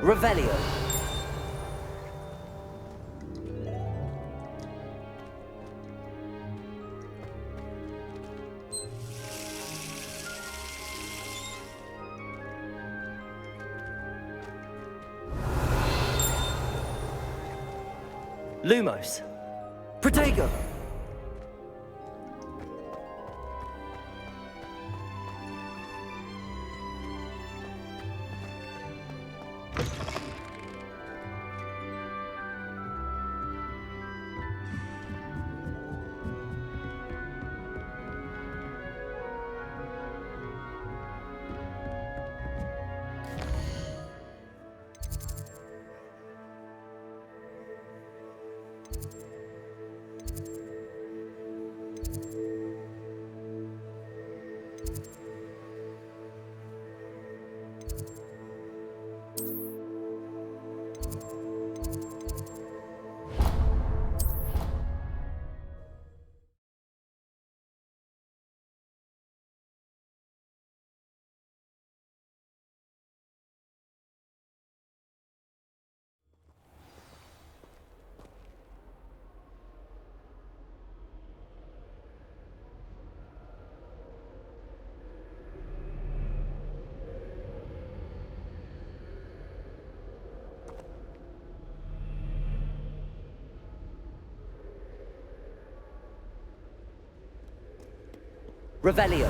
Revelio. Lumos. Protego. Revelio.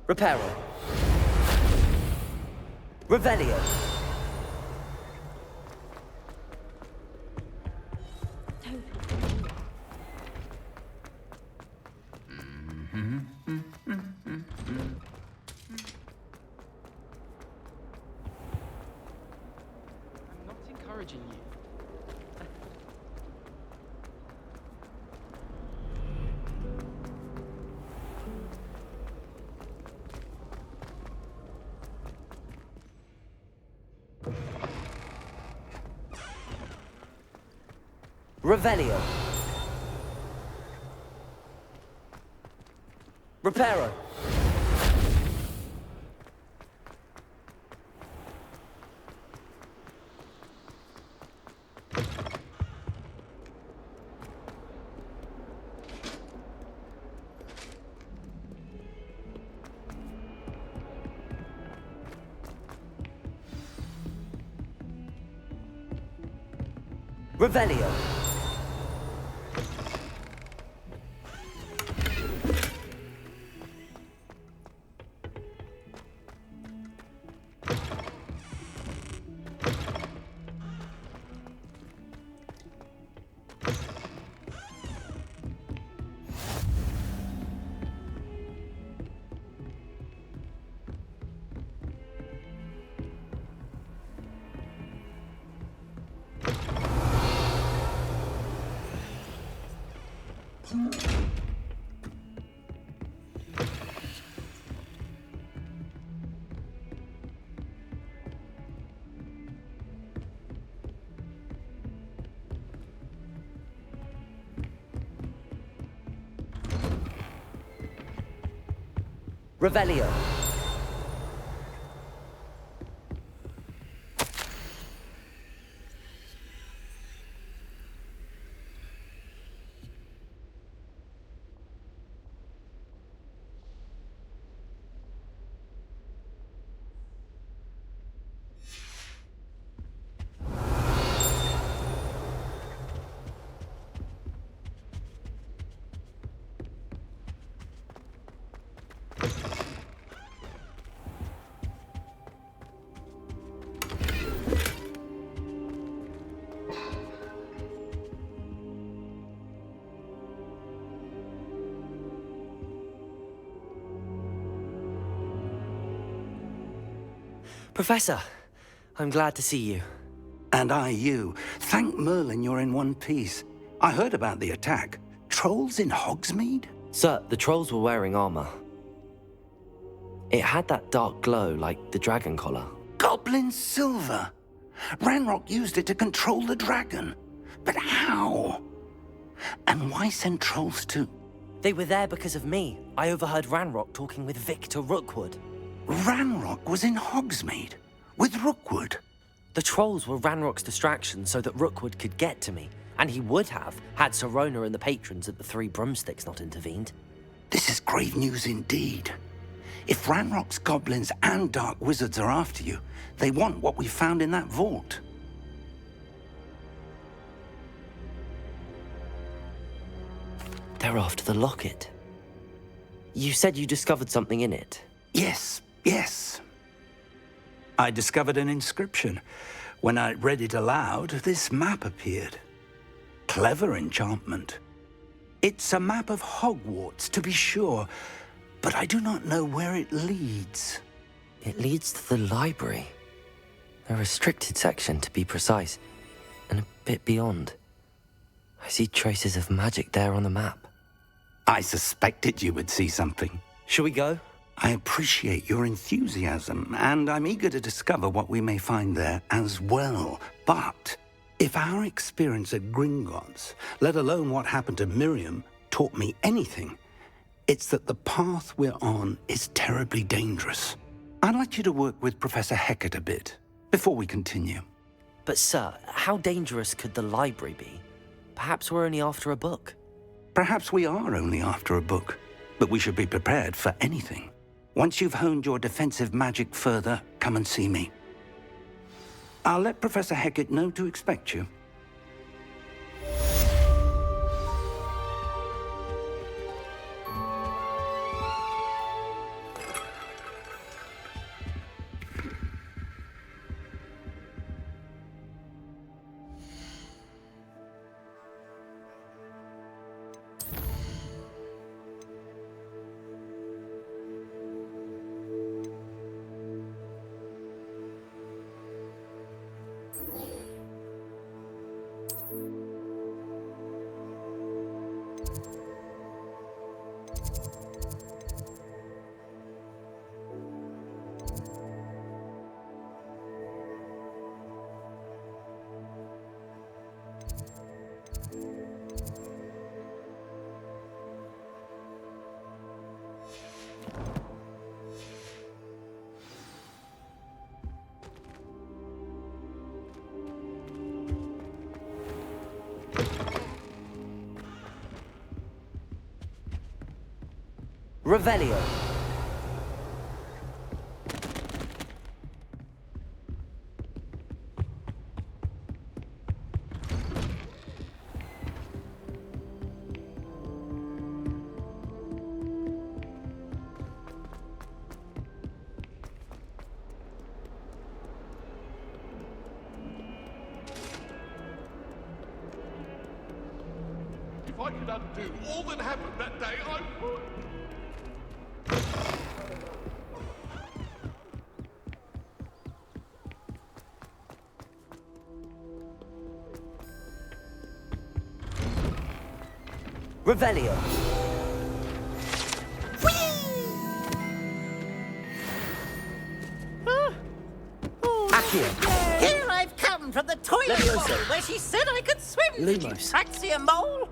Reparo. Revelio. I'm not encouraging you. Revelio. Reparo. Revelio. Revelio. Professor, I'm glad to see you. And I you. Thank Merlin you're in one piece. I heard about the attack. Trolls in Hogsmeade? Sir, the trolls were wearing armor. It had that dark glow like the dragon collar. Goblin silver! Ranrock used it to control the dragon. But how? And why send trolls to... They were there because of me. I overheard Ranrock talking with Victor Rookwood. Ranrock was in Hogsmeade with Rookwood. The trolls were Ranrock's distraction so that Rookwood could get to me. And he would have, had Sirona and the patrons at the Three Broomsticks not intervened. This is grave news indeed. If Ranrock's goblins and dark wizards are after you, they want what we found in that vault. They're after the locket. You said you discovered something in it. Yes. I discovered an inscription. When I read it aloud, this map appeared. Clever enchantment. It's a map of Hogwarts, to be sure, but I do not know where it leads. It leads to the library. A restricted section, to be precise, and a bit beyond. I see traces of magic there on the map. I suspected you would see something. Shall we go? I appreciate your enthusiasm, and I'm eager to discover what we may find there as well. But if our experience at Gringotts, let alone what happened to Miriam, taught me anything, it's that the path we're on is terribly dangerous. I'd like you to work with Professor Hecat a bit before we continue. But sir, how dangerous could the library be? Perhaps we're only after a book. Perhaps we are only after a book, but we should be prepared for anything. Once you've honed your defensive magic further, come and see me. I'll let Professor Hecat know to expect you. Revelio. If I could undo all that happened that day, I would. Revelio. Accio. Here I've come from the toilet Leviosa. bowl where she said I could swim. Did you Lumos. taxi a mole?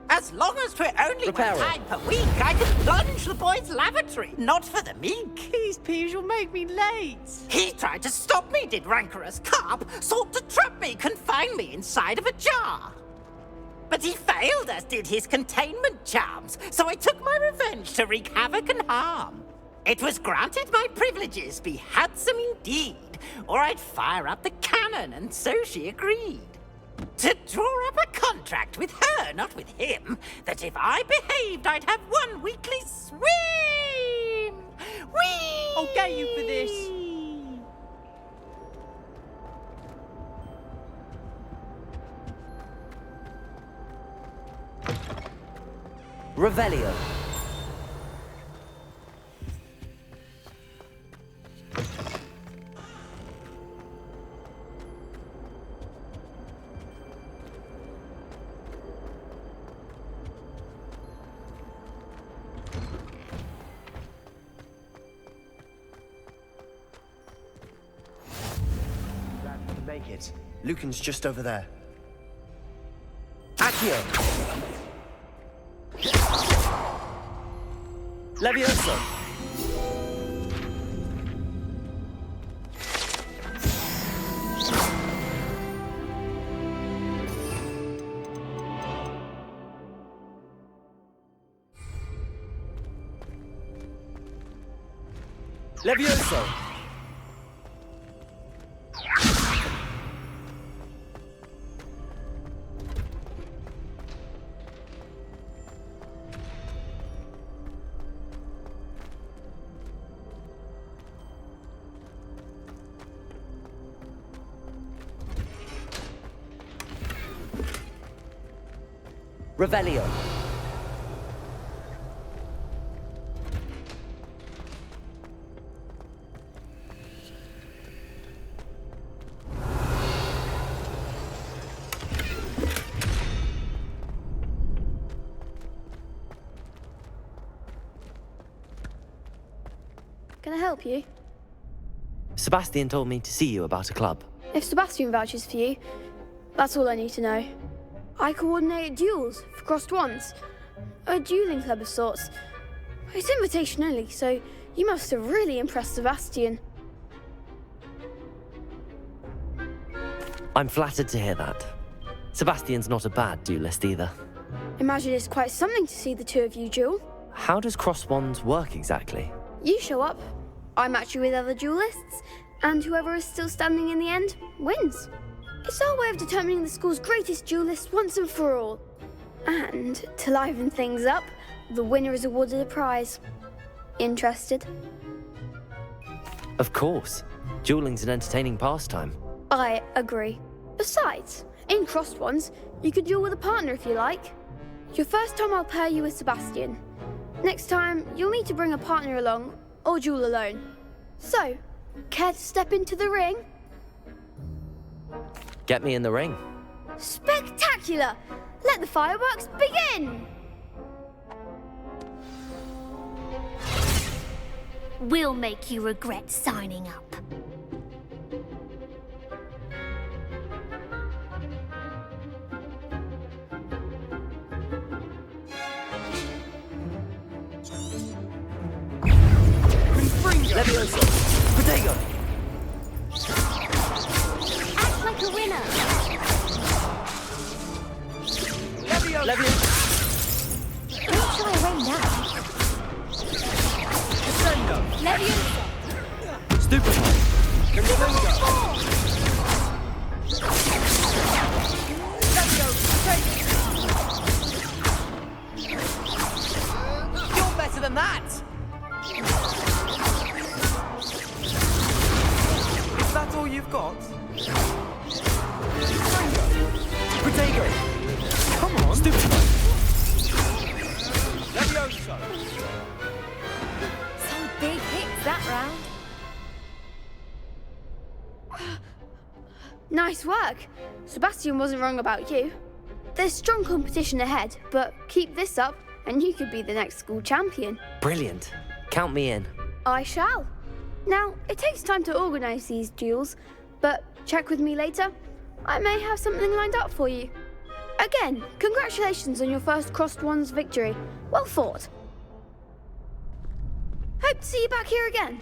As long as 'twere only one Reparo. time per week, I could plunge the boy's lavatory. Not for the meek. These peeves will make me late. He tried to stop me, did rancorous carp. Sought to trap me, confine me inside of a jar. But he failed, as did his containment charms. So I took my revenge to wreak havoc and harm. It was granted my privileges be handsome indeed, or I'd fire up the cannon, and so she agreed. To draw up a contract with her, not with him, that if I behaved, I'd have one weekly swim. Whee! I'll get you for this. Revelio. make it. Lucan's just over there. Accio! Levioso! Levioso! Revelio. Can I help you? Sebastian told me to see you about a club. If Sebastian vouches for you, that's all I need to know. I coordinate duels for crossed wands. A dueling club of sorts. It's invitation only, so you must have really impressed Sebastian. I'm flattered to hear that. Sebastian's not a bad duelist either. Imagine it's quite something to see the two of you duel. How does cross wands work exactly? You show up, I match you with other duelists, and whoever is still standing in the end wins. It's our way of determining the school's greatest duelist once and for all. And to liven things up, the winner is awarded a prize. Interested? Of course. Dueling's an entertaining pastime. I agree. Besides, in crossed ones, you could duel with a partner if you like. Your first time I'll pair you with Sebastian. Next time, you'll need to bring a partner along, or duel alone. So, care to step into the ring? Get me in the ring. Spectacular! Let the fireworks begin! We'll make you regret signing up. Levioso! Protego! Act like a winner. Levioso! Don't shy away now. Descendo! Leviosa. Stupefy! Confringo! Levioso! Take it! You're better than that! Is that all you've got? Protego! Come on! Stupefy! Levioso! Some big hits that round. Nice work. Sebastian wasn't wrong about you. There's strong competition ahead, but keep this up and you could be the next school champion. Brilliant. Count me in. I shall. Now, it takes time to organise these duels, but check with me later. I may have something lined up for you. Again, congratulations on your first crossed wands victory. Well fought. Hope to see you back here again.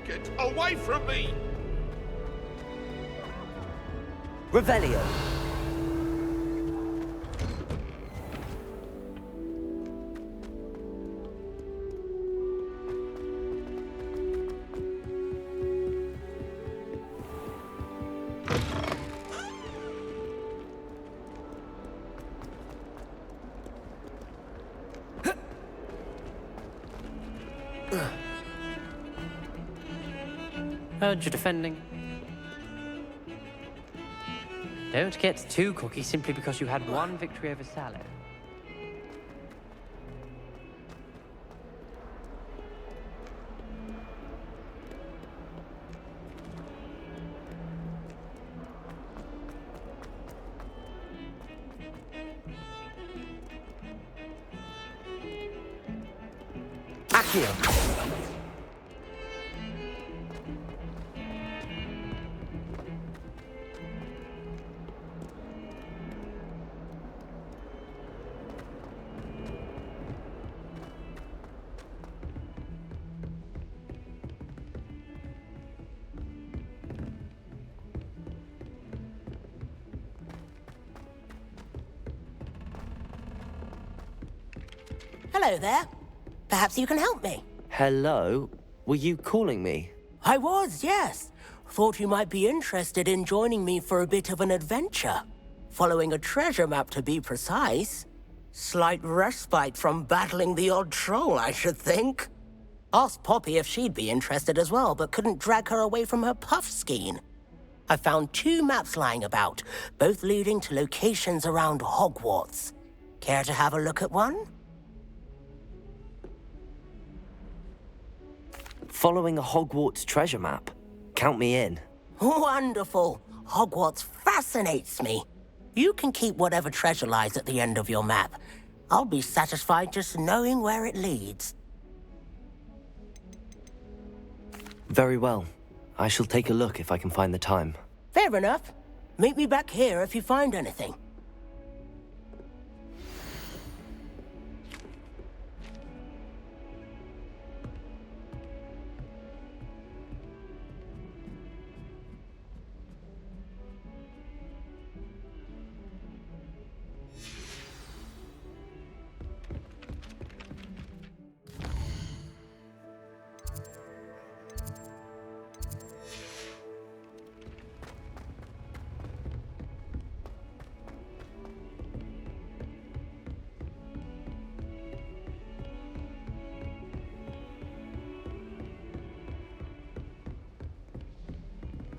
Get away from me! Revelio. Heard you're defending. Don't get too cocky simply because you had one victory over Sallow. Accio. Hello there. Perhaps you can help me. Hello? Were you calling me? I was, yes. Thought you might be interested in joining me for a bit of an adventure. Following a treasure map, to be precise. Slight respite from battling the odd troll, I should think. Asked Poppy if she'd be interested as well, but couldn't drag her away from her puffskein. I found 2 maps lying about, both leading to locations around Hogwarts. Care to have a look at one? Following a Hogwarts treasure map. Count me in. Wonderful. Hogwarts fascinates me. You can keep whatever treasure lies at the end of your map. I'll be satisfied just knowing where it leads. Very well. I shall take a look if I can find the time. Fair enough. Meet me back here if you find anything.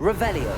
Revelio.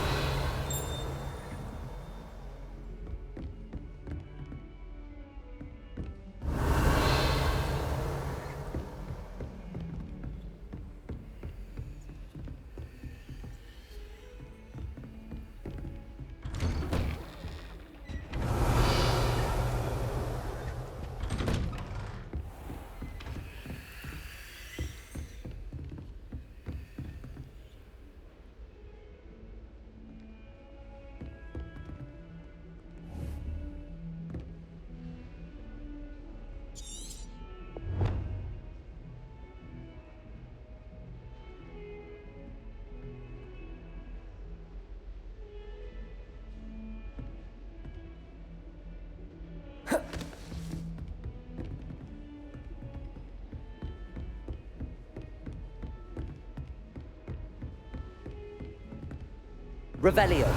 Revelio.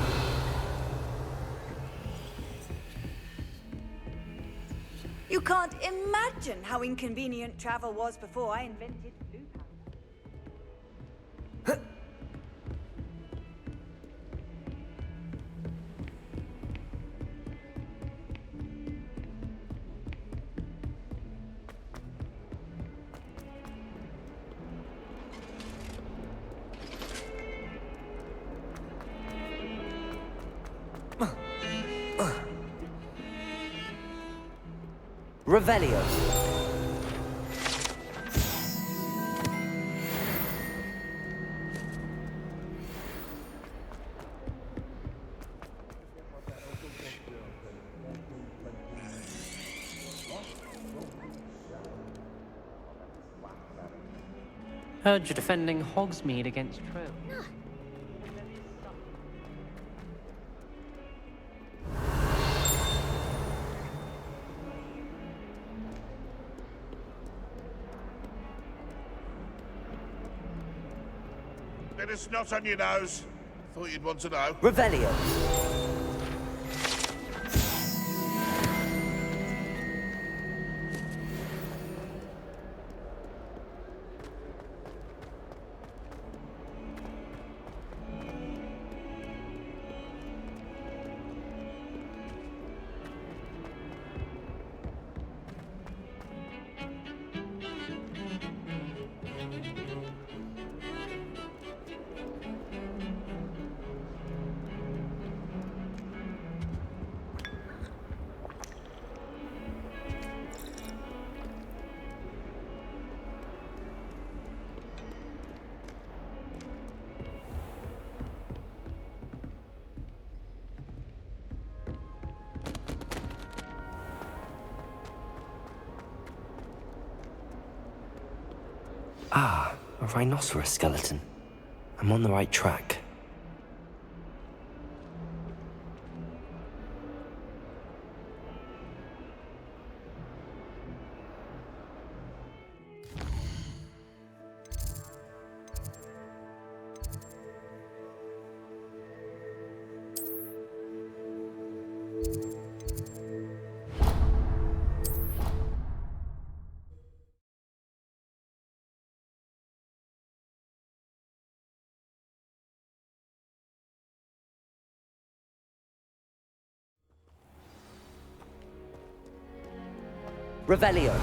You can't imagine how inconvenient travel was before I invented blue powder. Revelio. Heard you're defending Hogsmeade against trolls. Bit of snot on your nose. Thought you'd want to know. Revelio. Ah, a rhinoceros skeleton. I'm on the right track. Revelio.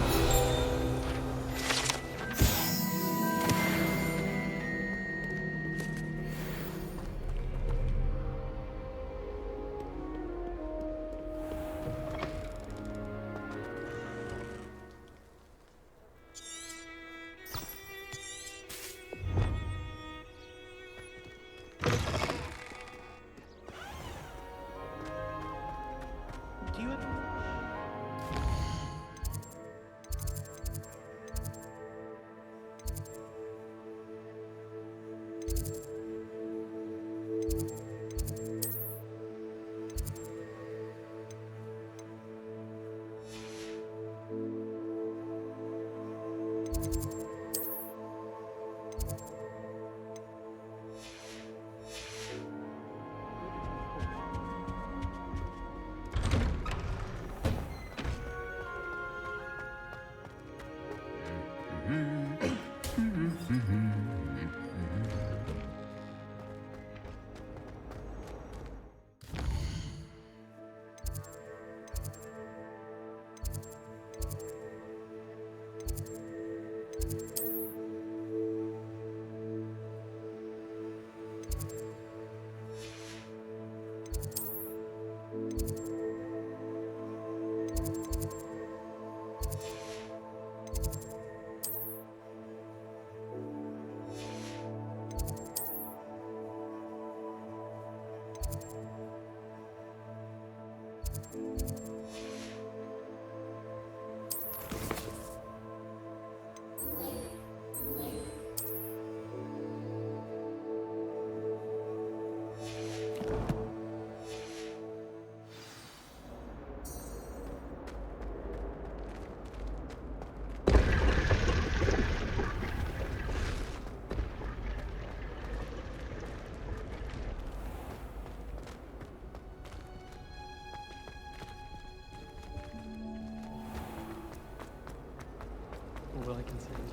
All I can say is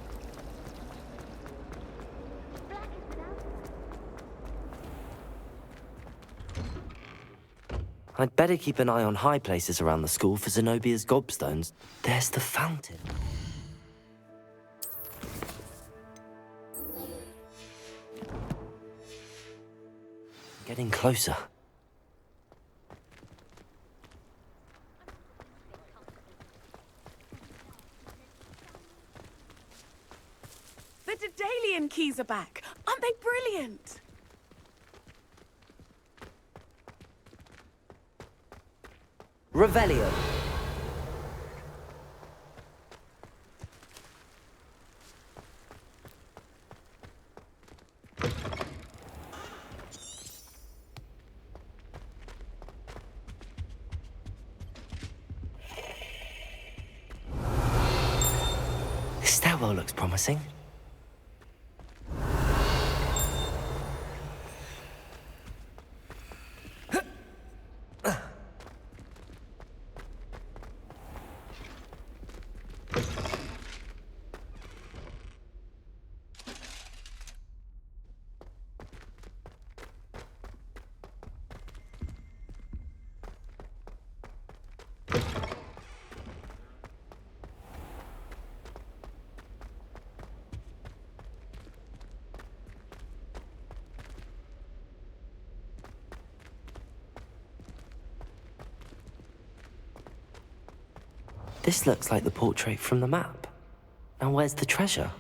I'd better keep an eye on high places around the school for Zenobia's gobstones. There's the fountain. Getting closer. The Daedalian keys are back. Aren't they brilliant? Revelio. stairwell looks promising. This looks like the portrait from the map. Now where's the treasure?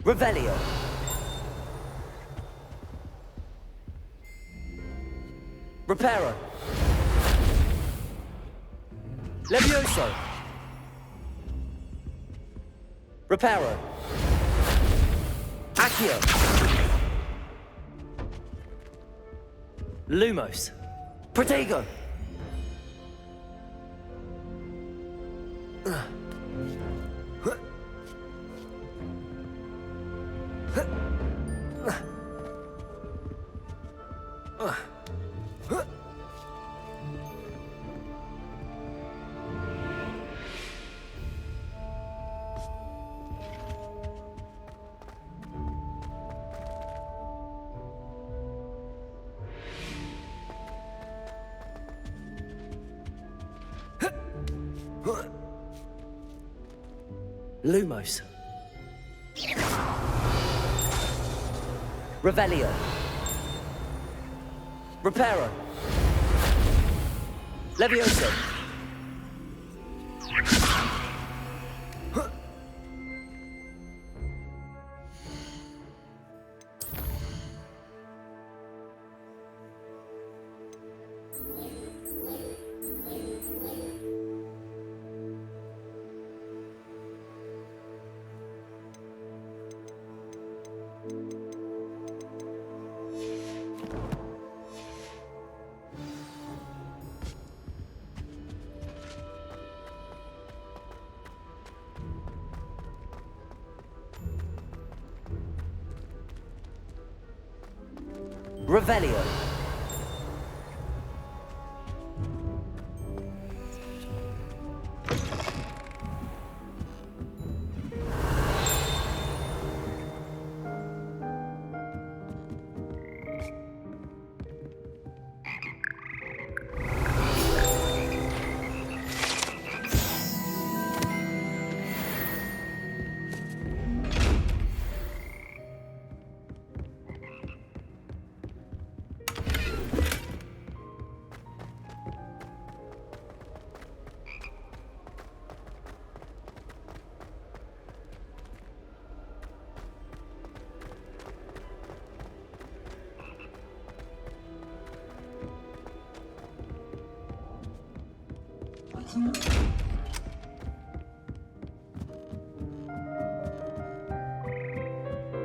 Revelio. Reparo. Levioso. Reparo. Accio. Lumos. Protego. Lumos. Revelio. Reparo. Levioso. Revelio.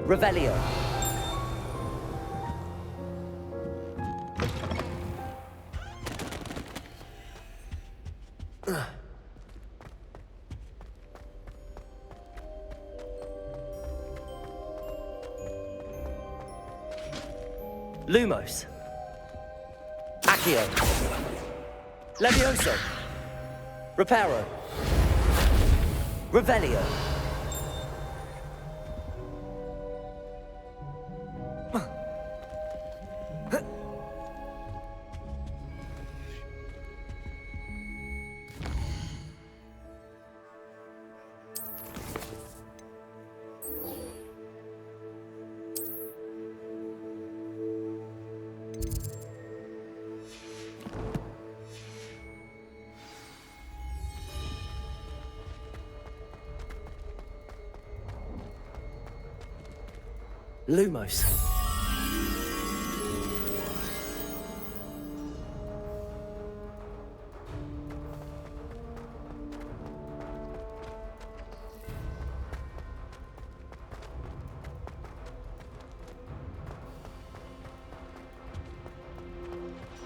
Revelio. Lumos. Accio. Levioso. Reparo. Revelio. Lumos.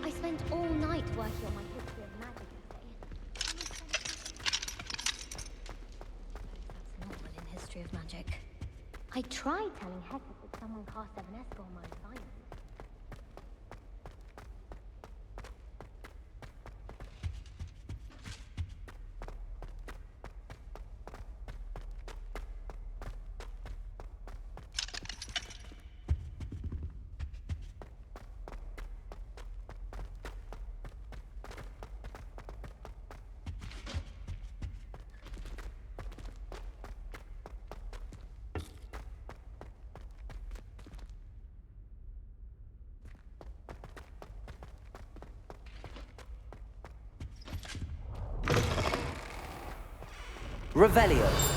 I spent all night working on my history of magic. I tried telling Hector that someone cast Evanesco on my assignment. Revelio.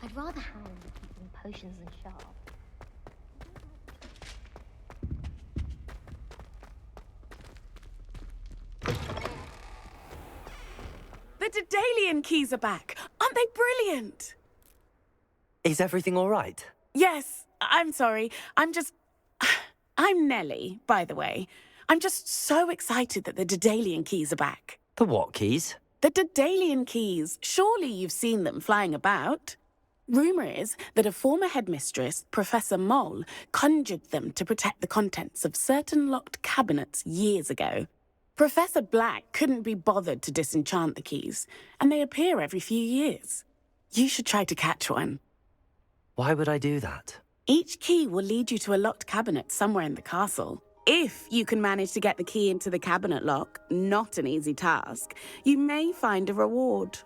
I'd rather hand than keeping potions and sharp. The Daedalian keys are back. Aren't they brilliant? Is everything all right? Yes, I'm sorry. I'm Nellie, by the way. I'm just so excited that the Daedalian keys are back. The what keys? The Daedalian keys. Surely you've seen them flying about. Rumour is that a former headmistress, Professor Moll, conjured them to protect the contents of certain locked cabinets years ago. Professor Black couldn't be bothered to disenchant the keys, and they appear every few years. You should try to catch one. Why would I do that? Each key will lead you to a locked cabinet somewhere in the castle. If you can manage to get the key into the cabinet lock, not an easy task, you may find a reward.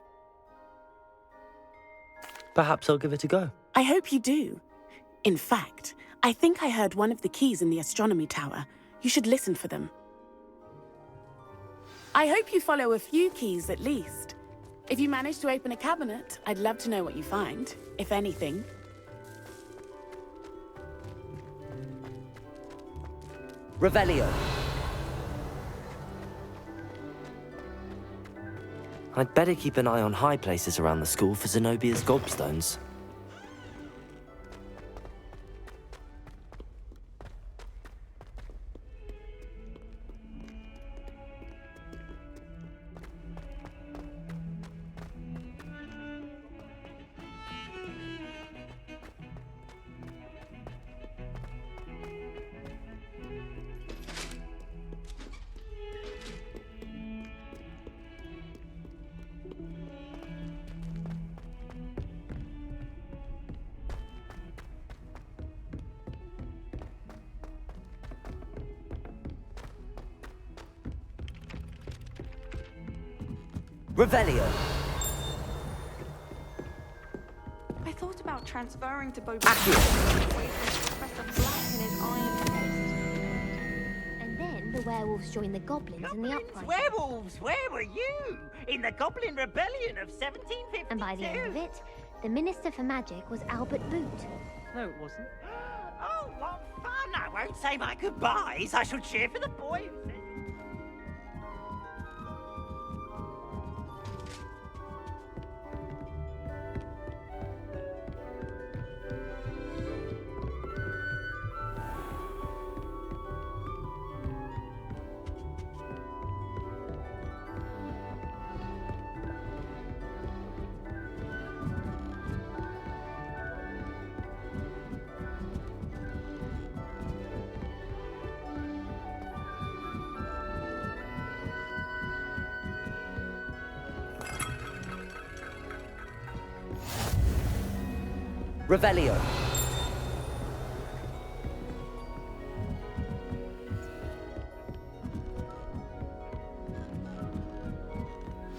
Perhaps I'll give it a go. I hope you do. In fact, I think I heard one of the keys in the astronomy tower. You should listen for them. I hope you follow a few keys at least. If you manage to open a cabinet, I'd love to know what you find, if anything. Revelio. I'd better keep an eye on high places around the school for Zenobia's gobstones. Revelio. I thought about transferring to Boba Accio. away from Professor Black and his iron fist. And then the werewolves joined the goblins in the Goblins, uprising. werewolves, where were you? In the Goblin Rebellion of 1752. And by the end of it, the Minister for Magic was Albert Boot. No, it wasn't. Oh, what fun! I won't say my goodbyes. I shall cheer for the boy who says... Revelio.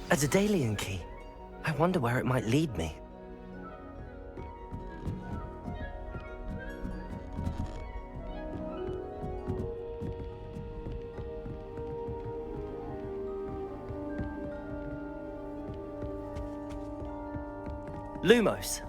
A Daedalian key. I wonder where it might lead me. Lumos.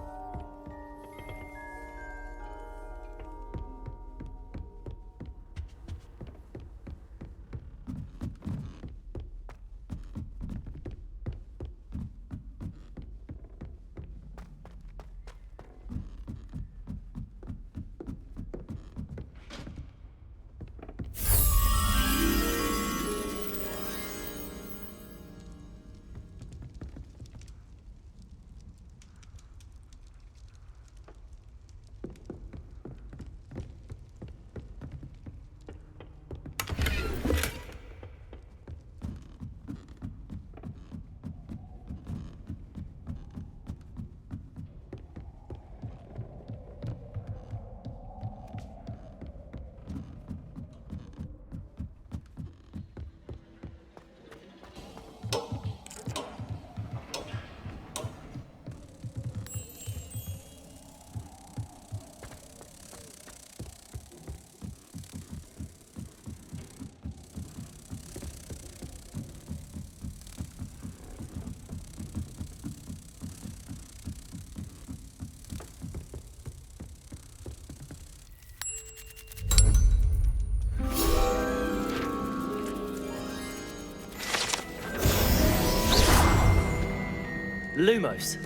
Lumos.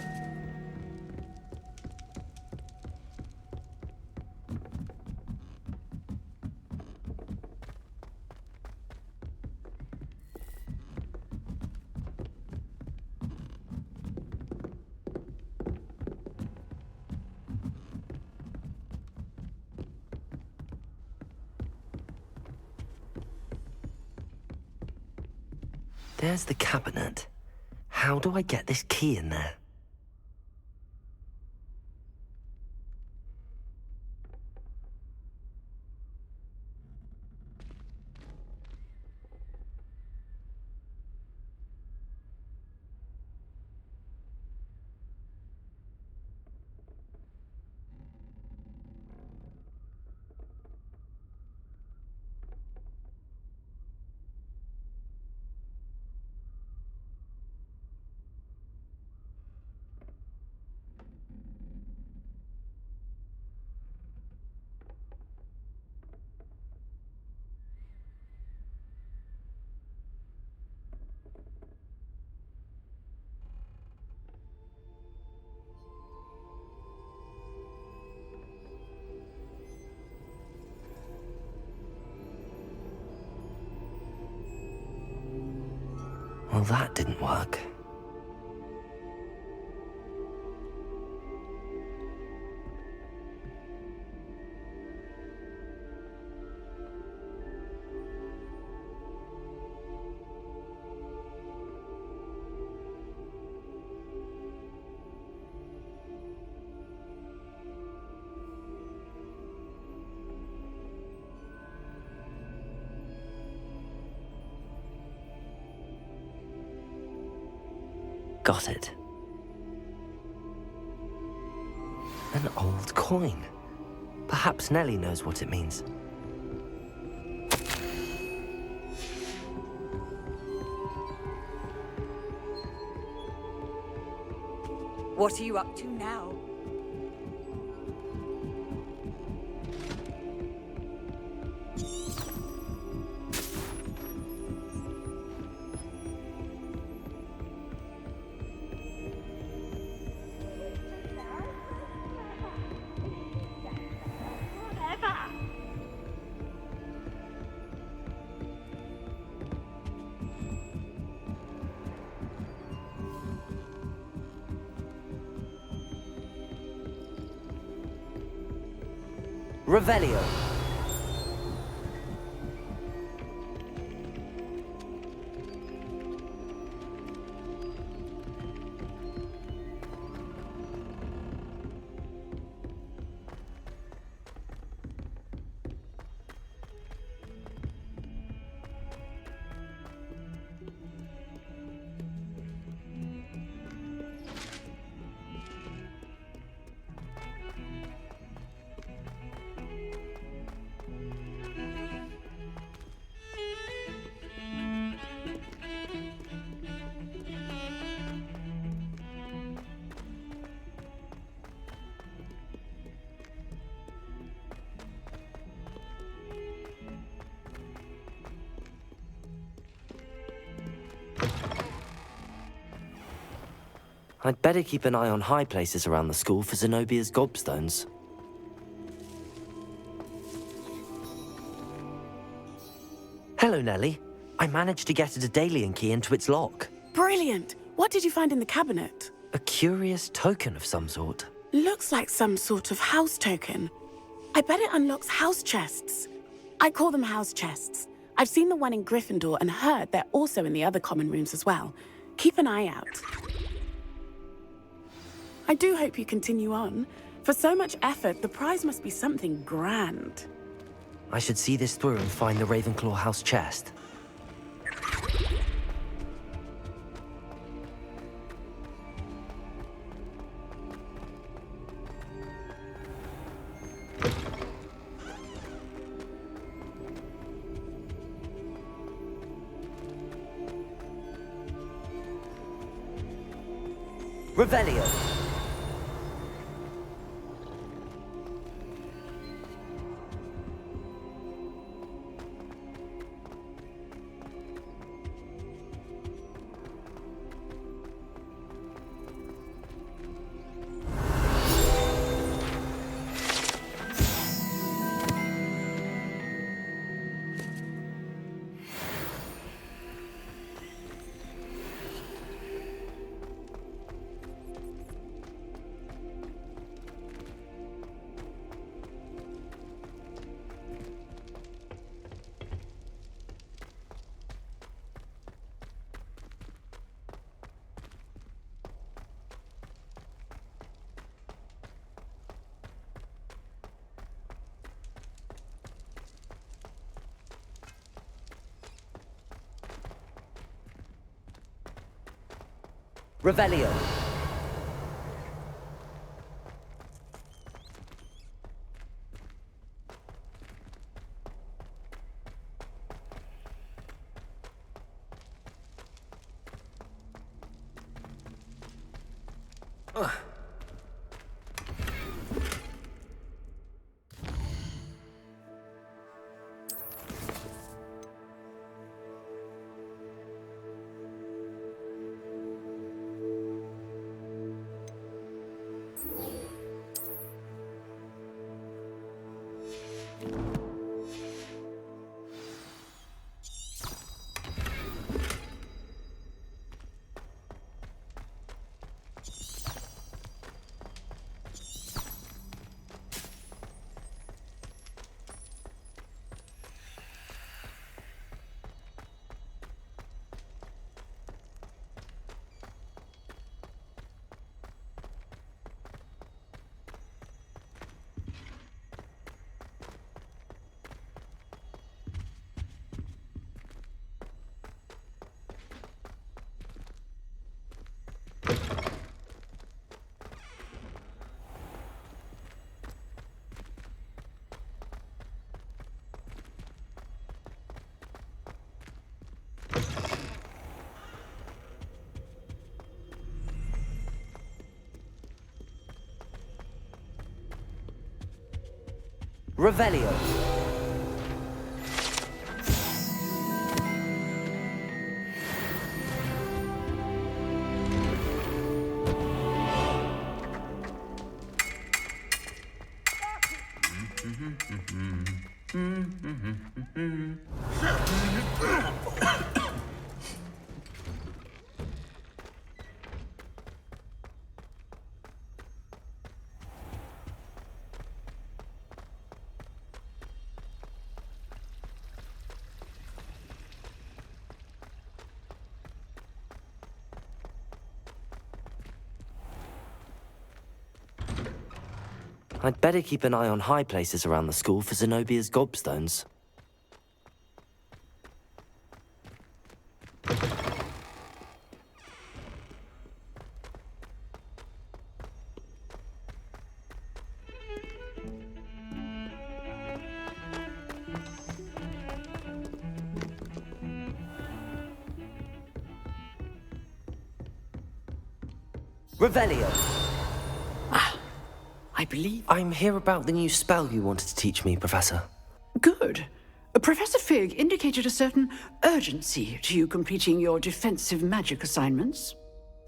There's the cabinet. How do I get this key in there? Well, that didn't work. Got it. An old coin. Perhaps Nellie knows what it means. What are you up to now? Revelio. I'd better keep an eye on high places around the school for Zenobia's gobstones. Hello, Nellie. I managed to get a Daedalian key into its lock. Brilliant! What did you find in the cabinet? A curious token of some sort. Looks like some sort of house token. I bet it unlocks house chests. I call them house chests. I've seen the one in Gryffindor and heard they're also in the other common rooms as well. Keep an eye out. I do hope you continue on. For so much effort, the prize must be something grand. I should see this through and find the Ravenclaw house chest. Revelio. Revelio. Revelio. I'd better keep an eye on high places around the school for Zenobia's gobstones. Revelio. I believe... I'm here about the new spell you wanted to teach me, Professor. Good. Professor Fig indicated a certain urgency to you completing your defensive magic assignments.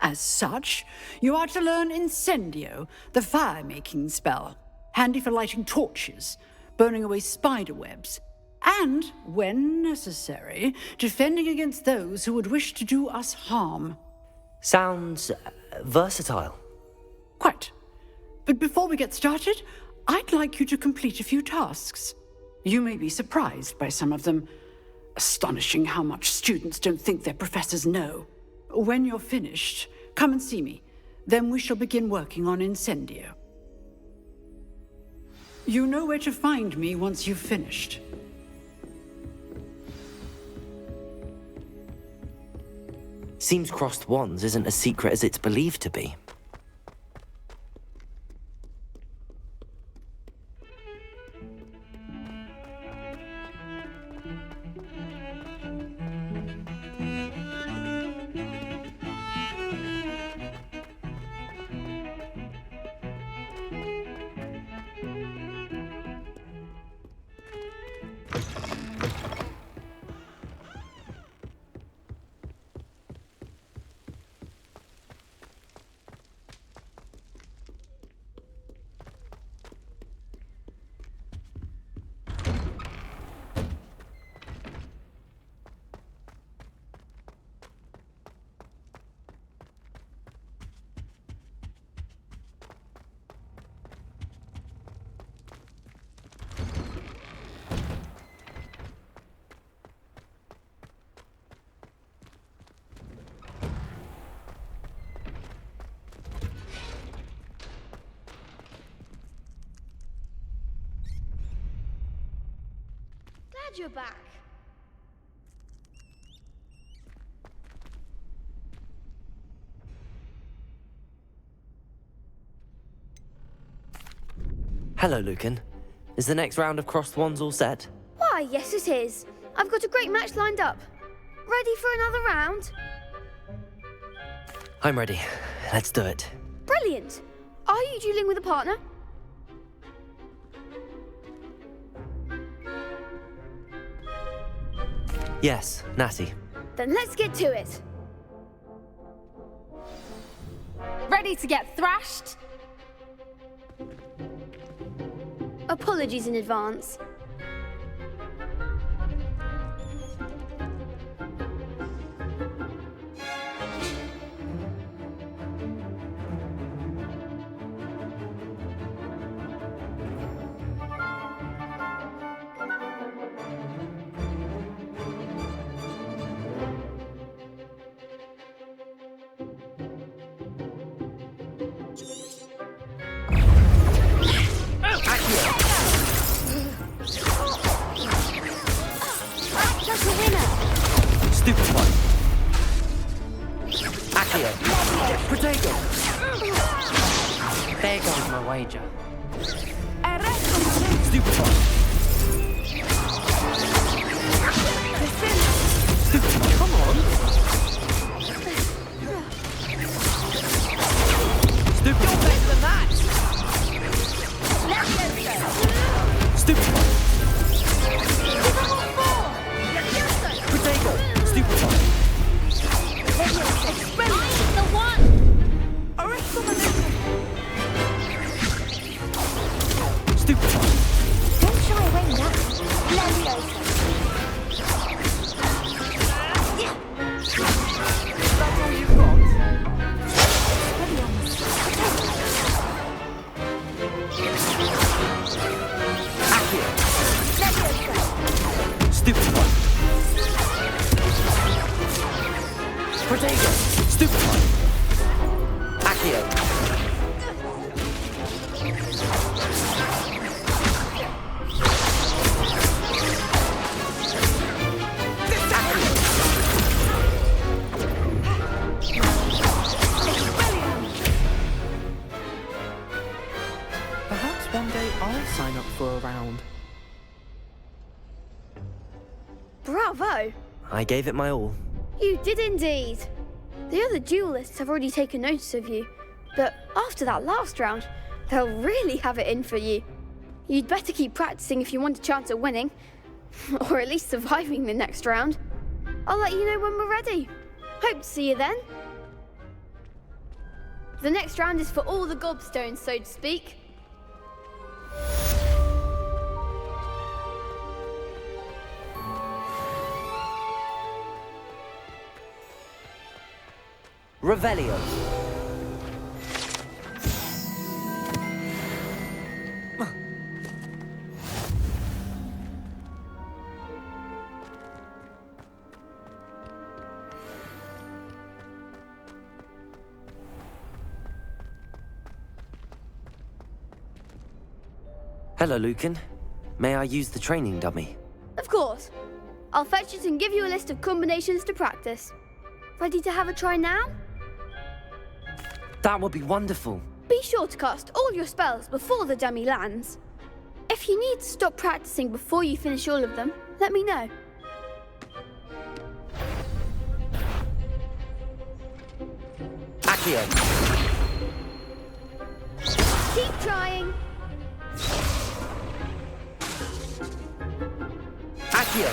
As such, you are to learn Incendio, the fire-making spell, handy for lighting torches, burning away spider webs, and, when necessary, defending against those who would wish to do us harm. Sounds versatile. Quite. But before we get started, I'd like you to complete a few tasks. You may be surprised by some of them. Astonishing how much students don't think their professors know. When you're finished, come and see me. Then we shall begin working on Incendio. You know where to find me once you've finished. Seems crossed wands isn't as secret as it's believed to be. Glad you're back. Hello, Lucan. Is the next round of crossed wands all set? Why, yes it is. I've got a great match lined up. Ready for another round? I'm ready. Let's do it. Brilliant. Are you dueling with a partner? Yes, Natty. Then let's get to it. Ready to get thrashed? Apologies in advance. Stupid one. Accio. Protego. There goes my wager. Stupid one. Stupid one. Come on. Stupid one. You're better than that. Stupid one. Protego. Stupid one. The one. Stupid one. Don't shy away now. That's all you've got. Accio. Stupid one. Protego. Stupid one. Accio. Perhaps one day I'll sign up for a round. Bravo! I gave it my all. You did indeed. The other duelists have already taken notice of you, but after that last round, they'll really have it in for you. You'd better keep practicing if you want a chance at winning, or at least surviving the next round. I'll let you know when we're ready. Hope to see you then. The next round is for all the gobstones, so to speak. Revelio. Hello, Lucan. May I use the training dummy? Of course. I'll fetch it and give you a list of combinations to practice. Ready to have a try now? That would be wonderful. Be sure to cast all your spells before the dummy lands. If you need to stop practicing before you finish all of them, let me know. Accio. Keep trying. Accio.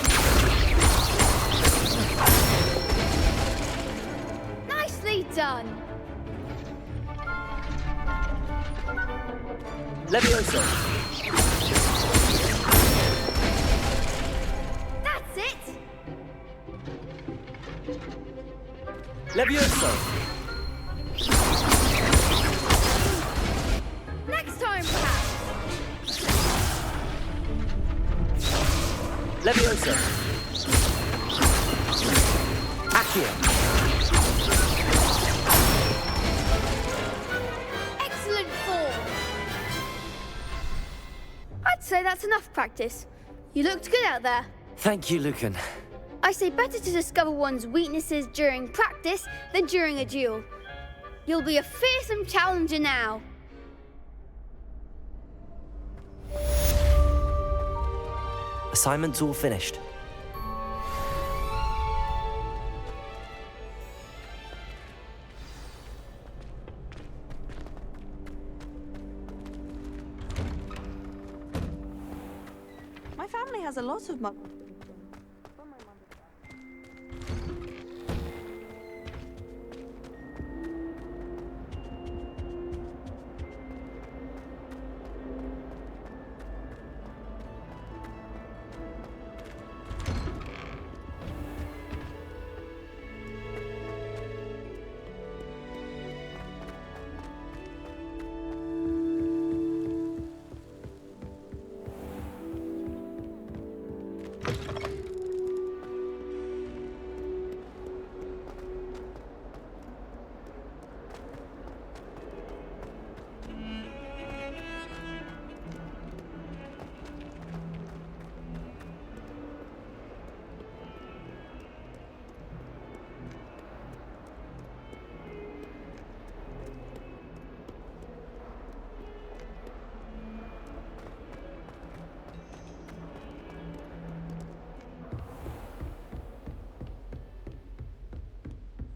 Nicely done. Levioso. That's it. Levioso. Next time, perhaps. Levioso. Accio. Excellent form. I'd say that's enough practice. You looked good out there. Thank you, Lucan. I say better to discover one's weaknesses during practice than during a duel. You'll be a fearsome challenger now. Assignment's all finished. My family has a lot of money.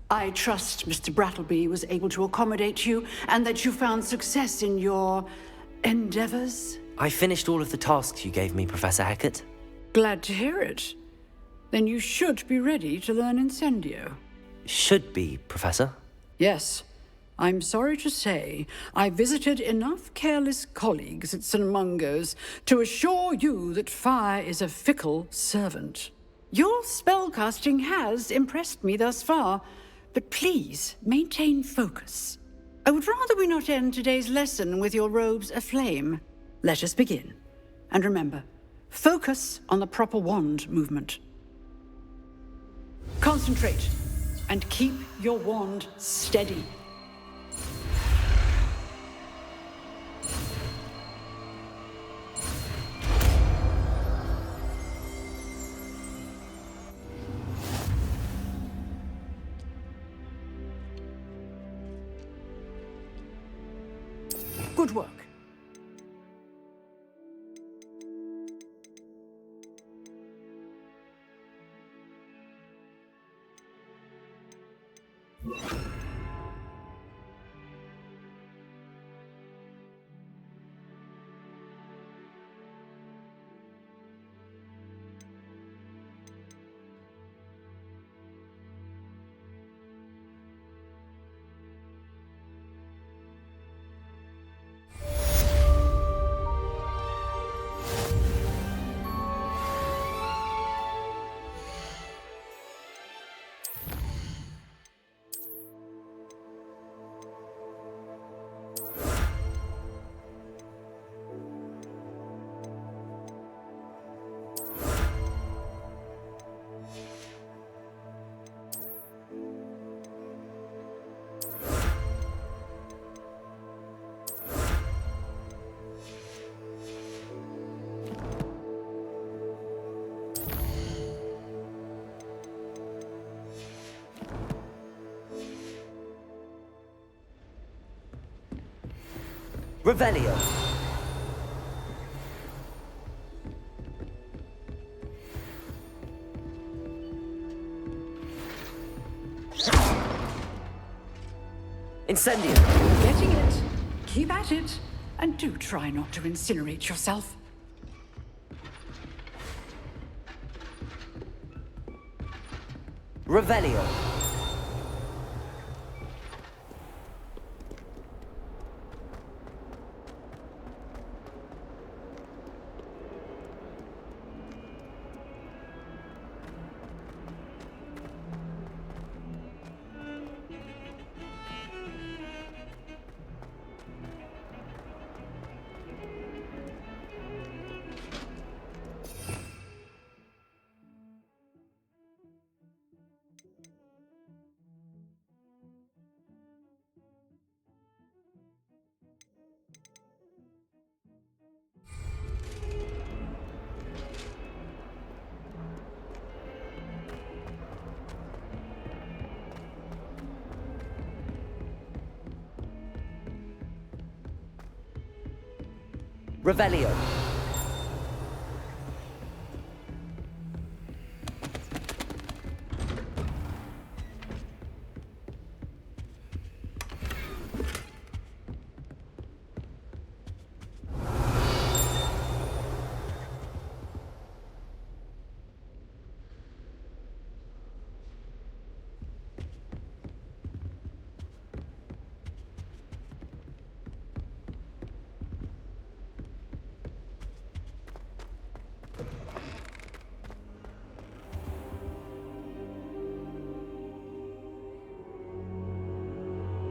I trust Mr. Brattleby was able to accommodate you and that you found success in your endeavors. I finished all of the tasks you gave me, Professor Hecat. Glad to hear it. Then you should be ready to learn Incendio. Should be, Professor. Yes. I'm sorry to say, I visited enough careless colleagues at St. Mungo's to assure you that fire is a fickle servant. Your spellcasting has impressed me thus far, but please maintain focus. I would rather we not end today's lesson with your robes aflame. Let us begin. And remember, focus on the proper wand movement. Concentrate and keep your wand steady. Good work. Revelio. Incendio. Getting it. Keep at it. And do try not to incinerate yourself. Revelio. Revelio.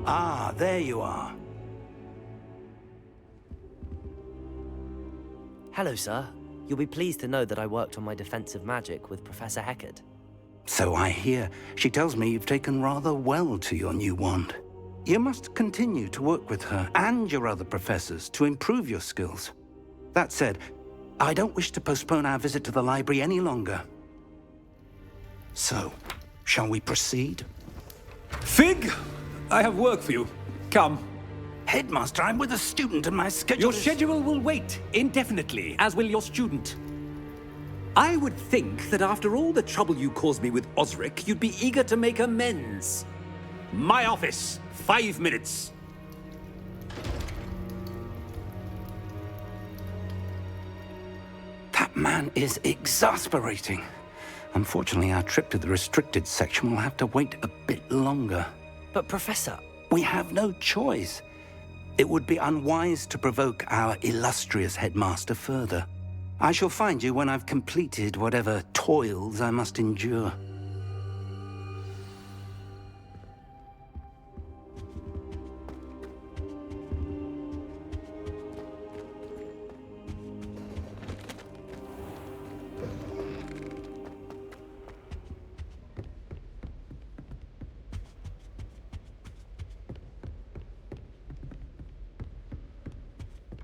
Ah, there you are. Hello, sir. You'll be pleased to know that I worked on my defensive magic with Professor Heckard. So I hear. She tells me you've taken rather well to your new wand. You must continue to work with her and your other professors to improve your skills. That said, I don't wish to postpone our visit to the library any longer. So, shall we proceed? Fig! I have work for you. Come. Headmaster, I'm with a student and my schedule Your schedule will wait indefinitely, as will your student. I would think that after all the trouble you caused me with Osric, you'd be eager to make amends. My office, 5 minutes. That man is exasperating. Unfortunately, our trip to the restricted section will have to wait a bit longer. But, Professor... We have no choice. It would be unwise to provoke our illustrious headmaster further. I shall find you when I've completed whatever toils I must endure.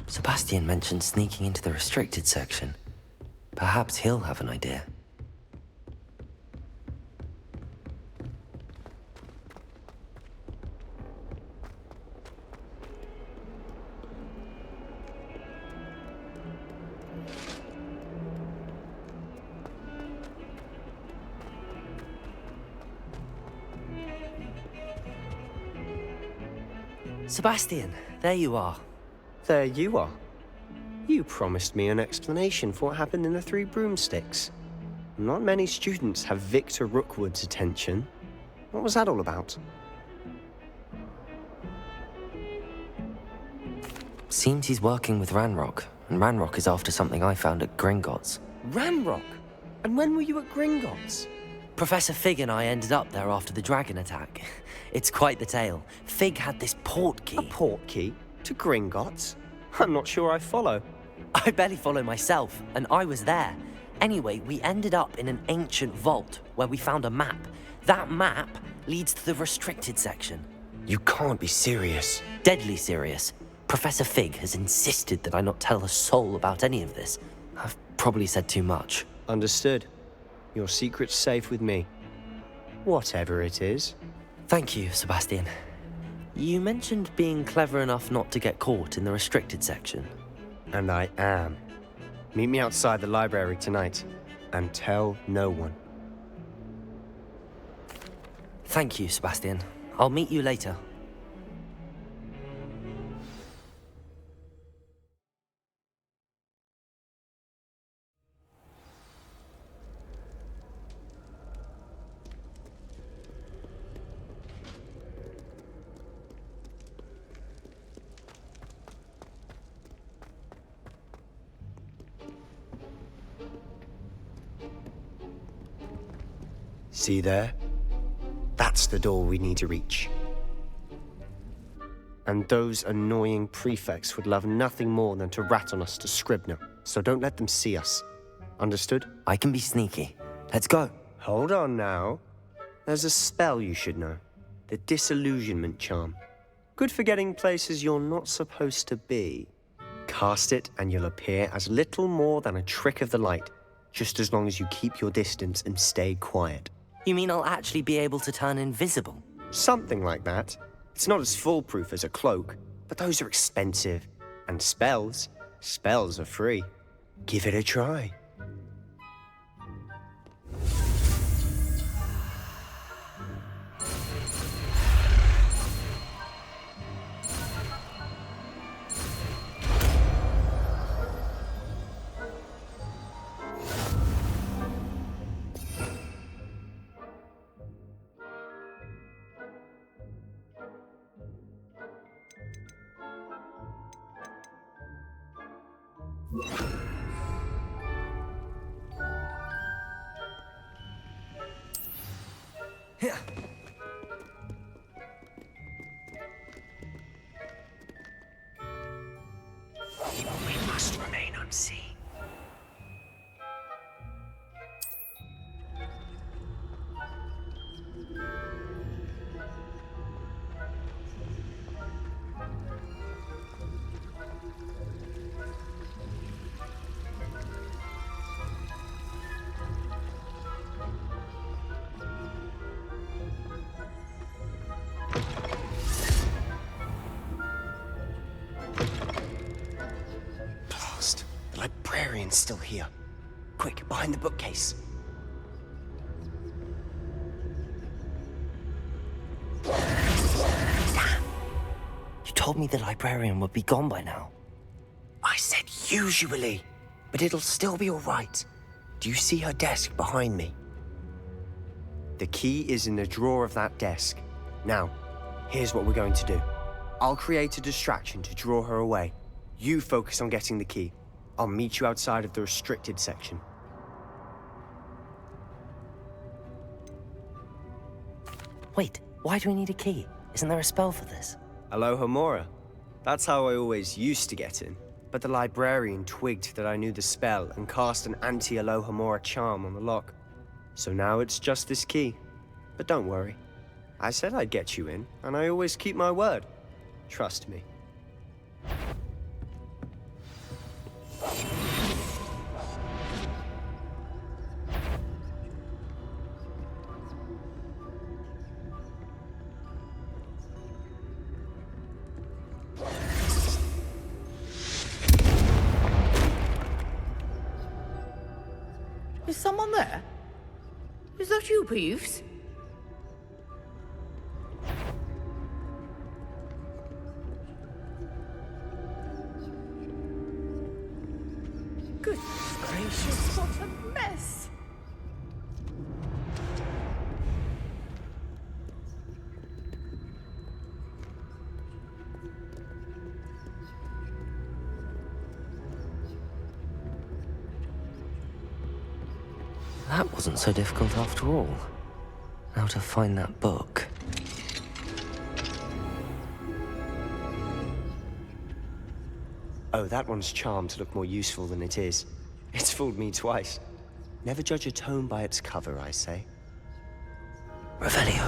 Sebastian mentioned sneaking into the restricted section. Perhaps he'll have an idea. Sebastian, there you are. There you are. You promised me an explanation for what happened in the Three Broomsticks. Not many students have Victor Rookwood's attention. What was that all about? Seems he's working with Ranrock, and Ranrock is after something I found at Gringotts. Ranrock? And when were you at Gringotts? Professor Fig and I ended up there after the dragon attack. It's quite the tale. Fig had this port key. A port key? To Gringotts? I'm not sure I follow. I barely follow myself, and I was there. Anyway, we ended up in an ancient vault where we found a map. That map leads to the restricted section. You can't be serious. Deadly serious. Professor Fig has insisted that I not tell a soul about any of this. I've probably said too much. Understood. Your secret's safe with me. Whatever it is. Thank you, Sebastian. You mentioned being clever enough not to get caught in the restricted section. And I am. Meet me outside the library tonight, and tell no one. Thank you, Sebastian. I'll meet you later. See there? That's the door we need to reach. And those annoying prefects would love nothing more than to rat on us to Scribner, so don't let them see us. Understood? I can be sneaky. Let's go. Hold on now. There's a spell you should know. The Disillusionment Charm. Good for getting places you're not supposed to be. Cast it and you'll appear as little more than a trick of the light, just as long as you keep your distance and stay quiet. You mean I'll actually be able to turn invisible? Something like that. It's not as foolproof as a cloak, but those are expensive. And spells are free. Give it a try. We must remain unseen. Blast! The librarian's still here. Quick, behind the bookcase. You told me the librarian would be gone by now. I said usually, but it'll still be all right. Do you see her desk behind me? The key is in the drawer of that desk. Now, here's what we're going to do. I'll create a distraction to draw her away. You focus on getting the key. I'll meet you outside of the restricted section. Wait, why do we need a key? Isn't there a spell for this? Alohomora. That's how I always used to get in. But the librarian twigged that I knew the spell and cast an anti-Alohomora charm on the lock. So now it's just this key. But don't worry. I said I'd get you in, and I always keep my word. Trust me. Is someone there? Is that you, Peeves? Goodness gracious, what a mess! That wasn't so difficult after all. Now to find that book. Oh, that one's charmed to look more useful than it is. It's fooled me twice. Never judge a tome by its cover, I say. Revelio.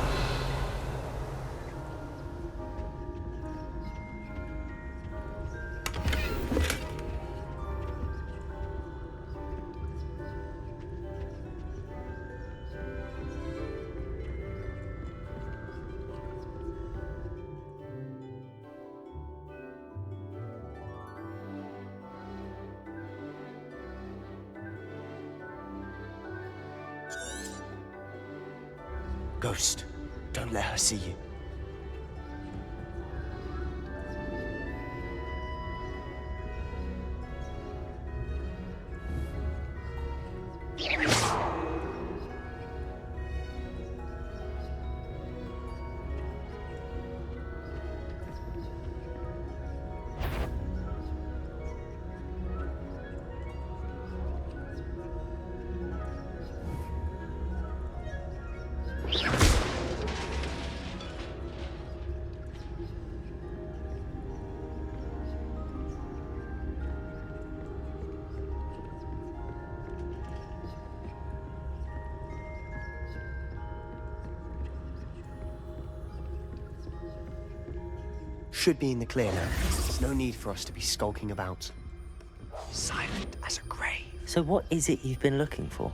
Ghost, don't let her see you. Should be in the clear now. There's no need for us to be skulking about. Silent as a grave. So what is it you've been looking for?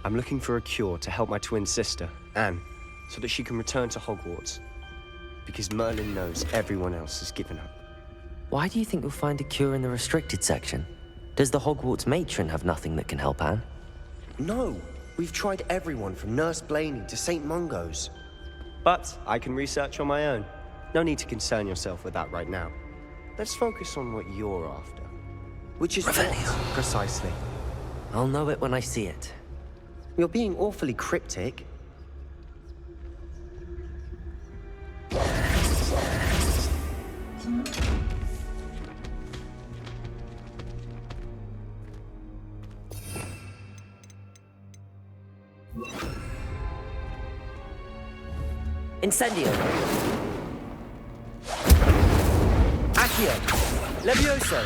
I'm looking for a cure to help my twin sister, Anne, so that she can return to Hogwarts. Because Merlin knows everyone else has given up. Why do you think you'll find a cure in the restricted section? Does the Hogwarts matron have nothing that can help Anne? No! We've tried everyone from Nurse Blaney to St. Mungo's. But I can research on my own. No need to concern yourself with that right now. Let's focus on what you're after. Which is what, precisely? I'll know it when I see it. You're being awfully cryptic. Incendio. Accio. Levioso.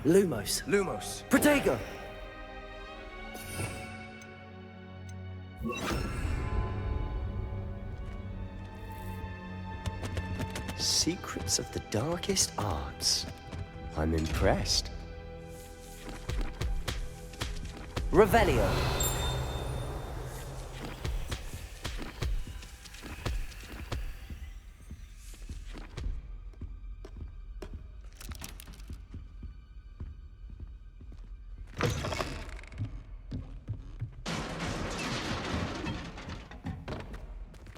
Lumos. Lumos. Protego. Secrets of the darkest arts. I'm impressed. Revelio.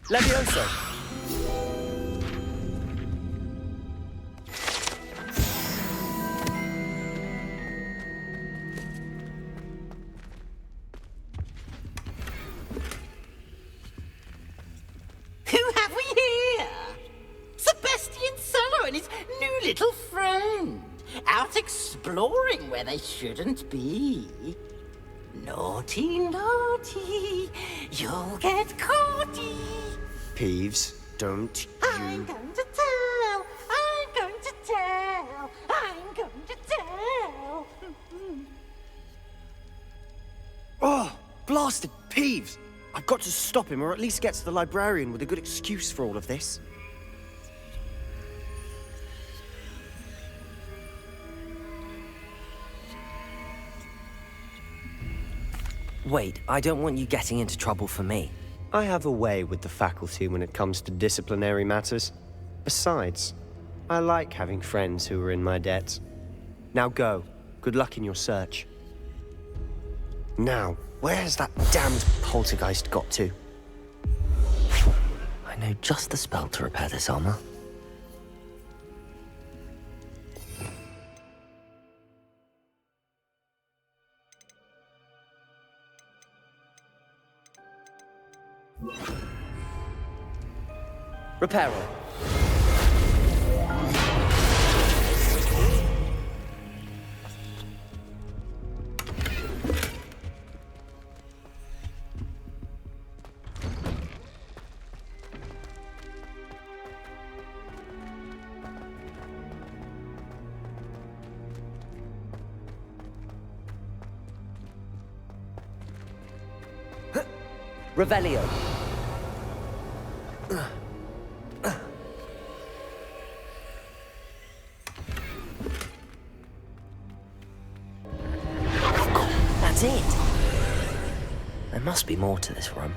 Levioso. Who have we here? Sebastian Solo and his new little friend. Out exploring where they shouldn't be. Naughty, naughty, you'll get caughty. Peeves, don't I'm going to tell, I'm going to tell, I'm going to tell. Oh, blasted Peeves! I've got to stop him, or at least get to the librarian with a good excuse for all of this. Wait, I don't want you getting into trouble for me. I have a way with the faculty when it comes to disciplinary matters. Besides, I like having friends who are in my debt. Now go. Good luck in your search. Now, where's that damned poltergeist got to? I know just the spell to repair this armor. Reparo. Revelio. That's it. There must be more to this room.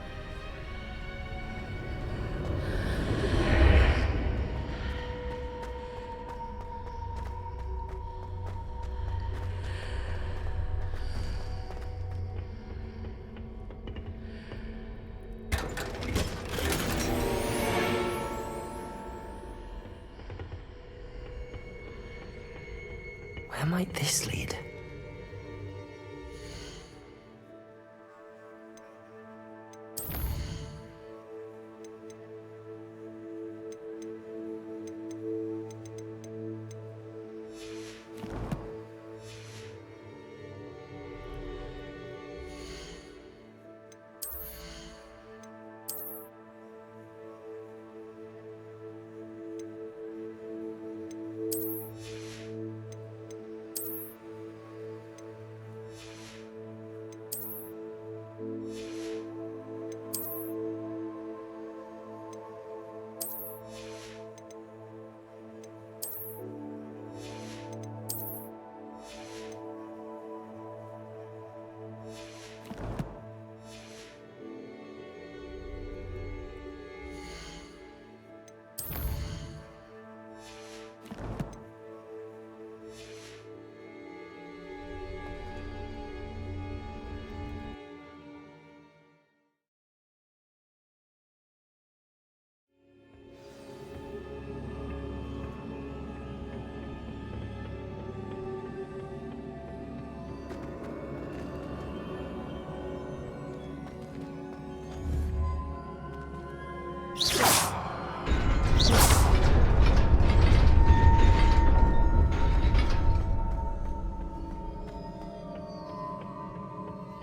might this lead?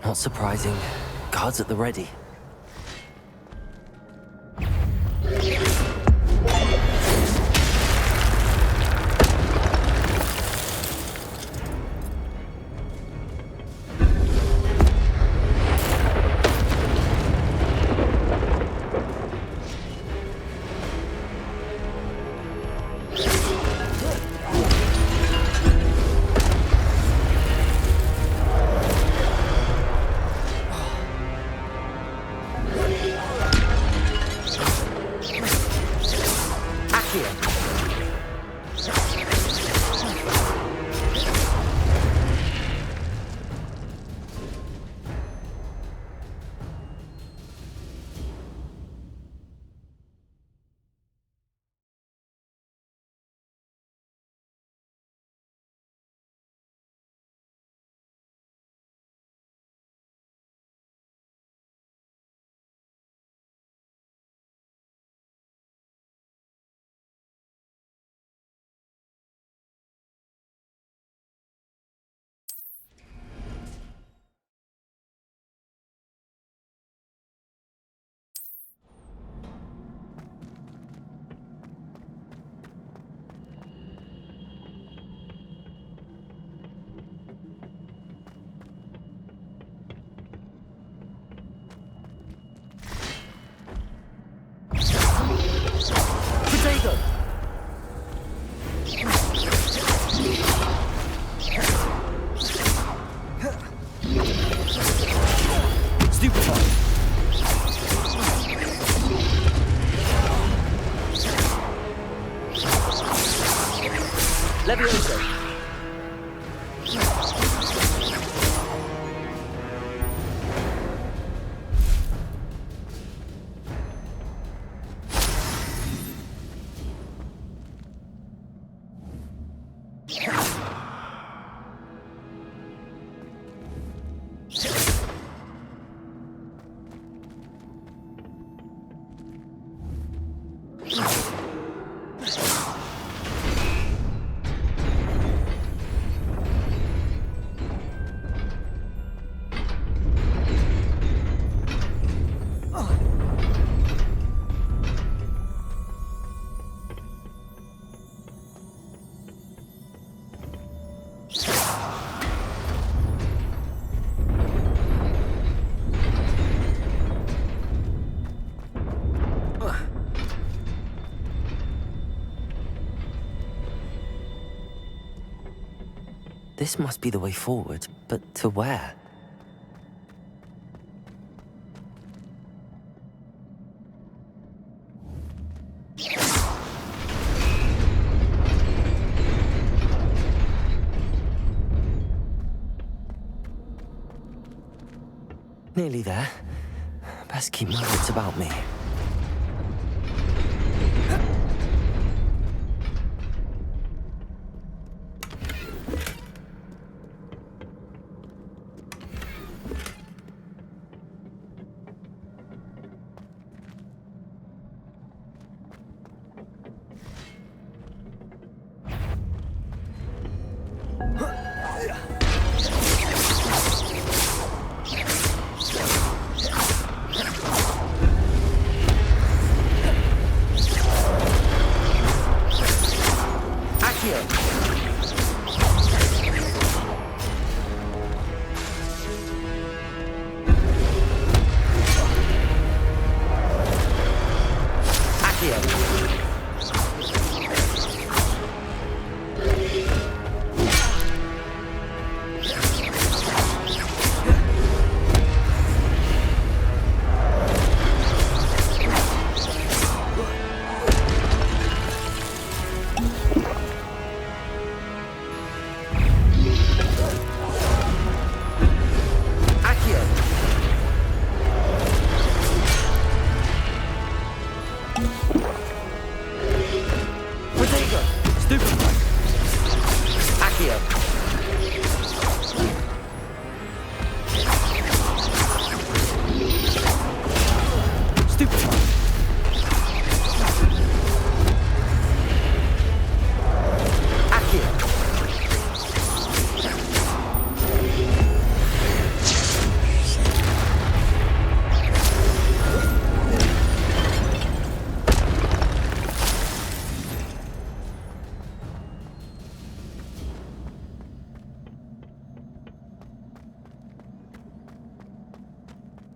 Not surprising. Guards at the ready. Potato! Stupefy! Levioso! This must be the way forward, but to where? Nearly there. Best keep my wits about me.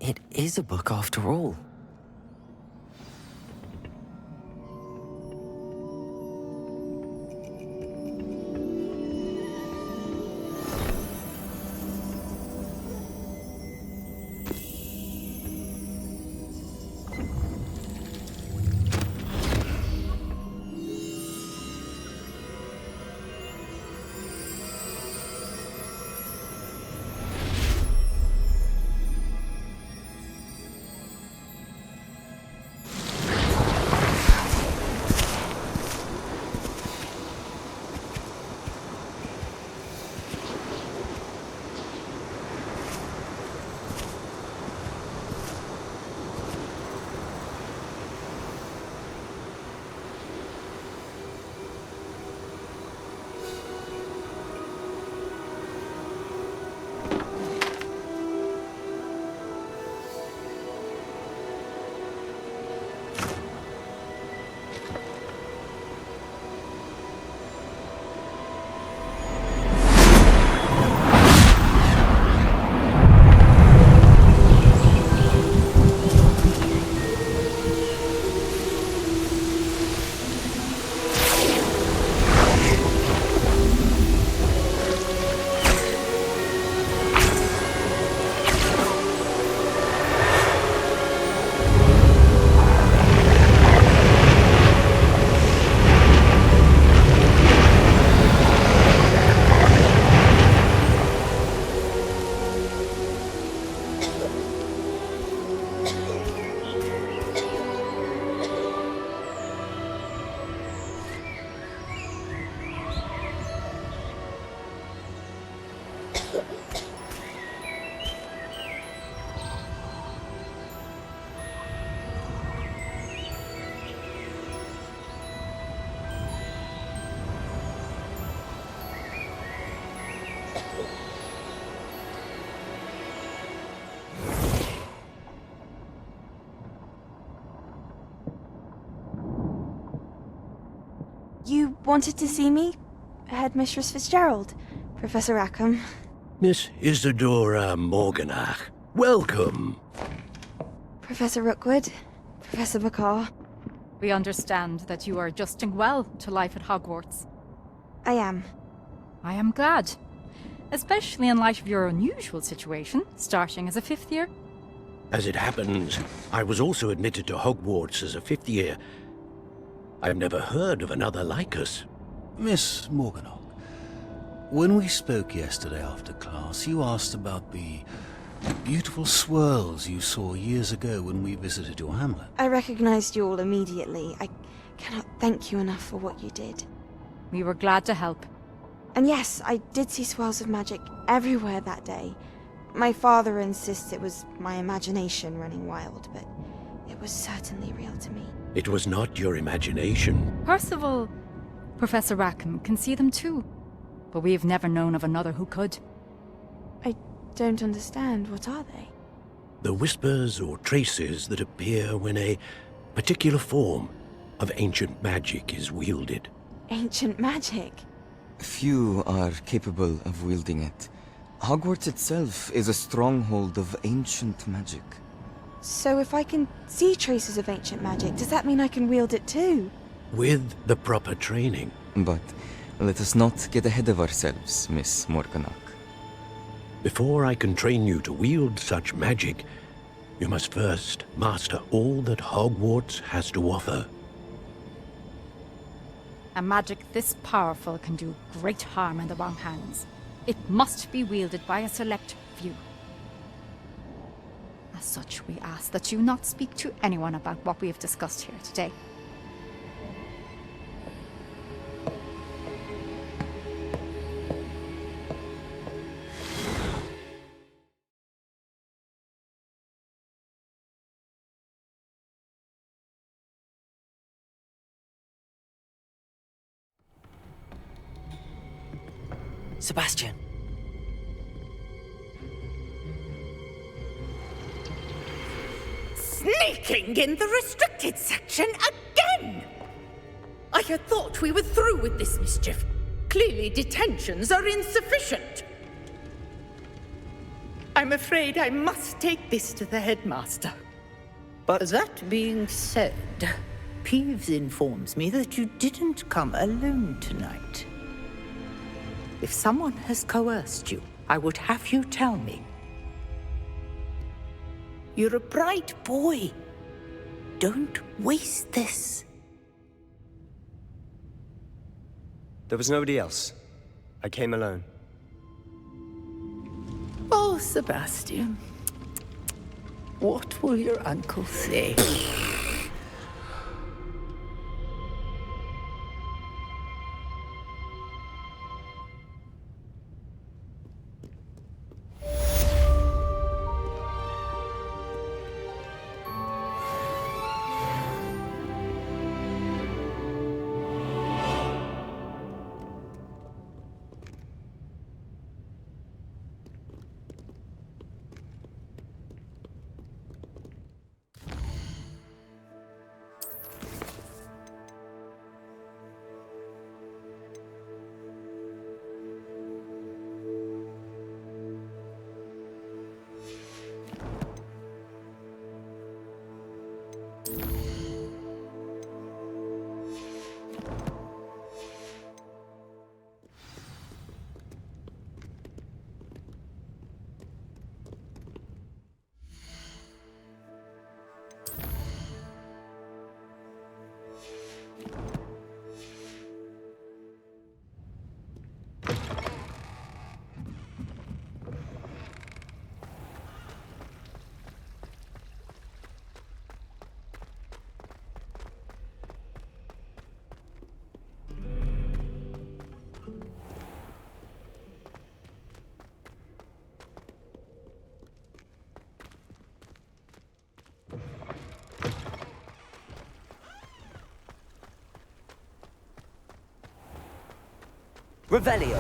It is a book after all. You wanted to see me? Headmistress Fitzgerald, Professor Rackham. Miss Isadora Morganach, welcome. Professor Rookwood, Professor McCaw. We understand that you are adjusting well to life at Hogwarts. I am. I am glad. Especially in light of your unusual situation, starting as a 5th year. As it happens, I was also admitted to Hogwarts as a 5th year. I've never heard of another like us. Miss Morganach, when we spoke yesterday after class, you asked about the beautiful swirls you saw years ago when we visited your hamlet. I recognized you all immediately. I cannot thank you enough for what you did. We were glad to help. And yes, I did see swirls of magic everywhere that day. My father insists it was my imagination running wild, but it was certainly real to me. It was not your imagination. Percival, Professor Rackham can see them too. But we have never known of another who could. I don't understand. What are they? The whispers or traces that appear when a particular form of ancient magic is wielded. Ancient magic? Few are capable of wielding it. Hogwarts itself is a stronghold of ancient magic. So if I can see traces of ancient magic, does that mean I can wield it too? With the proper training. But let us not get ahead of ourselves, Miss Morganach. Before I can train you to wield such magic, you must first master all that Hogwarts has to offer. A magic this powerful can do great harm in the wrong hands. It must be wielded by a select few. As such, we ask that you not speak to anyone about what we have discussed here today. Sebastian. Sneaking in the restricted section again! I had thought we were through with this mischief. Clearly detentions are insufficient. I'm afraid I must take this to the headmaster. But that being said, Peeves informs me that you didn't come alone tonight. If someone has coerced you, I would have you tell me. You're a bright boy. Don't waste this. There was nobody else. I came alone. Oh, Sebastian. What will your uncle say? Revelio.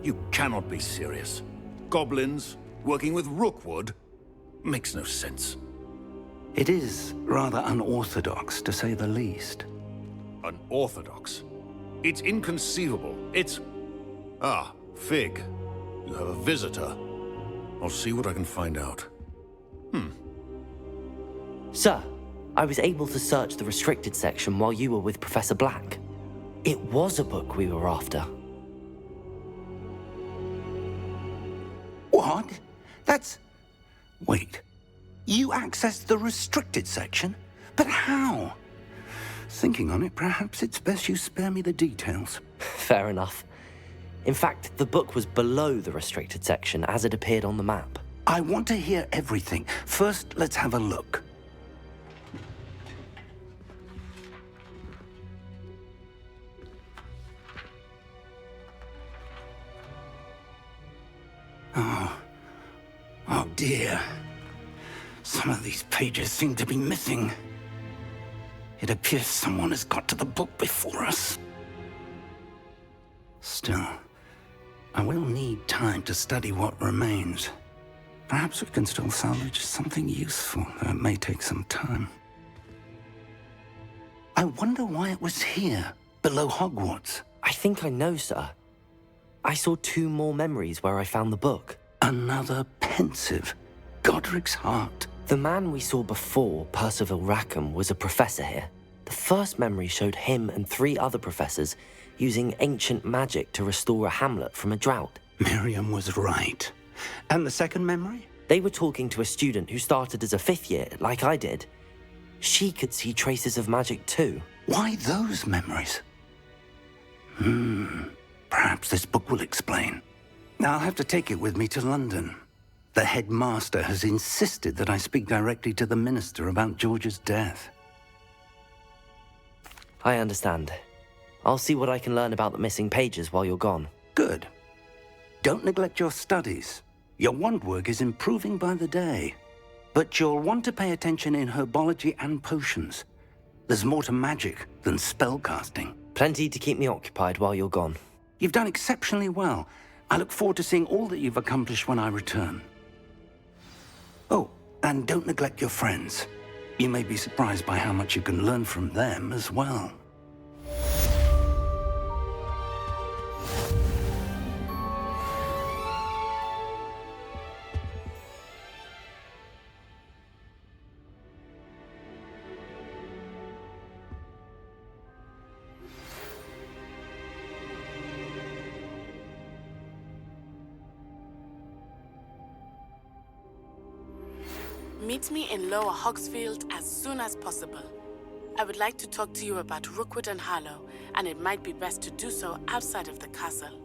You cannot be serious. Goblins working with Rookwood? Makes no sense. It is rather unorthodox, to say the least. Unorthodox? It's inconceivable. It's... Ah, Fig. You have a visitor. I'll see what I can find out. Sir, I was able to search the restricted section while you were with Professor Black. It was a book we were after. What? That's... Wait. You accessed the restricted section? But how? Thinking on it, perhaps it's best you spare me the details. Fair enough. In fact, the book was below the restricted section as it appeared on the map. I want to hear everything. First, let's have a look. Oh dear. Some of these pages seem to be missing. It appears someone has got to the book before us. Still, I will need time to study what remains. Perhaps we can still salvage something useful, though it may take some time. I wonder why it was here, below Hogwarts. I think I know, sir. I saw 2 more memories where I found the book. Another pensive. Godric's heart. The man we saw before, Percival Rackham, was a professor here. The first memory showed him and 3 other professors using ancient magic to restore a hamlet from a drought. Miriam was right. And the second memory? They were talking to a student who started as a 5th year, like I did. She could see traces of magic too. Why those memories? Perhaps this book will explain. Now I'll have to take it with me to London. The headmaster has insisted that I speak directly to the minister about George's death. I understand. I'll see what I can learn about the missing pages while you're gone. Good. Don't neglect your studies. Your wand work is improving by the day. But you'll want to pay attention in herbology and potions. There's more to magic than spellcasting. Plenty to keep me occupied while you're gone. You've done exceptionally well. I look forward to seeing all that you've accomplished when I return. Oh, and don't neglect your friends. You may be surprised by how much you can learn from them as well. Meet me in Lower Hogsfield as soon as possible. I would like to talk to you about Rookwood and Harlow, and it might be best to do so outside of the castle.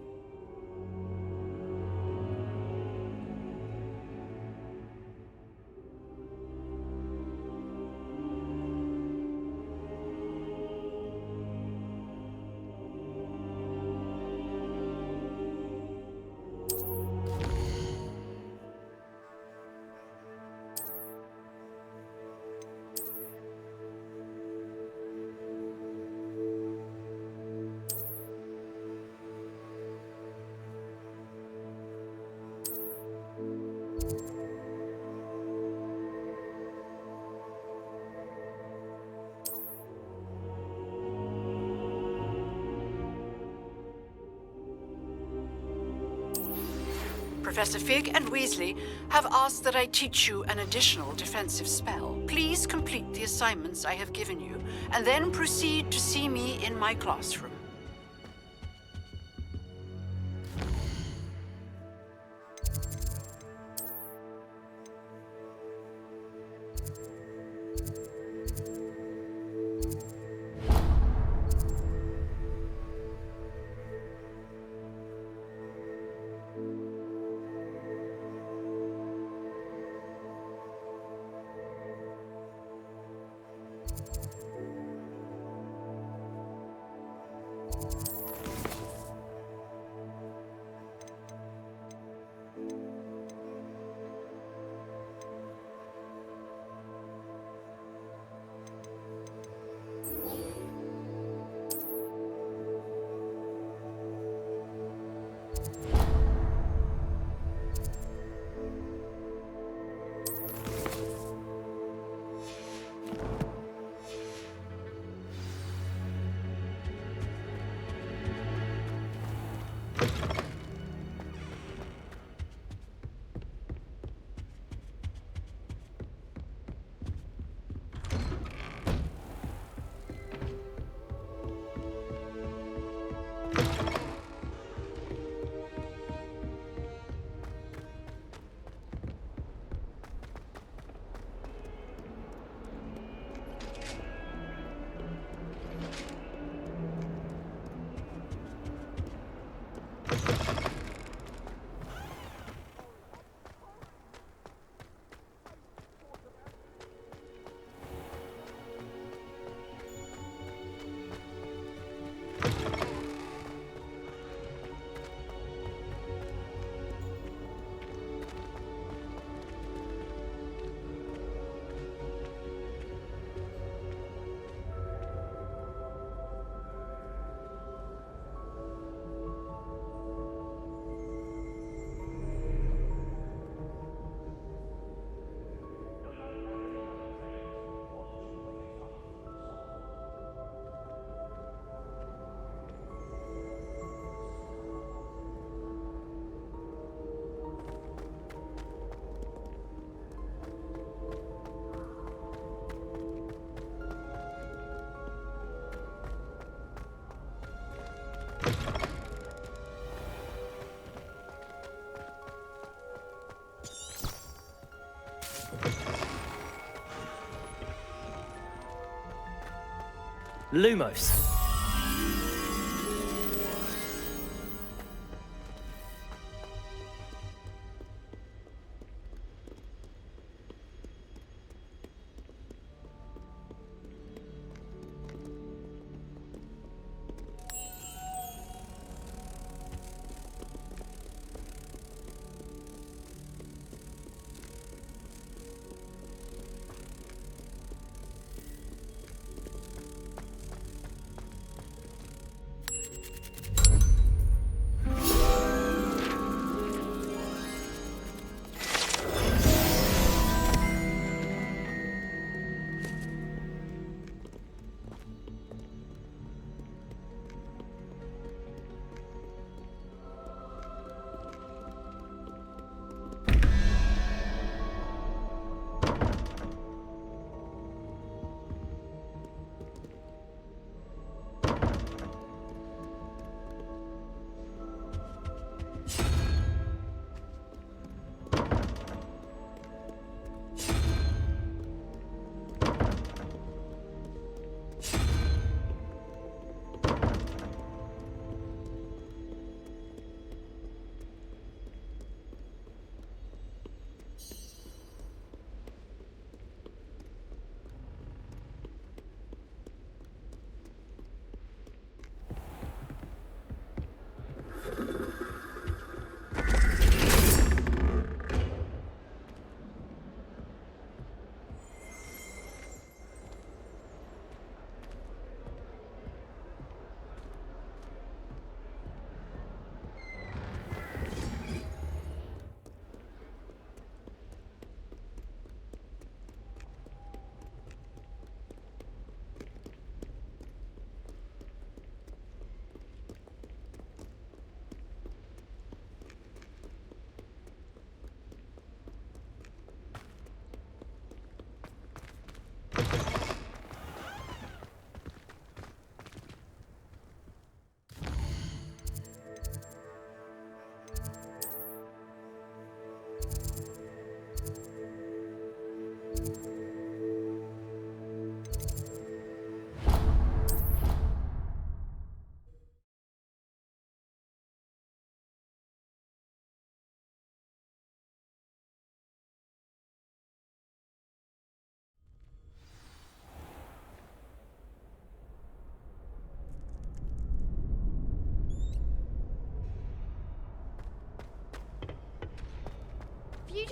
Professor Fig and Weasley have asked that I teach you an additional defensive spell. Please complete the assignments I have given you, and then proceed to see me in my classroom. Lumos.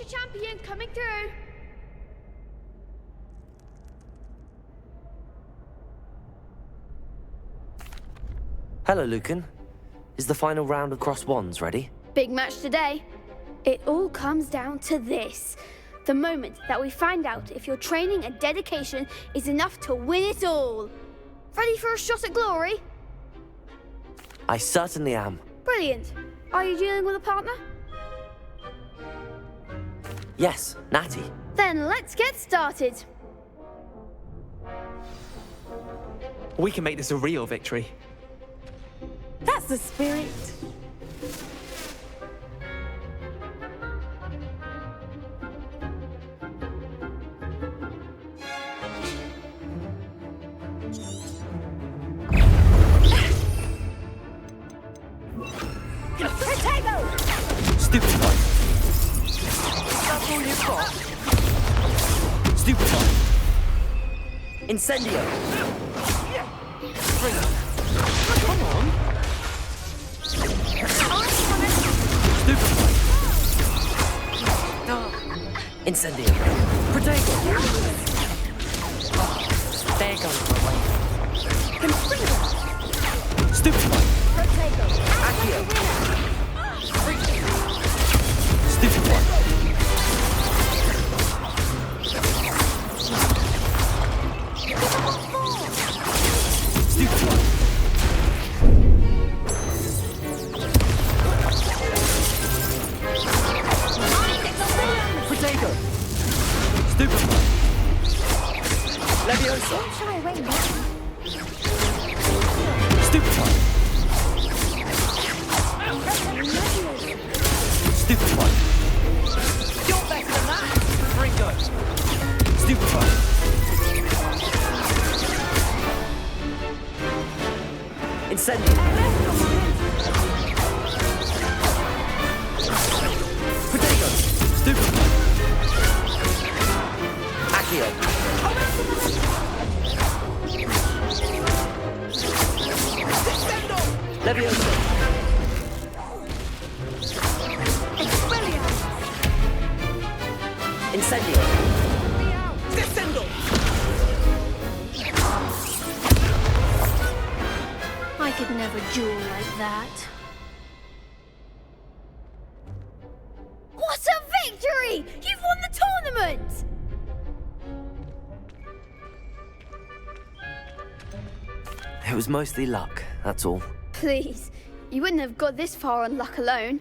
champion coming through. Hello, Lucan. Is the final round of cross wands ready? Big match today. It all comes down to this. The moment that we find out if your training and dedication is enough to win it all. Ready for a shot at glory? I certainly am. Brilliant. Are you dealing with a partner? Yes, Natty. Then let's get started. We can make this a real victory. That's the spirit. Stupefy. That's all you've got. Stupefy. Incendio. Come on. Incendio. Protego. There goes my way. Stupefy. Accio. Stupefy. Stupefy. Protego. Stupefy. Leviosa. Don't shy away now. Stupefy. Stupefy. You're better than that. Ringo. Stupefy. Incendio. Protego. Stupefy. Accio. Leviosa. Incendio. Descendo. I could never duel like that. What a victory! You've won the tournament! It was mostly luck, that's all. Please, you wouldn't have got this far on luck alone.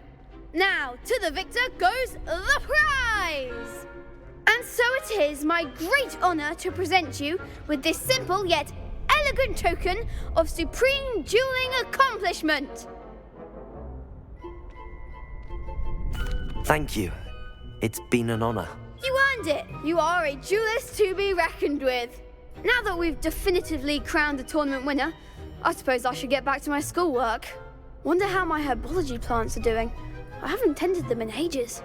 Now, to the victor goes the prize! And so it is my great honor to present you with this simple yet elegant token of supreme dueling accomplishment. Thank you. It's been an honor. You earned it. You are a duelist to be reckoned with. Now that we've definitively crowned the tournament winner, I suppose I should get back to my schoolwork. Wonder how my herbology plants are doing. I haven't tended them in ages.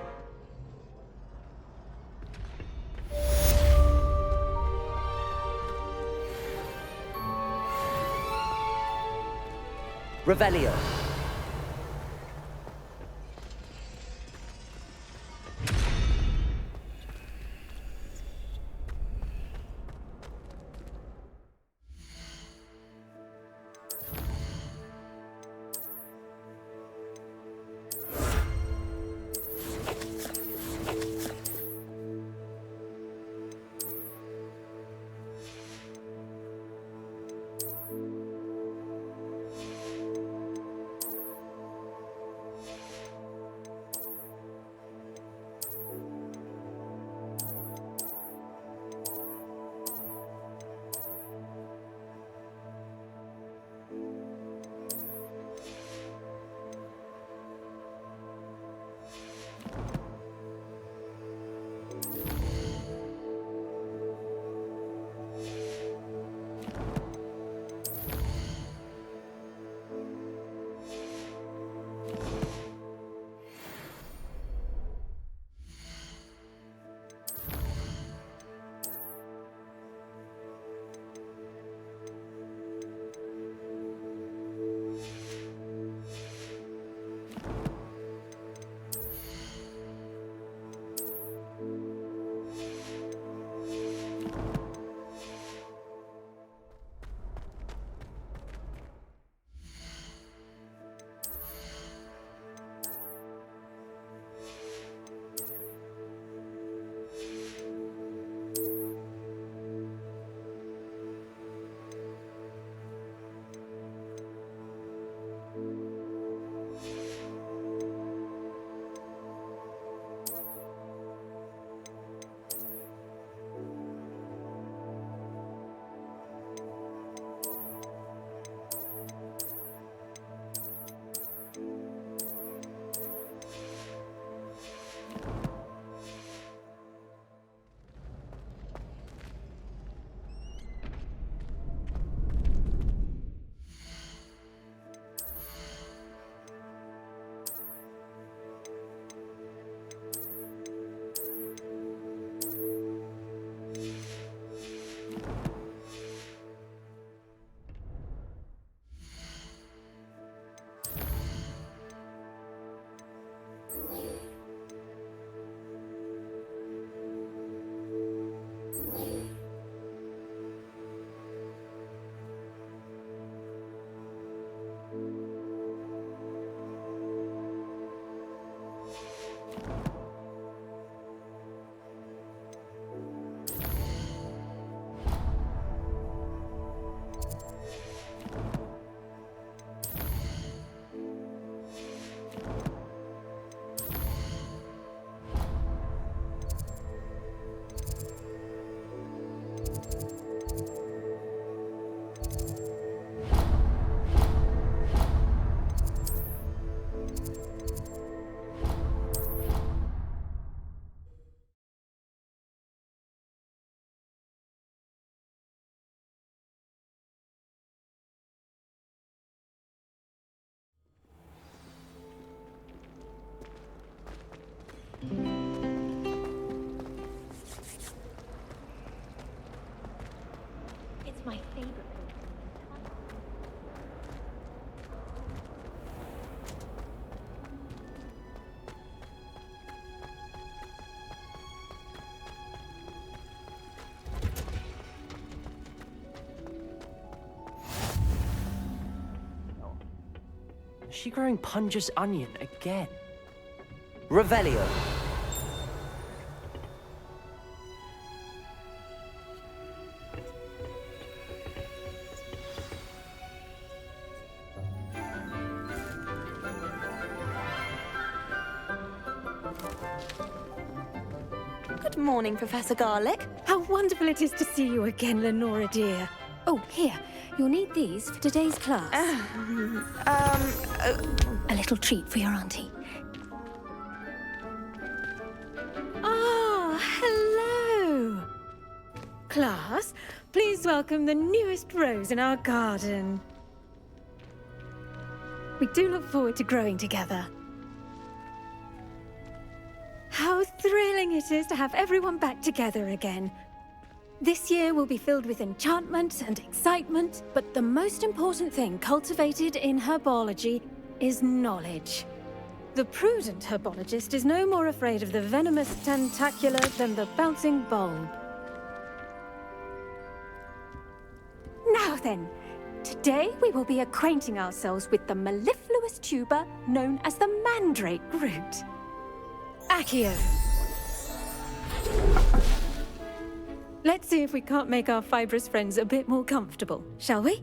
Revelio. It's my favorite place. Is she growing Punja's onion again? Revelio. Good morning, Professor Garlick. How wonderful it is to see you again, Lenora dear. Oh, here. You'll need these for today's class. A little treat for your auntie. Ah, hello. Class, please welcome the newest rose in our garden. We do look forward to growing together. How thrilling it is to have everyone back together again. This year will be filled with enchantment and excitement, but the most important thing cultivated in herbology is knowledge. The prudent herbologist is no more afraid of the venomous tentacula than the bouncing bulb. Now then, today we will be acquainting ourselves with the mellifluous tuber known as the mandrake root. Accio. Let's see if we can't make our fibrous friends a bit more comfortable, shall we?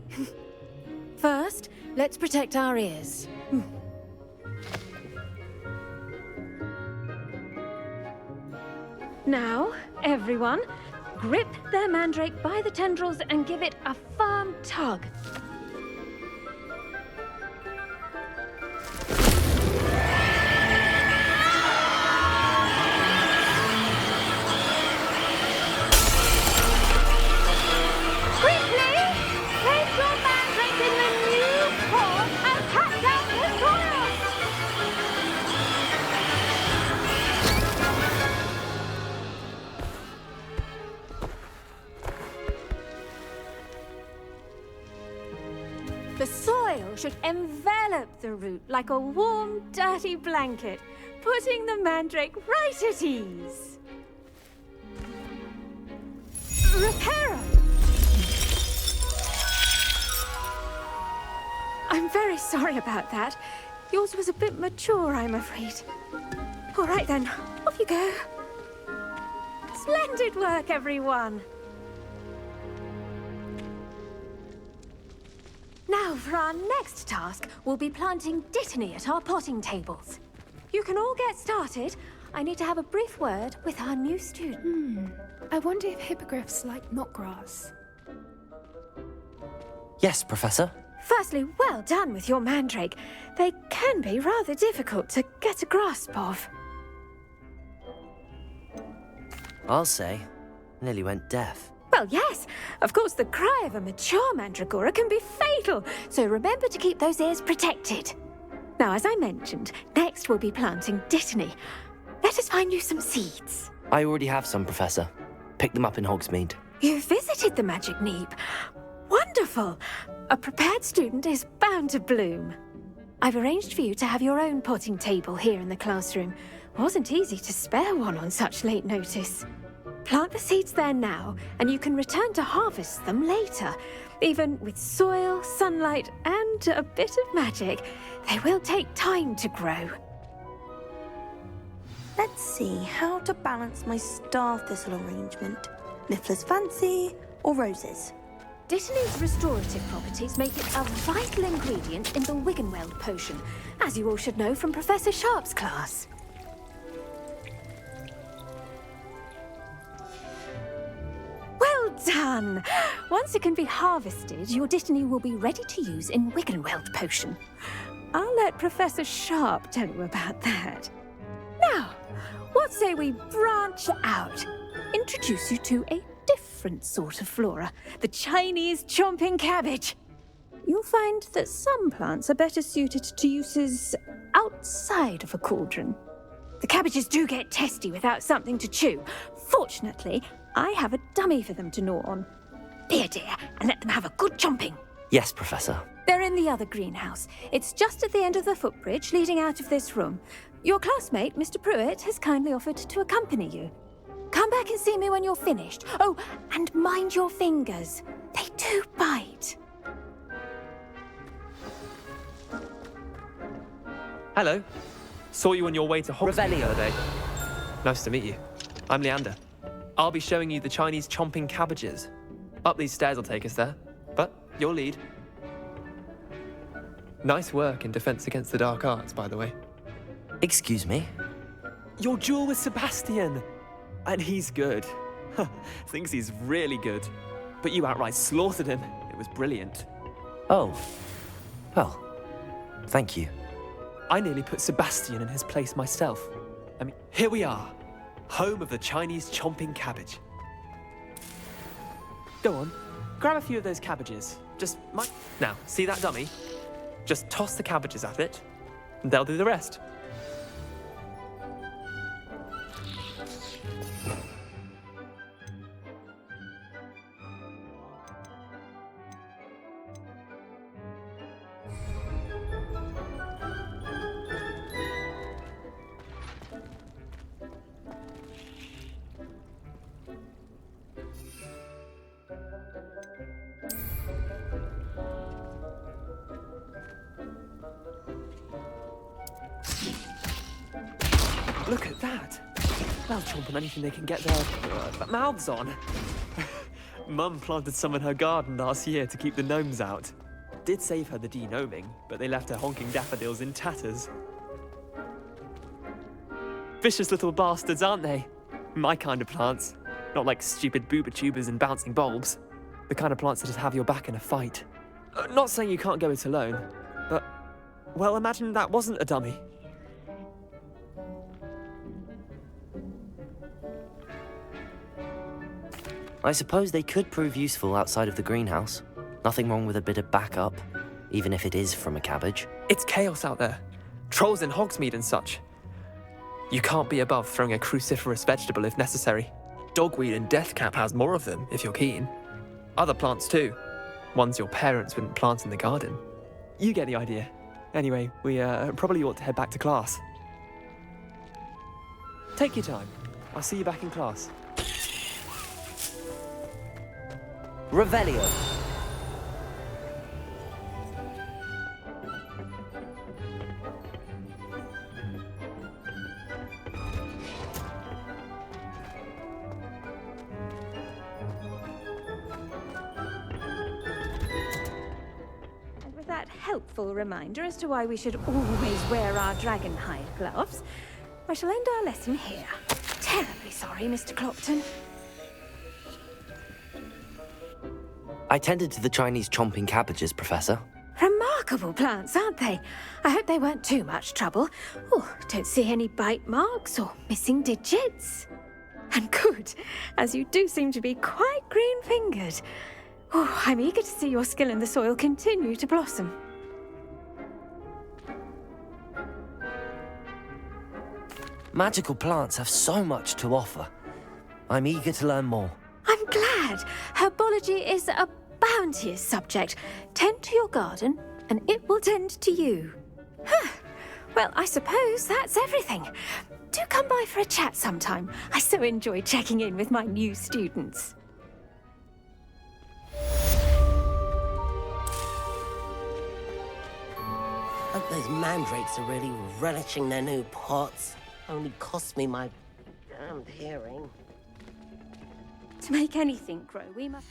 First, let's protect our ears. Now, everyone, grip their mandrake by the tendrils and give it a firm tug. The soil should envelop the root like a warm, dirty blanket, putting the mandrake right at ease. Reparo! I'm very sorry about that. Yours was a bit mature, I'm afraid. All right then, off you go. Splendid work, everyone. Now, for our next task, we'll be planting dittany at our potting tables. You can all get started. I need to have a brief word with our new student. I wonder if hippogriffs like knotgrass. Yes, Professor. Firstly, well done with your mandrake. They can be rather difficult to get a grasp of. I'll say, nearly went deaf. Well, yes. Of course, the cry of a mature mandragora can be fatal, so remember to keep those ears protected. Now, as I mentioned, next we'll be planting dittany. Let us find you some seeds. I already have some, Professor. Picked them up in Hogsmeade. You visited the Magic Neep. Wonderful! A prepared student is bound to bloom. I've arranged for you to have your own potting table here in the classroom. Wasn't easy to spare one on such late notice. Plant the seeds there now, and you can return to harvest them later. Even with soil, sunlight, and a bit of magic, they will take time to grow. Let's see how to balance my star thistle arrangement. Niffler's fancy or roses? Dittany's restorative properties make it a vital ingredient in the Wiggenweld potion, as you all should know from Professor Sharp's class. Well done! Once it can be harvested, your dittany will be ready to use in Wiggenweld potion. I'll let Professor Sharp tell you about that. Now, what say we branch out? Introduce you to a different sort of flora, the Chinese chomping cabbage. You'll find that some plants are better suited to uses outside of a cauldron. The cabbages do get testy without something to chew. Fortunately, I have a dummy for them to gnaw on. Here, dear, and let them have a good chomping. Yes, Professor. They're in the other greenhouse. It's just at the end of the footbridge leading out of this room. Your classmate, Mr. Pruitt, has kindly offered to accompany you. Come back and see me when you're finished. Oh, and mind your fingers. They do bite. Hello. Saw you on your way to Hogwarts the Revelio. other day. Nice to meet you. I'm Leander. I'll be showing you the Chinese chomping cabbages. Up these stairs will take us there, but your lead. Nice work in Defense Against the Dark Arts, by the way. Excuse me? Your duel with Sebastian! And he's good. Thinks he's really good. But you outright slaughtered him. It was brilliant. Oh. Well, thank you. I nearly put Sebastian in his place myself. I mean, here we are. Home of the Chinese chomping cabbage. Go on, grab a few of those cabbages. Now, see that dummy? Just toss the cabbages at it, and they'll do the rest. Look at that! They'll chomp on anything they can get their mouths on. Mum planted some in her garden last year to keep the gnomes out. Did save her the de-gnoming, but they left her honking daffodils in tatters. Vicious little bastards, aren't they? My kind of plants. Not like stupid booba tubers and bouncing bulbs. The kind of plants that'd have your back in a fight. Not saying you can't go it alone, but... well, imagine that wasn't a dummy. I suppose they could prove useful outside of the greenhouse. Nothing wrong with a bit of backup, even if it is from a cabbage. It's chaos out there. Trolls in Hogsmeade and such. You can't be above throwing a cruciferous vegetable if necessary. Dogweed and deathcap has more of them, if you're keen. Other plants too. Ones your parents wouldn't plant in the garden. You get the idea. Anyway, we probably ought to head back to class. Take your time. I'll see you back in class. Revelio. And with that helpful reminder as to why we should always wear our dragonhide gloves, I shall end our lesson here. Terribly sorry, Mr. Clopton. I tended to the Chinese chomping cabbages, Professor. Remarkable plants, aren't they? I hope they weren't too much trouble. Oh, don't see any bite marks or missing digits. And good, as you do seem to be quite green-fingered. Oh, I'm eager to see your skill in the soil continue to blossom. Magical plants have so much to offer. I'm eager to learn more. I'm glad. Herbology is a bounteous subject. Tend to your garden, and it will tend to you. Well, I suppose that's everything. Do come by for a chat sometime. I so enjoy checking in with my new students. Hope those mandrakes are really relishing their new pots. Only cost me my damned hearing. To make anything grow, we must...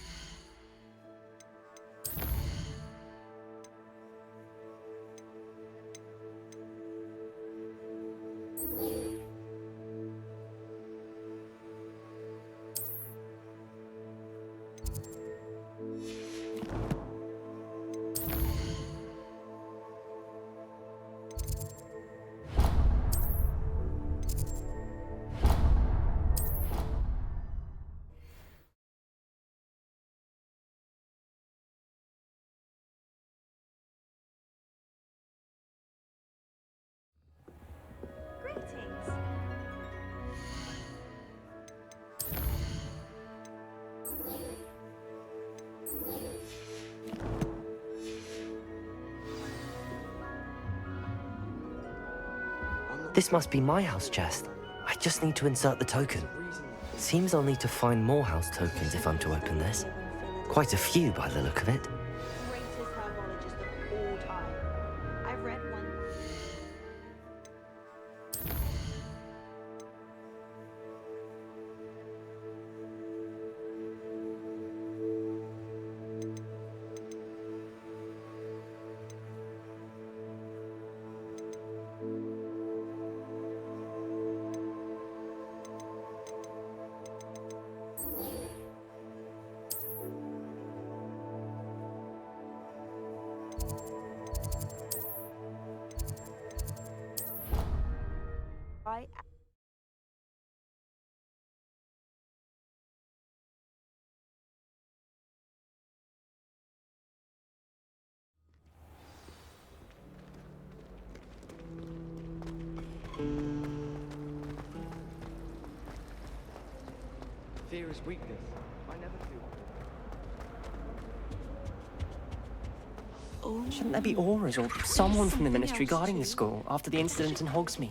This must be my house chest. I just need to insert the token. Seems I'll need to find more house tokens if I'm to open this. Quite a few by the look of it. I've read one. Fear is weakness. I never feel. Shouldn't there be auras or someone from the Ministry guarding the school after the incident in Hogsmeade?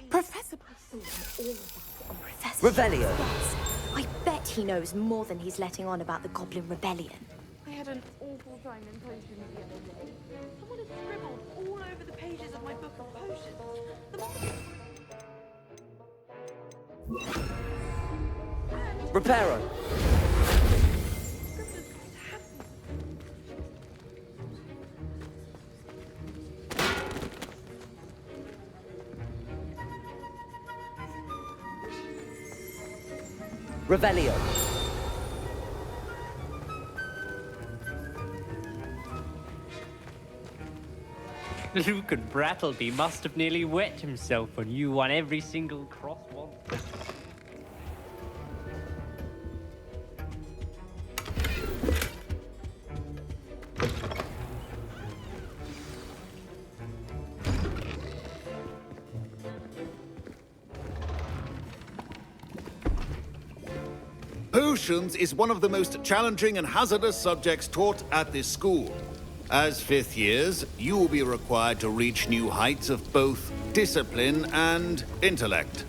Professor... Revelio! I bet he knows more than he's letting on about the Goblin Rebellion. I had an awful time in potions the other day. Someone had scribbled all over the pages of my book of potions. Reparo! Revelio! Luke and Brattleby must have nearly wet himself when you won every single cross one. Potions is one of the most challenging and hazardous subjects taught at this school. As fifth years, you will be required to reach new heights of both discipline and intellect.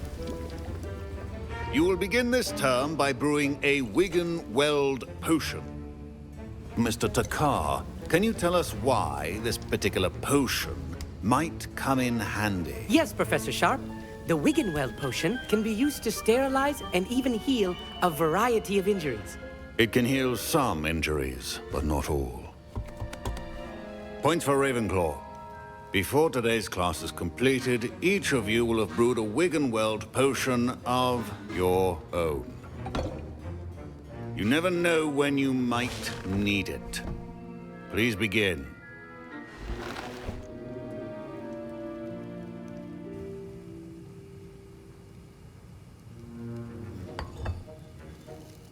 You will begin this term by brewing a Wiggenweld potion. Mr. Takar, can you tell us why this particular potion might come in handy? Yes, Professor Sharp. The Wiggenweld potion can be used to sterilize and even heal a variety of injuries. It can heal some injuries, but not all. Points for Ravenclaw. Before today's class is completed, each of you will have brewed a Wiggenweld potion of your own. You never know when you might need it. Please begin.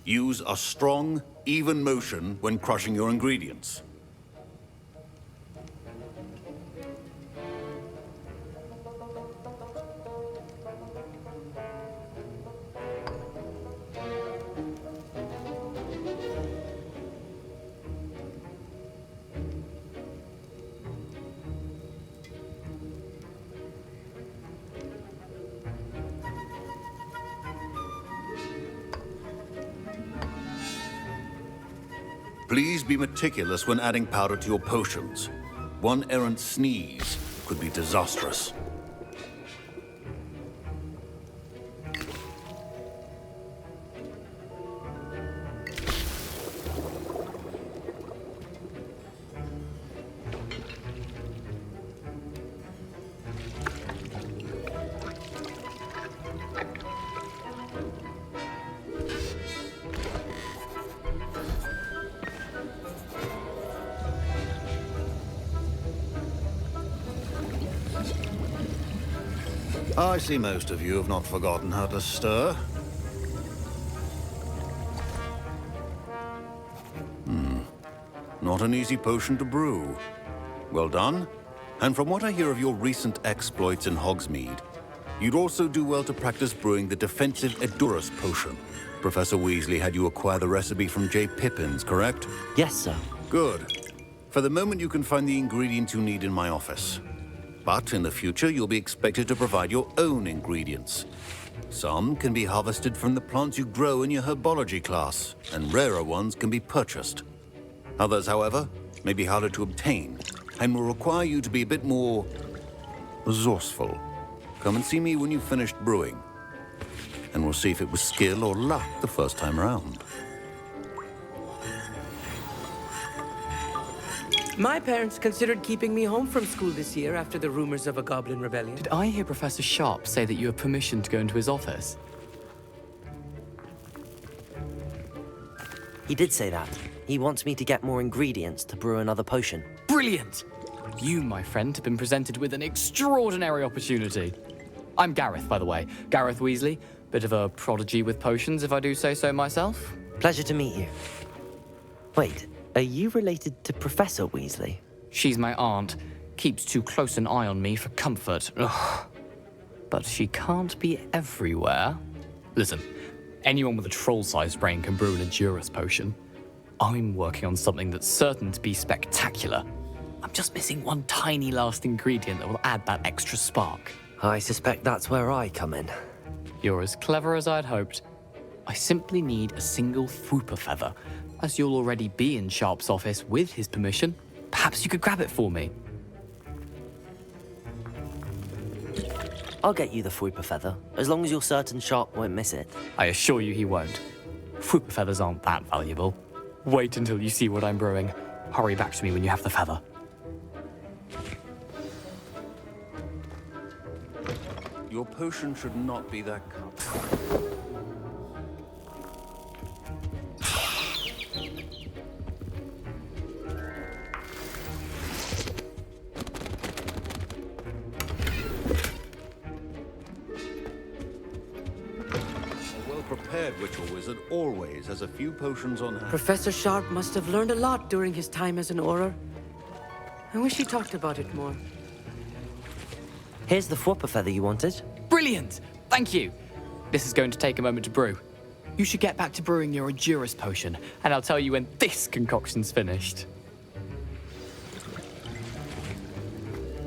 Use a strong, even motion when crushing your ingredients. Please be meticulous when adding powder to your potions. One errant sneeze could be disastrous. I see most of you have not forgotten how to stir. Not an easy potion to brew. Well done. And from what I hear of your recent exploits in Hogsmeade, you'd also do well to practice brewing the defensive Edurus potion. Professor Weasley had you acquire the recipe from J. Pippin's, correct? Yes, sir. Good. For the moment, you can find the ingredients you need in my office. But in the future, you'll be expected to provide your own ingredients. Some can be harvested from the plants you grow in your herbology class, and rarer ones can be purchased. Others, however, may be harder to obtain, and will require you to be a bit more resourceful. Come and see me when you've finished brewing, and we'll see if it was skill or luck the first time around. My parents considered keeping me home from school this year after the rumors of a goblin rebellion. Did I hear Professor Sharp say that you have permission to go into his office? He did say that. He wants me to get more ingredients to brew another potion. Brilliant! You, my friend, have been presented with an extraordinary opportunity. I'm Gareth, by the way. Gareth Weasley. Bit of a prodigy with potions, if I do say so myself. Pleasure to meet you. Wait, are you related to Professor Weasley? She's my aunt. Keeps too close an eye on me for comfort. Ugh. But she can't be everywhere. Listen, anyone with a troll-sized brain can brew an Endurus potion. I'm working on something that's certain to be spectacular. I'm just missing one tiny last ingredient that will add that extra spark. I suspect that's where I come in. You're as clever as I'd hoped. I simply need a single Fwooper feather. As you'll already be in Sharp's office with his permission, perhaps you could grab it for me. I'll get you the Fwooper feather, as long as you're certain Sharp won't miss it. I assure you he won't. Fwooper feathers aren't that valuable. Wait until you see what I'm brewing. Hurry back to me when you have the feather. Your potion should not be that cup. A well-prepared ritual wizard always has a few potions on hand. Professor Sharp must have learned a lot during his time as an Auror. I wish he talked about it more. Here's the Fwooper feather you wanted. Brilliant! Thank you! This is going to take a moment to brew. You should get back to brewing your Endurus potion, and I'll tell you when this concoction's finished.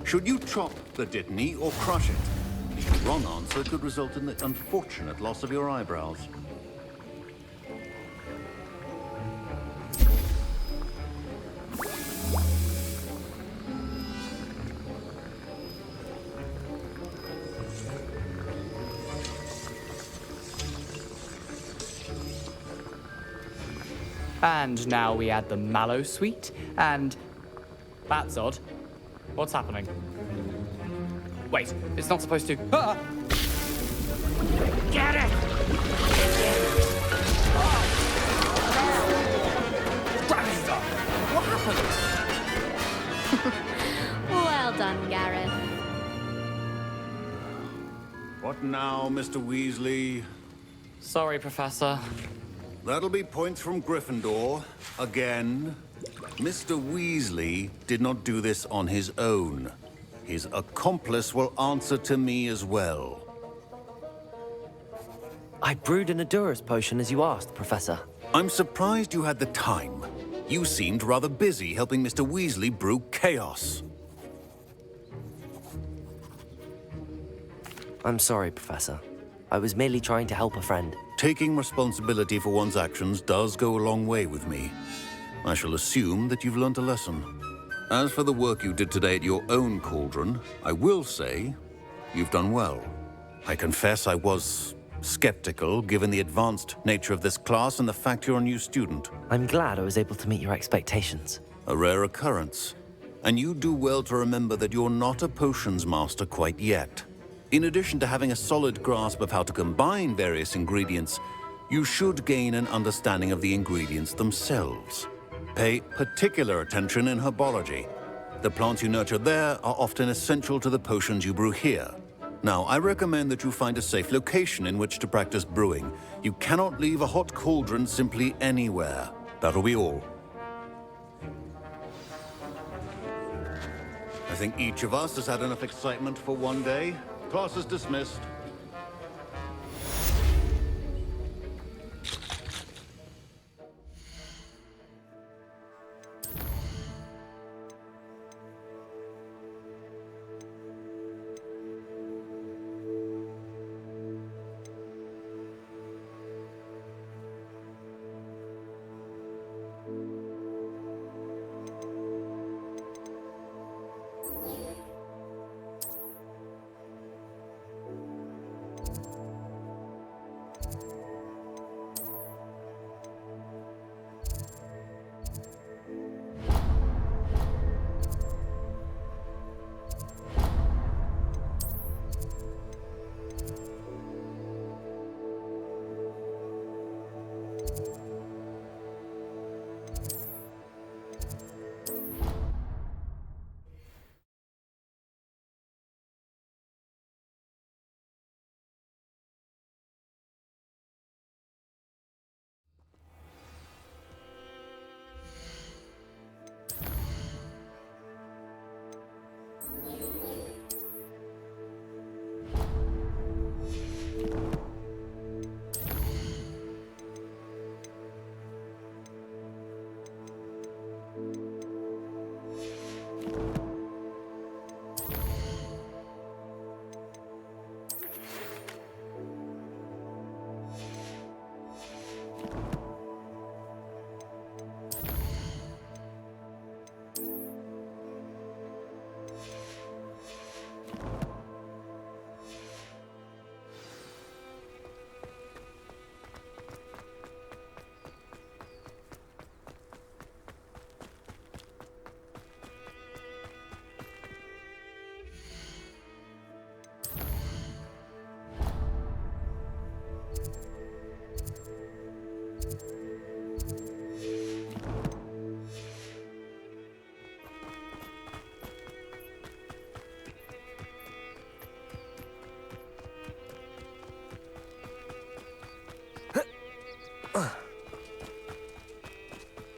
Should you chop the Dittany or crush it? The wrong answer could result in the unfortunate loss of your eyebrows. And now we add the mallow sweet, and... That's odd. What's happening? Wait, it's not supposed to... Ah! Get it! What happened? Well done, Gareth. What now, Mr. Weasley? Sorry, Professor. That'll be points from Gryffindor. Again. Mr. Weasley did not do this on his own. His accomplice will answer to me as well. I brewed an Endurus potion as you asked, Professor. I'm surprised you had the time. You seemed rather busy helping Mr. Weasley brew chaos. I'm sorry, Professor. I was merely trying to help a friend. Taking responsibility for one's actions does go a long way with me. I shall assume that you've learnt a lesson. As for the work you did today at your own cauldron, I will say you've done well. I confess I was skeptical, given the advanced nature of this class and the fact you're a new student. I'm glad I was able to meet your expectations. A rare occurrence. And you do well to remember that you're not a potions master quite yet. In addition to having a solid grasp of how to combine various ingredients, you should gain an understanding of the ingredients themselves. Pay particular attention in herbology. The plants you nurture there are often essential to the potions you brew here. Now, I recommend that you find a safe location in which to practice brewing. You cannot leave a hot cauldron simply anywhere. That'll be all. I think each of us has had enough excitement for one day. Class is dismissed.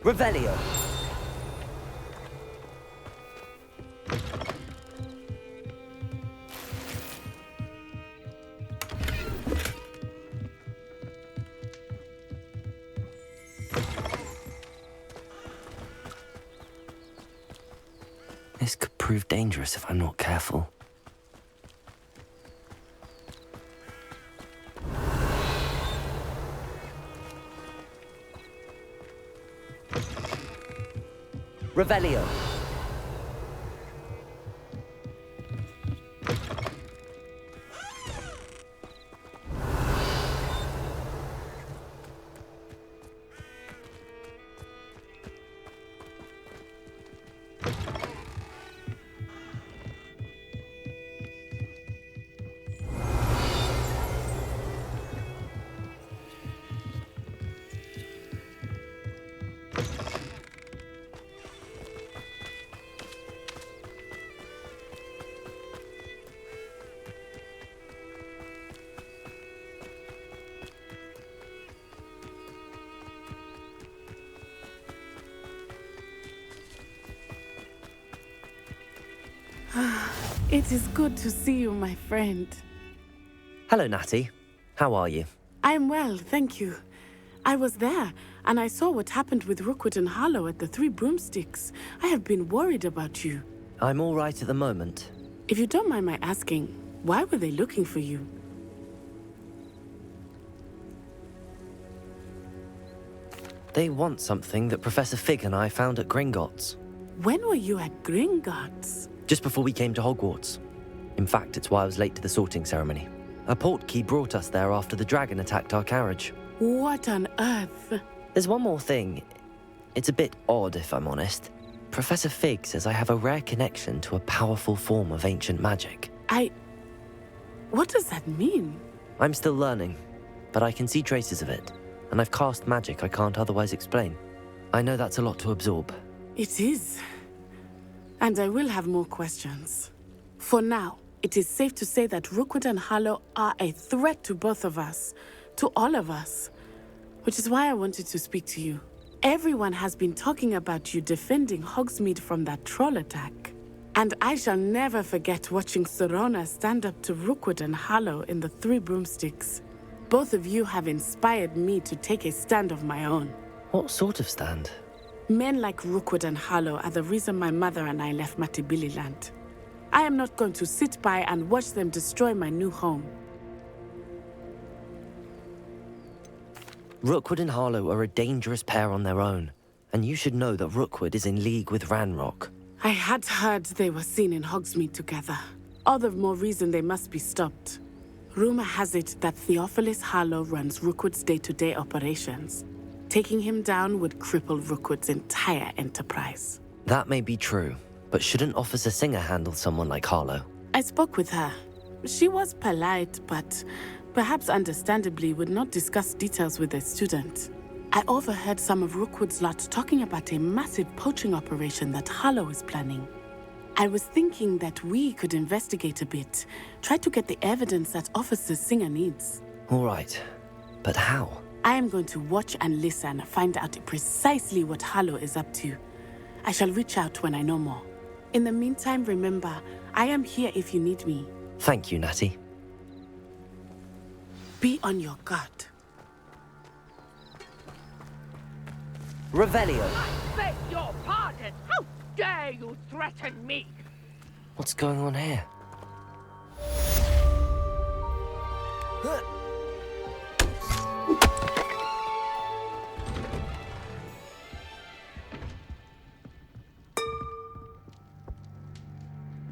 Revelio. This could prove dangerous if I'm not careful. Revelio. It is good to see you, my friend. Hello, Natty. How are you? I'm well, thank you. I was there, and I saw what happened with Rookwood and Harlow at the Three Broomsticks. I have been worried about you. I'm all right at the moment. If you don't mind my asking, why were they looking for you? They want something that Professor Fig and I found at Gringotts. When were you at Gringotts? Just before we came to Hogwarts. In fact, it's why I was late to the sorting ceremony. A portkey brought us there after the dragon attacked our carriage. What on earth? There's one more thing. It's a bit odd, if I'm honest. Professor Fig says I have a rare connection to a powerful form of ancient magic. What does that mean? I'm still learning, but I can see traces of it, and I've cast magic I can't otherwise explain. I know that's a lot to absorb. It is. And I will have more questions. For now, it is safe to say that Rookwood and Harlow are a threat to both of us, to all of us, which is why I wanted to speak to you. Everyone has been talking about you defending Hogsmeade from that troll attack. And I shall never forget watching Sorona stand up to Rookwood and Harlow in the Three Broomsticks. Both of you have inspired me to take a stand of my own. What sort of stand? Men like Rookwood and Harlow are the reason my mother and I left Matabeleland. I am not going to sit by and watch them destroy my new home. Rookwood and Harlow are a dangerous pair on their own, and you should know that Rookwood is in league with Ranrock. I had heard they were seen in Hogsmeade together. All the more reason they must be stopped. Rumor has it that Theophilus Harlow runs Rookwood's day-to-day operations. Taking him down would cripple Rookwood's entire enterprise. That may be true, but shouldn't Officer Singer handle someone like Harlow? I spoke with her. She was polite, but perhaps understandably would not discuss details with a student. I overheard some of Rookwood's lot talking about a massive poaching operation that Harlow is planning. I was thinking that we could investigate a bit, try to get the evidence that Officer Singer needs. All right, but how? I am going to watch and listen, find out precisely what Harlow is up to. I shall reach out when I know more. In the meantime, remember, I am here if you need me. Thank you, Natty. Be on your guard. Revelio. I beg your pardon! How dare you threaten me? What's going on here?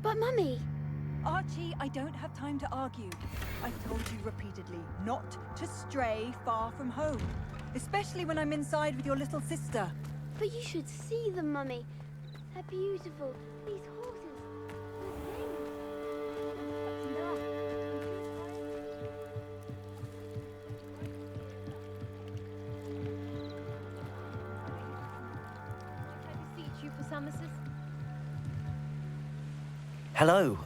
But Mummy... Archie, I don't have time to argue. I've told you repeatedly not to stray far from home. Especially when I'm inside with your little sister. But you should see them, Mummy. They're beautiful. These horses... You for some assistance? Hello.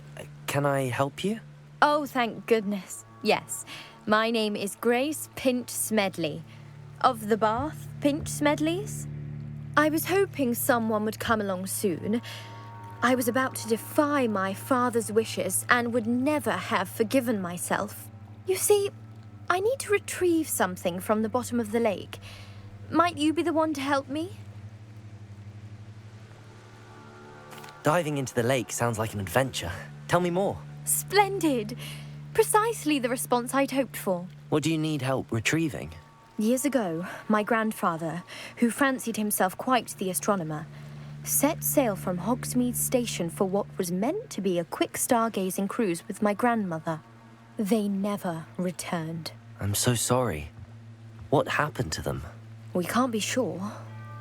Can I help you? Oh, thank goodness. Yes. My name is Grace Pinch Smedley. Of the Bath Pinch Smedleys? I was hoping someone would come along soon. I was about to defy my father's wishes and would never have forgiven myself. You see, I need to retrieve something from the bottom of the lake. Might you be the one to help me? Diving into the lake sounds like an adventure. Tell me more. Splendid! Precisely the response I'd hoped for. What do you need help retrieving? Years ago, my grandfather, who fancied himself quite the astronomer, set sail from Hogsmeade Station for what was meant to be a quick stargazing cruise with my grandmother. They never returned. I'm so sorry. What happened to them? We can't be sure.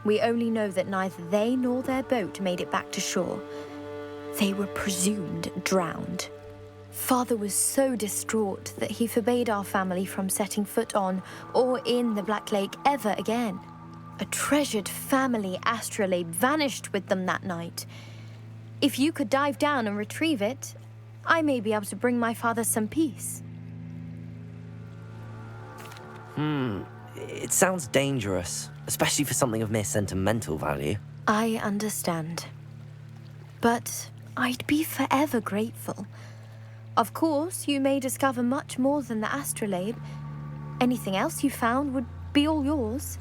We only know that neither they nor their boat made it back to shore. They were presumed drowned. Father was so distraught that he forbade our family from setting foot on or in the Black Lake ever again. A treasured family astrolabe vanished with them that night. If you could dive down and retrieve it, I may be able to bring my father some peace. It sounds dangerous, especially for something of mere sentimental value. I understand. But I'd be forever grateful. Of course, you may discover much more than the astrolabe. Anything else you found would be all yours.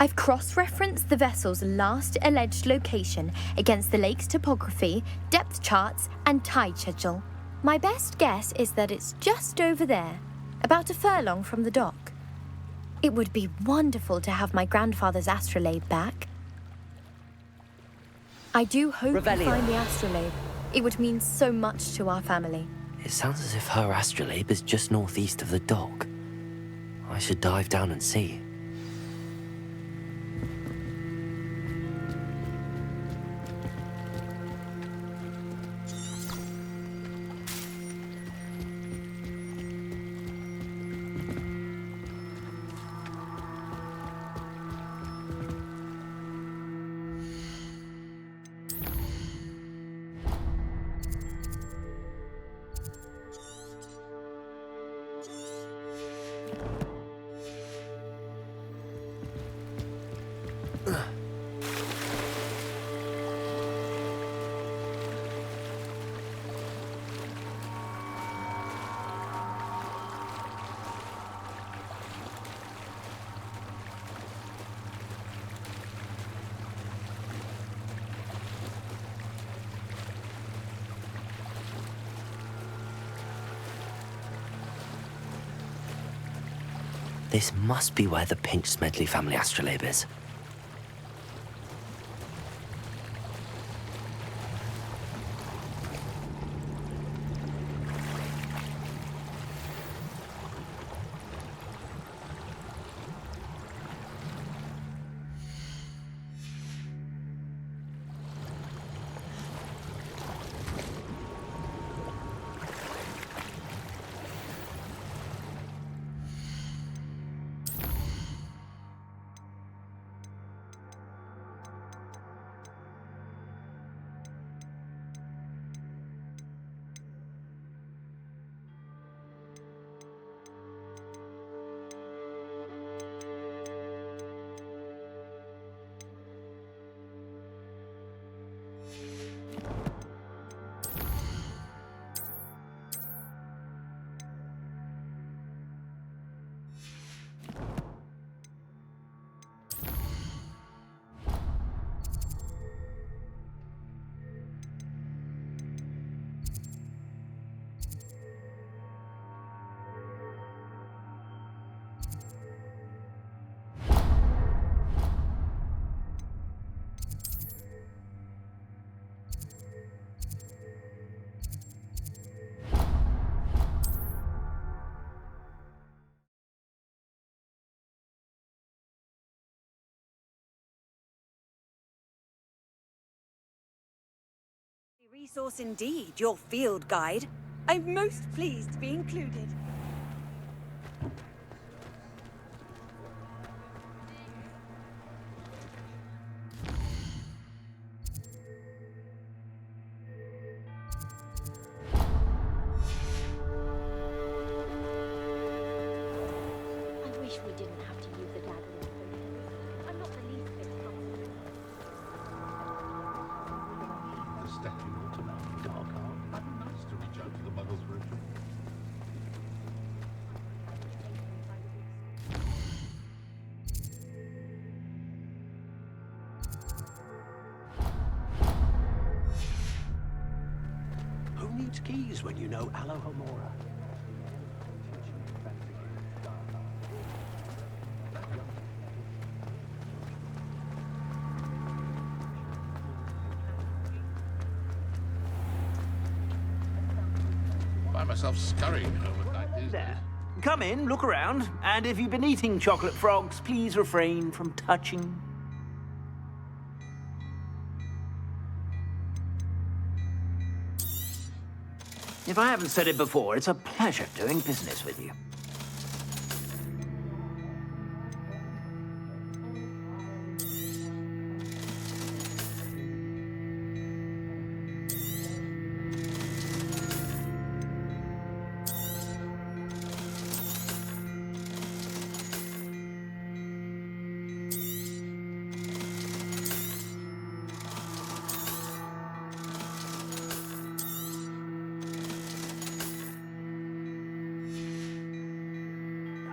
I've cross-referenced the vessel's last alleged location against the lake's topography, depth charts, and tide schedule. My best guess is that it's just over there, about a furlong from the dock. It would be wonderful to have my grandfather's astrolabe back. I do hope you find the astrolabe. It would mean so much to our family. It sounds as if her astrolabe is just northeast of the dock. I should dive down and see. This must be where the Pinch Smedley family astrolabe is. Resource indeed, your field guide. I'm most pleased to be included. I wish we didn't have to use the dagger. I'm not the least bit comfortable. definitely ought to know the dark art. That'd be nice to reach out to the muggles for a drink. Who needs keys when you know Alohomora? Find myself scurrying home at night these days. Come in, look around, and if you've been eating chocolate frogs, please refrain from touching. If I haven't said it before, it's a pleasure doing business with you.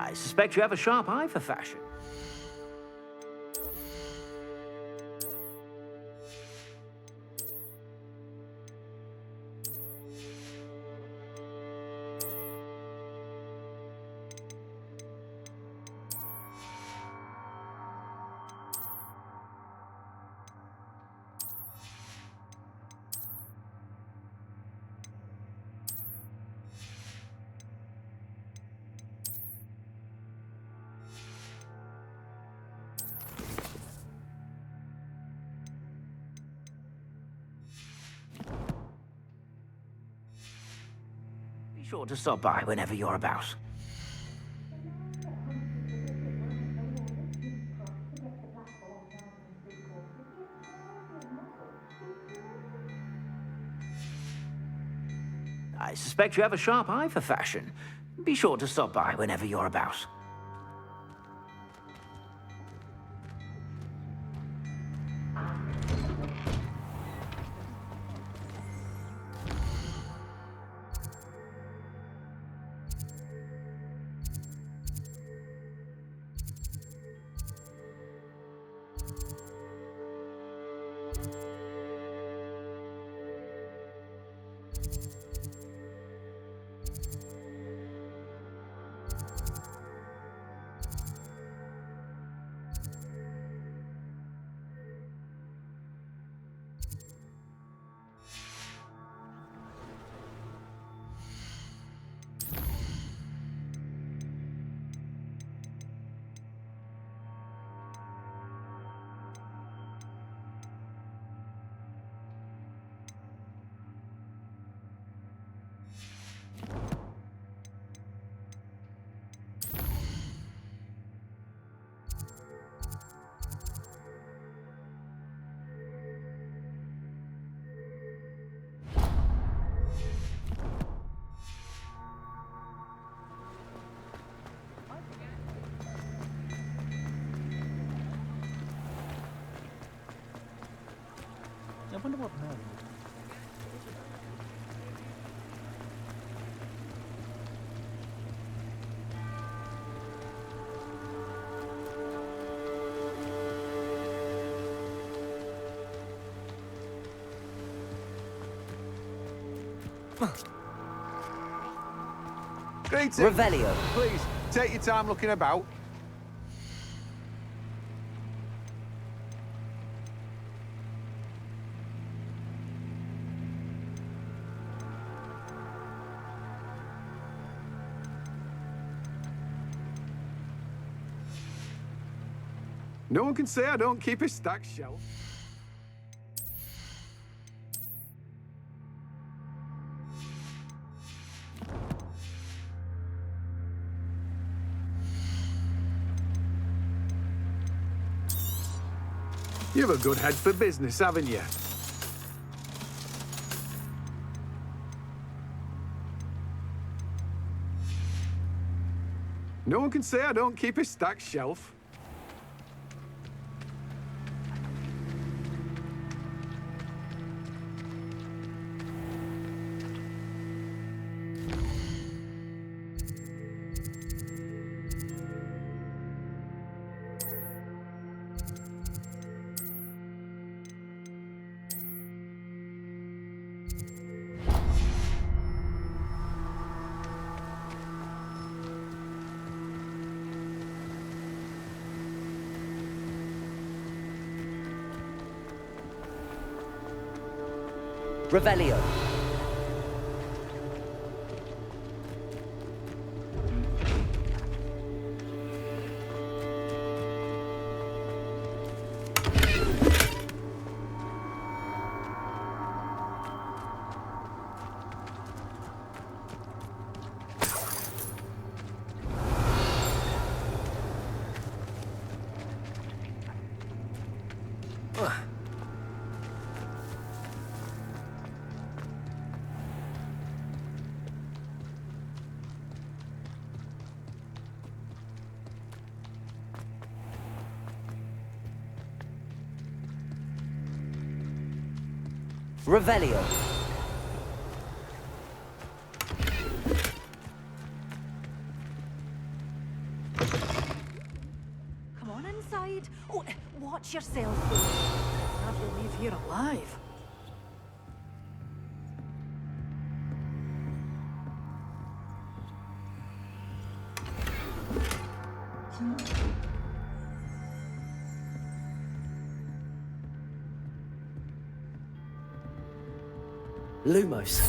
I suspect you have a sharp eye for fashion. Be sure to stop by whenever you're about. I suspect you have a sharp eye for fashion. Be sure to stop by whenever you're about. I wonder what now. Greetings. Revelio. Please, take your time looking about. No one can say I don't keep a stacked shelf. You have a good head for business, haven't you? No one can say I don't keep a stacked shelf. Revelio. Revelio. Come on inside. Oh, watch yourself, though. Have you leave here alive. Lumos.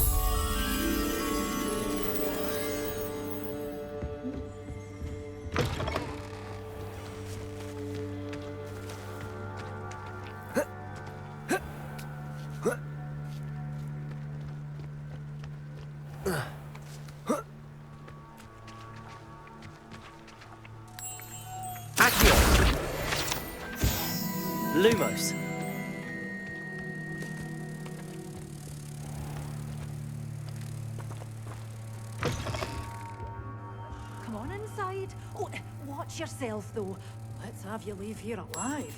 Accio. Lumos. Come on inside. Oh, watch yourself, though. Let's have you leave here alive.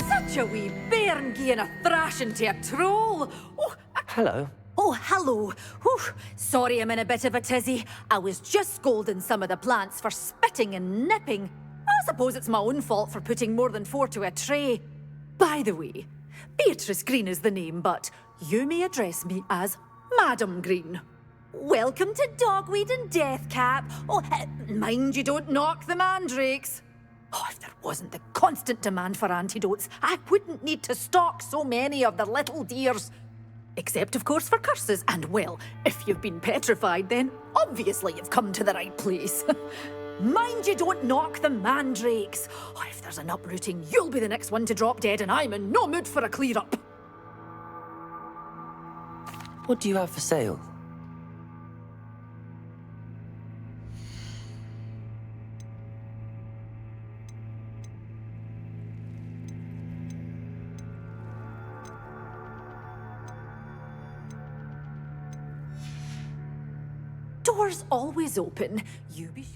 Such a wee bairn gieing a thrashing to a troll. Oh, Hello. oh, hello. Whew. Sorry I'm in a bit of a tizzy. I was just scolding some of the plants for spitting and nipping. I suppose it's my own fault for putting more than 4 to a tray. By the way, Beatrice Green is the name, but you may address me as Madam Green. Welcome to Dogweed and Deathcap. Oh, mind you don't knock the mandrakes. Oh, if there wasn't the constant demand for antidotes, I wouldn't need to stock so many of the little dears. Except, of course, for curses. And, well, if you've been petrified, then obviously you've come to the right place. Mind you don't knock the mandrakes. Oh, if there's an uprooting, you'll be the next one to drop dead, and I'm in no mood for a clear-up. What do you have for sale? Doors always open. You be sure.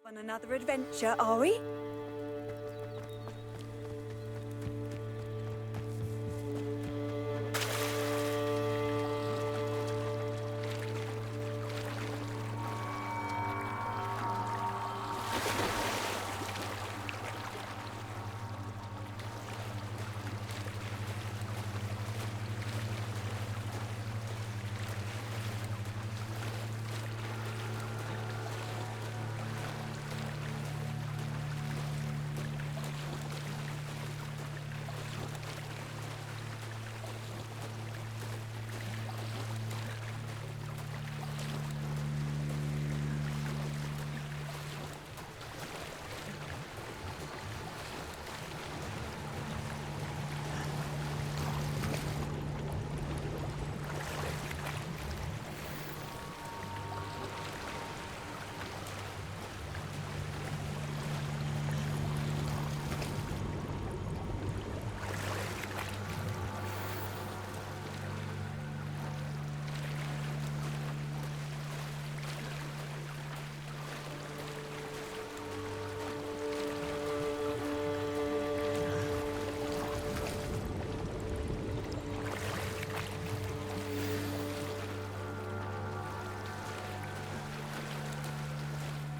On another adventure, are we?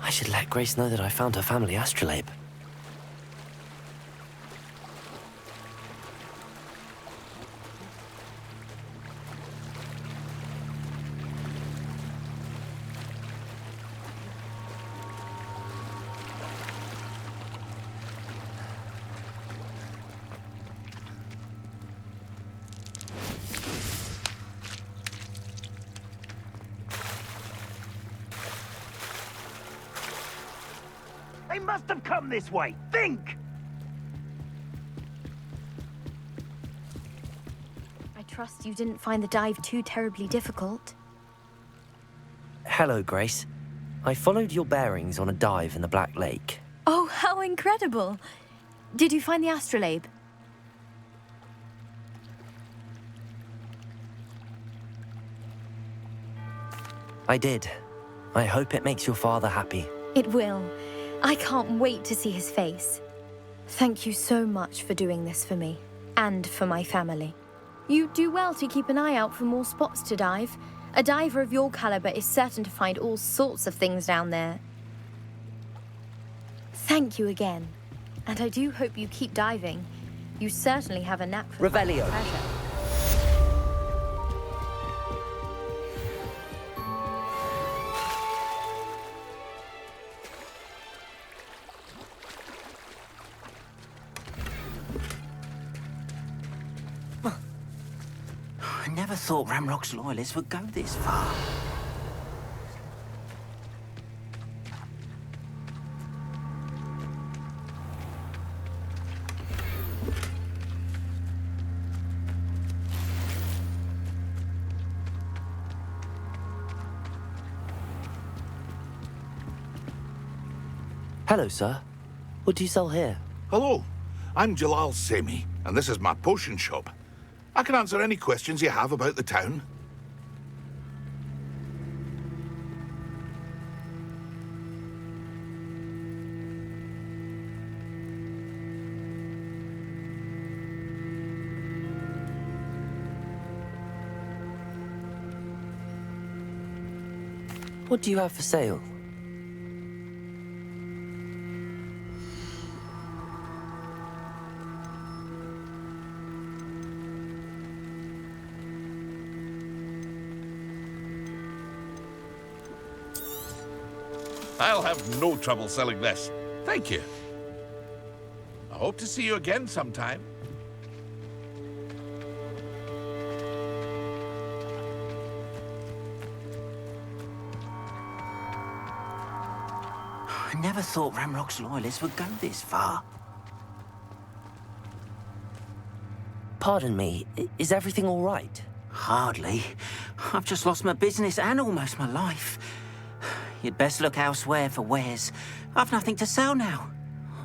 I should let Grace know that I found her family astrolabe. They must have come this way. Think! I trust you didn't find the dive too terribly difficult. Hello, Grace. I followed your bearings on a dive in the Black Lake. Oh, how incredible! Did you find the astrolabe? I did. I hope it makes your father happy. It will. I can't wait to see his face. Thank you so much for doing this for me, and for my family. You do well to keep an eye out for more spots to dive. A diver of your caliber is certain to find all sorts of things down there. Thank you again. And I do hope you keep diving. You certainly have a knack for finding Revelio. treasure. I never thought Ramrock's loyalists would go this far. Hello, sir. What do you sell here? Hello, I'm Jalal Semi, and this is my potion shop. I can answer any questions you have about the town. What do you have for sale? I'll have no trouble selling this. Thank you. I hope to see you again sometime. I never thought Ramrock's loyalists would go this far. Pardon me, is everything all right? Hardly. I've just lost my business and almost my life. You'd best look elsewhere for wares. I've nothing to sell now.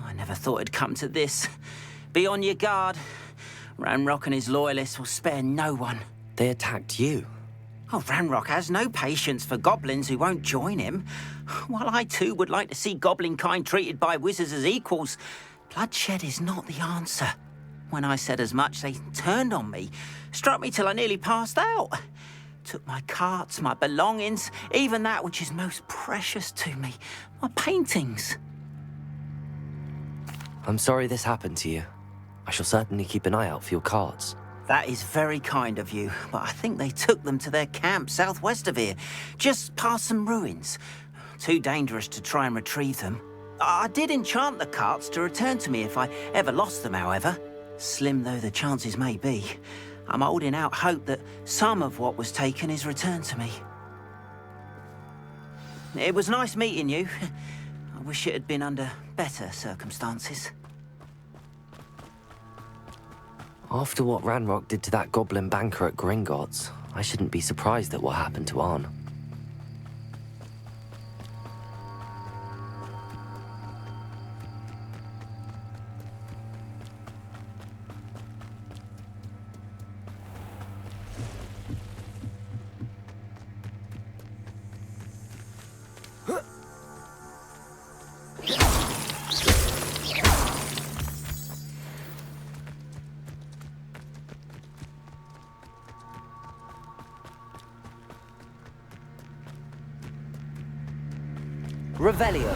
I never thought it'd come to this. Be on your guard. Ranrock and his loyalists will spare no one. They attacked you. Oh, Ranrock has no patience for goblins who won't join him. While I too would like to see goblin kind treated by wizards as equals, bloodshed is not the answer. When I said as much, they turned on me, struck me till I nearly passed out. Took my carts, my belongings, even that which is most precious to me, my paintings. I'm sorry this happened to you. I shall certainly keep an eye out for your carts. That is very kind of you, but I think they took them to their camp southwest of here, just past some ruins. Too dangerous to try and retrieve them. I did enchant the carts to return to me if I ever lost them, however. Slim though the chances may be, I'm holding out hope that some of what was taken is returned to me. It was nice meeting you. I wish it had been under better circumstances. After what Ranrock did to that goblin banker at Gringotts, I shouldn't be surprised at what happened to Arn. Revelio.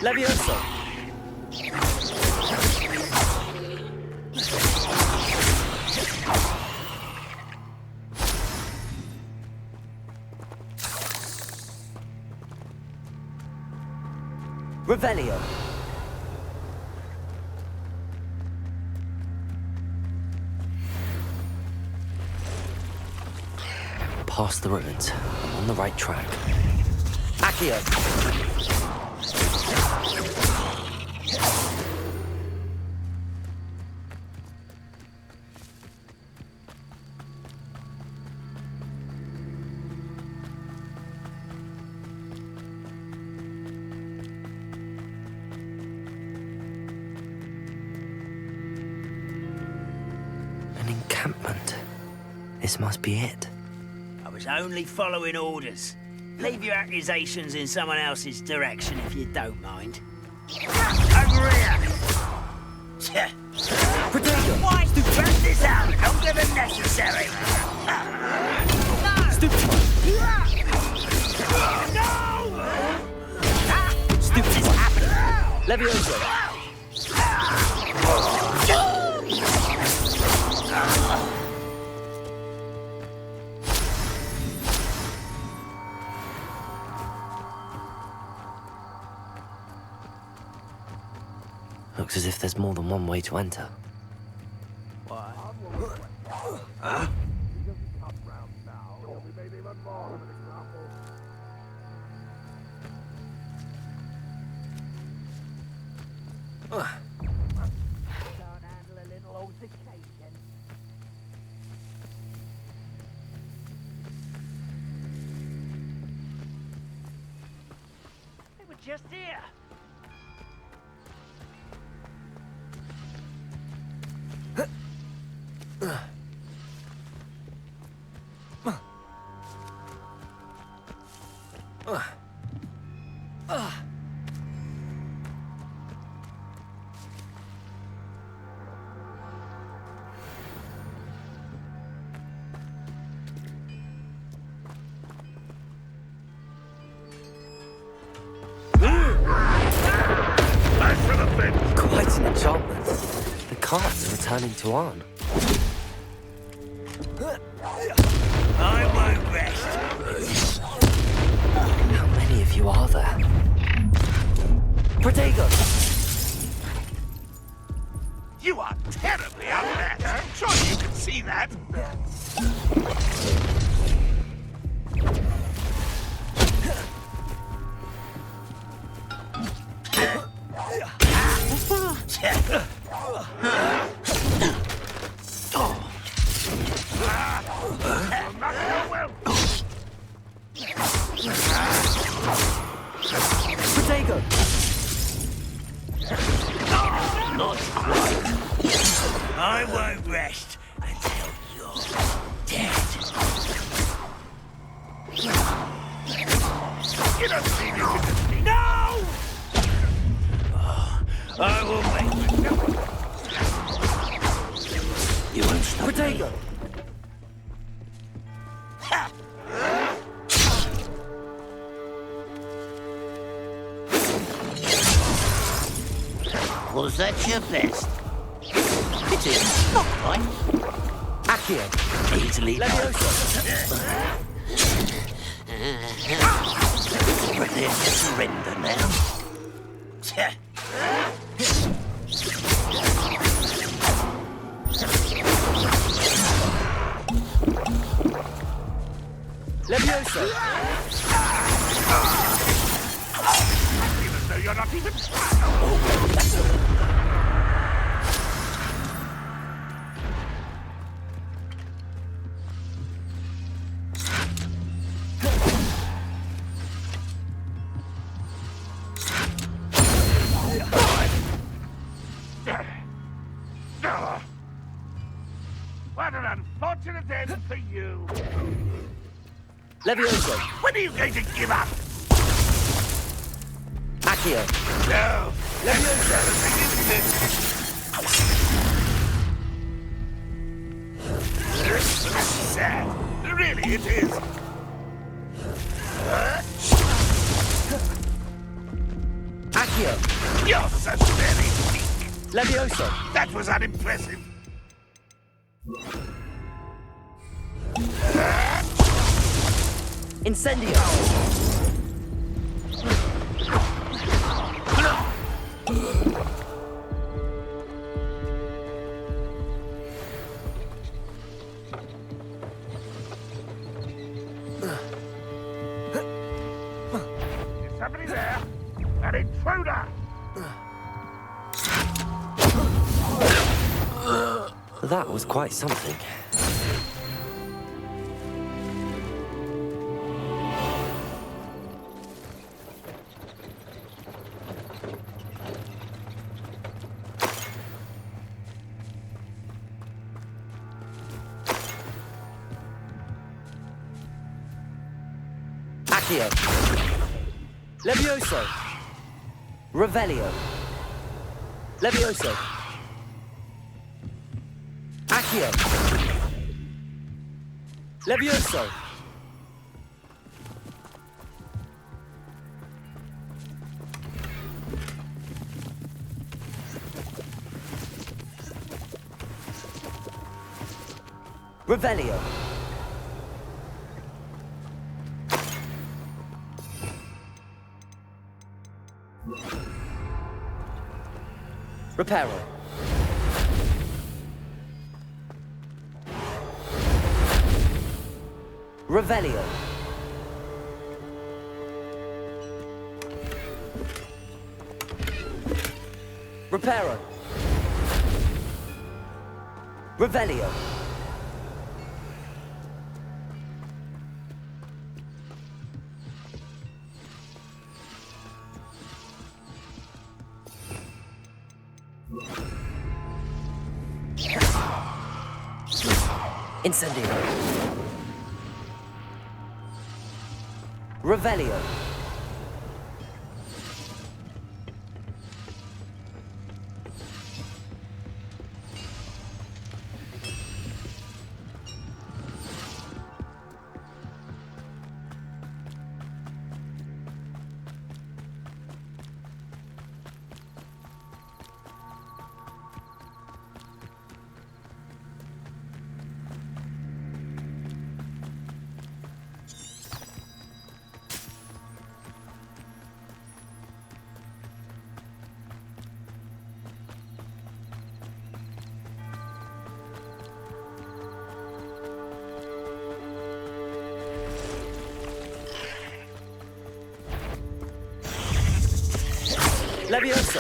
Levioso. Revelio. Past the ruins. I'm on the right track. Accio. An encampment. This must be it. I was only following orders. Leave your accusations in someone else's direction if you don't mind. Over here! Why to burn this out longer than necessary? Stupid is happening. Levioso. Looks as if there's more than one way to enter. They were just here. Quite an enchantment. The cards are returning to Arn. I won't rest. How many of you are there? Protego! You are terribly outmatched. I'm sure you can see that. Protego! Not quite. I won't rest until you're dead. You don't think you can just be... No! I will make you won't stop Protego! me. Was that your best? It is not quite. Accio. Easily done. Prepared to surrender now. Levioso! You're not even... What an unfortunate end for you. Levioso. When are you going to give up? Accio. No. Levioso. Sad. Really, it is. Accio. You're so very weak. Levioso. That was unimpressive. Incendio. Is somebody there? An intruder! That was quite something. Accio. Levioso. Revelio. Levioso. Accio. Levioso. Revelio. Reparo. Revelio. Reparo. Revelio. Incendio. Revelio. Levioso.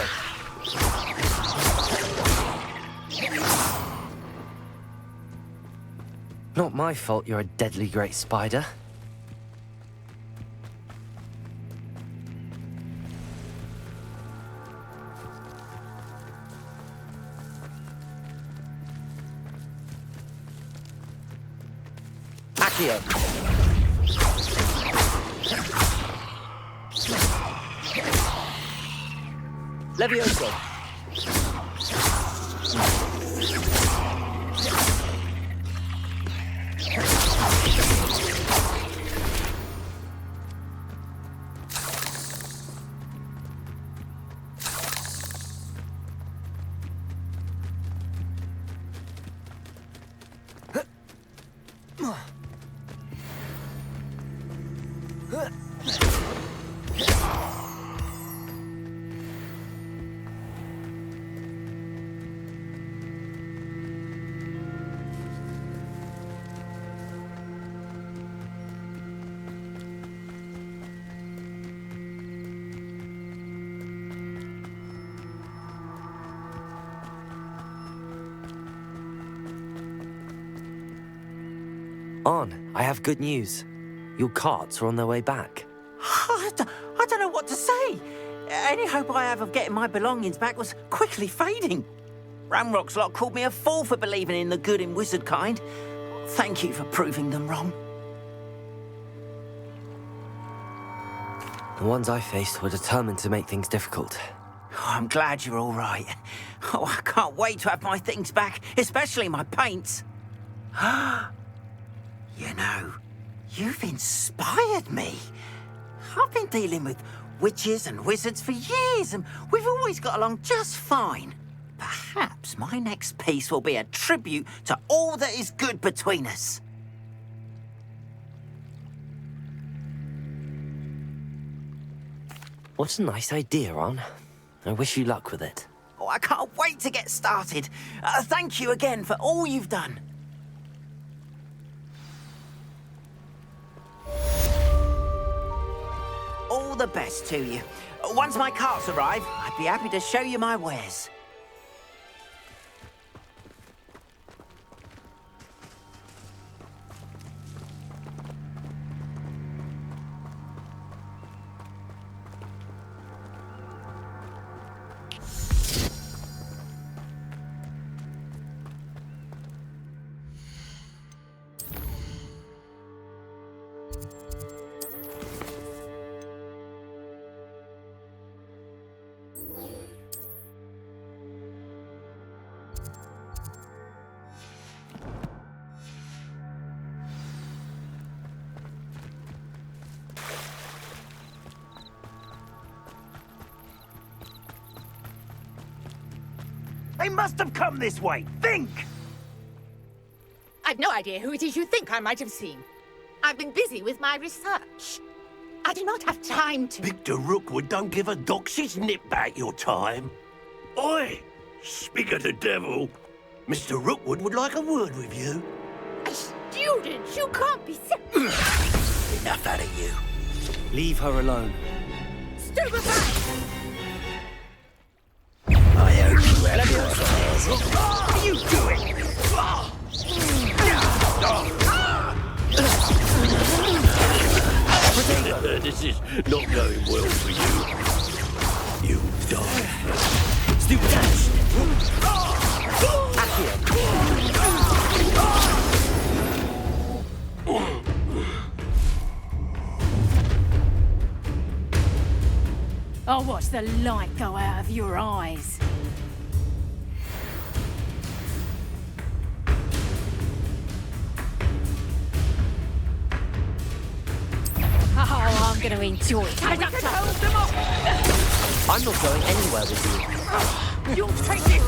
Not my fault you're a deadly great spider. Accio. Levioso. On, I have good news. Your carts are on their way back. I don't know what to say. Any hope I have of getting my belongings back was quickly fading. Ramrock's lot called me a fool for believing in the good in wizard kind. Thank you for proving them wrong. The ones I faced were determined to make things difficult. Oh, I'm glad you're all right. Oh, I can't wait to have my things back, especially my paints. You know, you've inspired me. I've been dealing with witches and wizards for years, and we've always got along just fine. Perhaps my next piece will be a tribute to all that is good between us. What a nice idea, On. I wish you luck with it. Oh, I can't wait to get started. Thank you again for all you've done. All the best to you. Once my carts arrive, I'd be happy to show you my wares. They must have come this way. Think! I've no idea who it is you think I might have seen. I've been busy with my research. I do not have time to... Victor Rookwood don't give a doxy's nip back your time. Oi! Speak of the devil. Mr. Rookwood would like a word with you. A student? You can't be... Enough out of you. Leave her alone. Stupefy! I heard you had your affairs. What are you doing? This is not going well for you. You die. Stupid ass! I'll watch the light go out of your eyes. Oh, I'm going to enjoy it. I'm not going anywhere with you. You'll take this,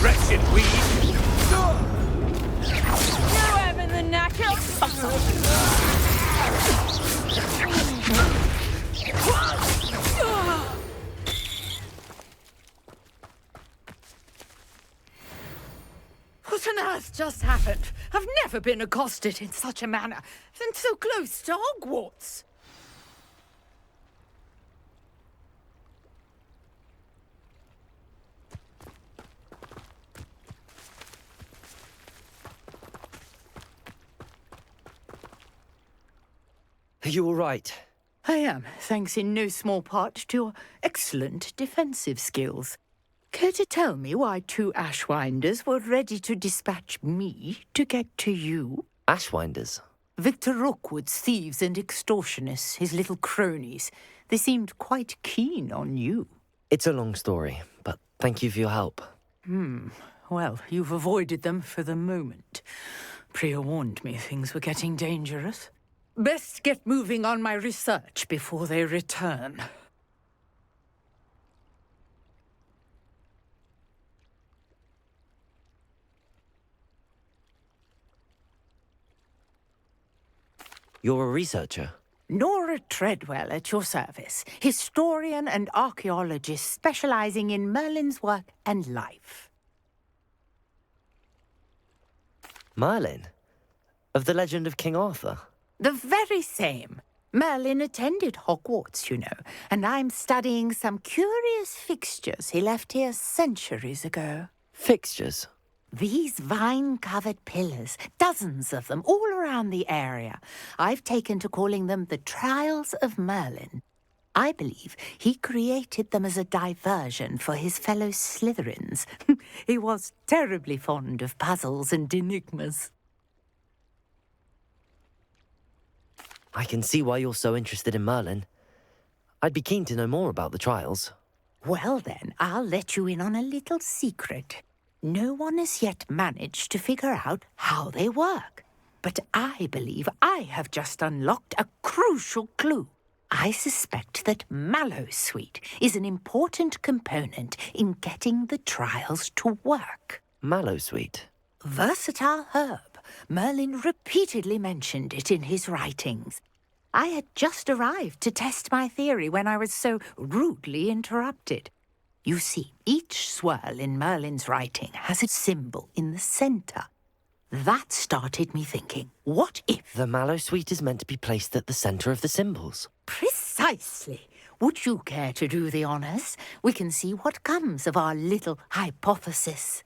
Wretched weed! You having the knacker? What on earth just happened? I've never been accosted in such a manner, and so close to Hogwarts. Are you all right? I am, thanks in no small part to your excellent defensive skills. Care to tell me why two Ashwinders were ready to dispatch me to get to you? Ashwinders? Victor Rookwood's thieves and extortionists, his little cronies. They seemed quite keen on you. It's a long story, but thank you for your help. Well, you've avoided them for the moment. Priya warned me things were getting dangerous. Best get moving on my research before they return. You're a researcher? Nora Treadwell at your service, historian and archaeologist specializing in Merlin's work and life. Merlin? Of the legend of King Arthur? The very same. Merlin attended Hogwarts, you know, and I'm studying some curious fixtures he left here centuries ago. Fixtures? These vine-covered pillars, dozens of them all around the area, I've taken to calling them the Trials of Merlin. I believe he created them as a diversion for his fellow Slytherins. He was terribly fond of puzzles and enigmas. I can see why you're so interested in Merlin. I'd be keen to know more about the trials. Well then, I'll let you in on a little secret. No one has yet managed to figure out how they work. But I believe I have just unlocked a crucial clue. I suspect that Mallowsweet is an important component in getting the trials to work. Mallowsweet? Versatile herb. Merlin repeatedly mentioned it in his writings. I had just arrived to test my theory when I was so rudely interrupted. You see, each swirl in Merlin's writing has a symbol in the centre. That started me thinking, what if... The Mallowsweet is meant to be placed at the centre of the symbols. Precisely. Would you care to do the honours? We can see what comes of our little hypothesis.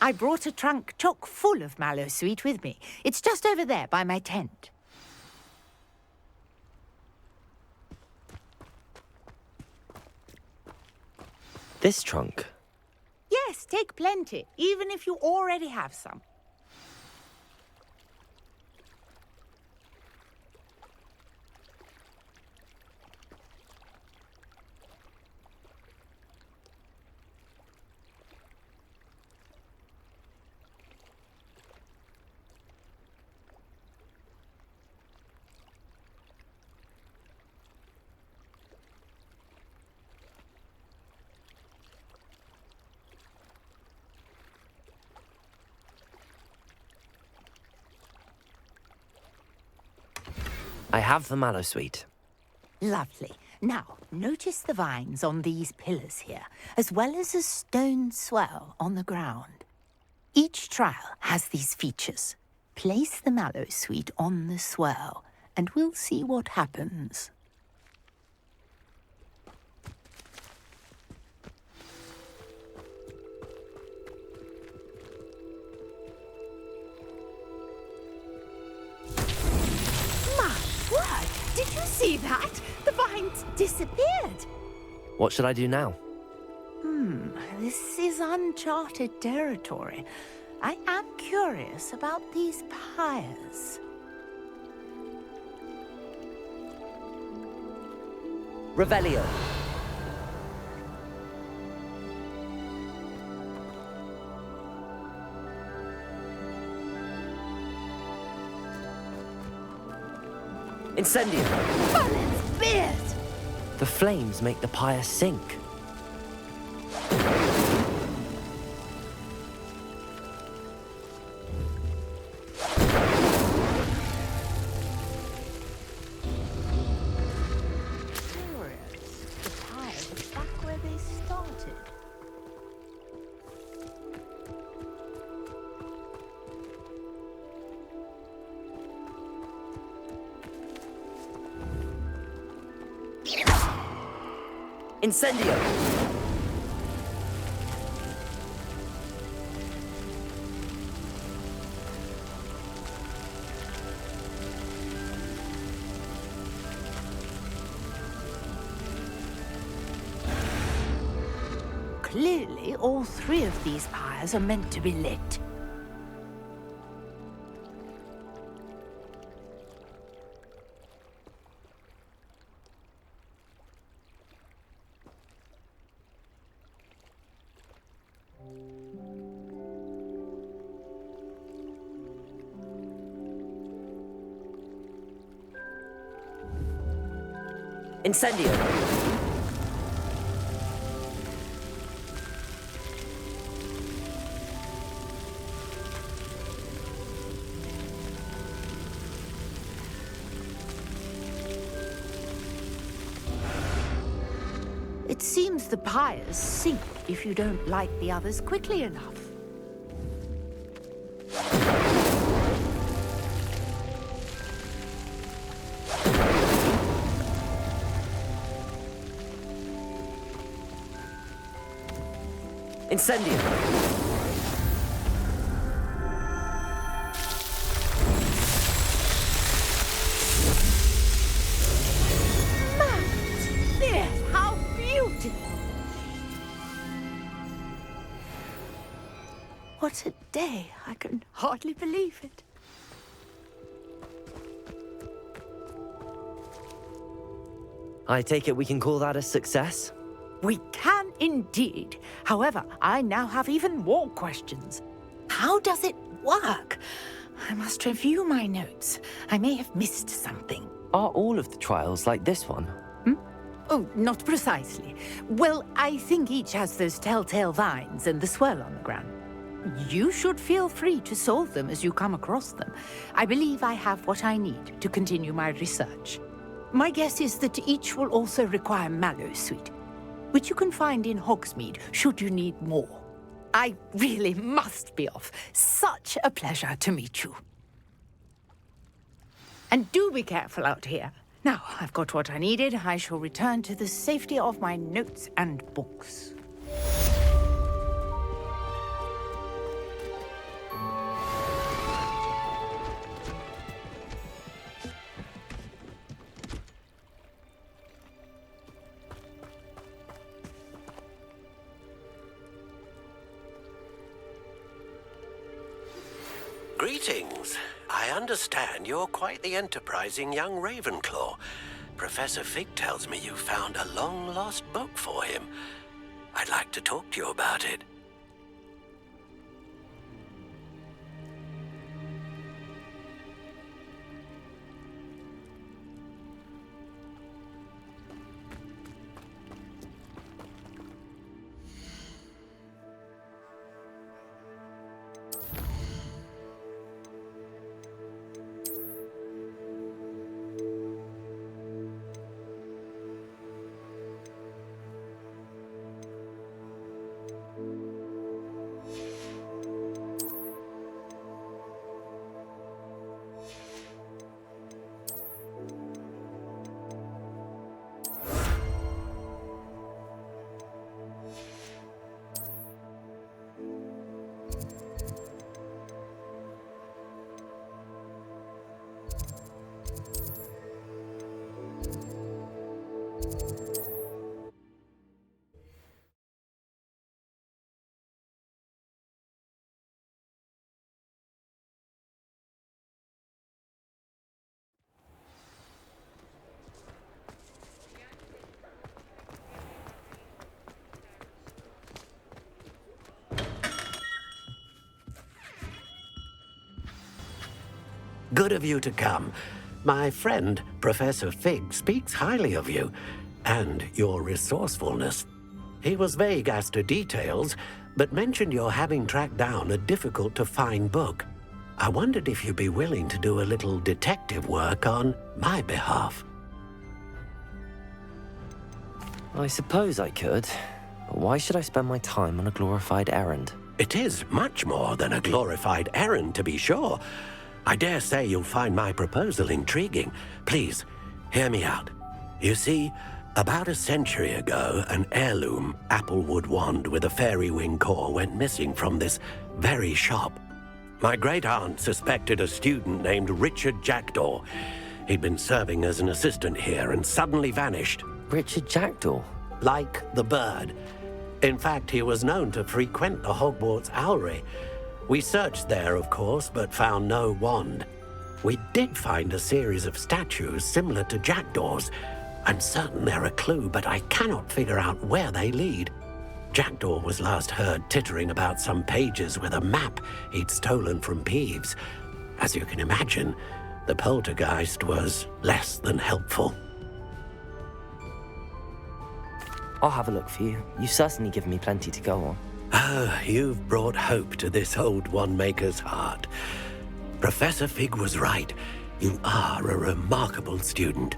I brought a trunk chock full of Mallowsweet with me. It's just over there by my tent. This trunk? Yes, take plenty, even if you already have some. I have the Mallowsweet. Lovely. Now, notice the vines on these pillars here, as well as a stone swell on the ground. Each trial has these features. Place the Mallowsweet on the swell, and we'll see what happens. Did you see that? The vines disappeared. What should I do now? This is uncharted territory. I am curious about these pyres. Revelio. Incendio! Merlin's beard! The flames make the pyre sink. Curious. The pyres are back where they started. Incendio! Clearly, all three of these pyres are meant to be lit. Incendio! It seems the pyres sink if you don't light the others quickly enough. Incendio! What a day. I can hardly believe it. I take it we can call that a success? We can indeed. However, I now have even more questions. How does it work? I must review my notes. I may have missed something. Are all of the trials like this one? Oh, not precisely. Well, I think each has those telltale vines and the swirl on the ground. You should feel free to solve them as you come across them. I believe I have what I need to continue my research. My guess is that each will also require Mallowsweet, which you can find in Hogsmeade should you need more. I really must be off. Such a pleasure to meet you. And do be careful out here. Now, I've got what I needed. I shall return to the safety of my notes and books. Greetings. I understand you're quite the enterprising young Ravenclaw. Professor Fig tells me you found a long-lost book for him. I'd like to talk to you about it. Good of you to come. My friend, Professor Fig, speaks highly of you and your resourcefulness. He was vague as to details, but mentioned your having tracked down a difficult-to-find book. I wondered if you'd be willing to do a little detective work on my behalf. I suppose I could, but why should I spend my time on a glorified errand? It is much more than a glorified errand, to be sure. I dare say you'll find my proposal intriguing. Please, hear me out. You see, about a century ago, an heirloom applewood wand with a fairy wing core went missing from this very shop. My great-aunt suspected a student named Richard Jackdaw. He'd been serving as an assistant here and suddenly vanished. Richard Jackdaw? Like the bird. In fact, he was known to frequent the Hogwarts Owlery. We searched there, of course, but found no wand. We did find a series of statues similar to Jackdaw's. I'm certain they're a clue, but I cannot figure out where they lead. Jackdaw was last heard tittering about some pages with a map he'd stolen from Peeves. As you can imagine, the poltergeist was less than helpful. I'll have a look for you. You've certainly given me plenty to go on. Oh, you've brought hope to this old one-maker's heart. Professor Fig was right. You are a remarkable student.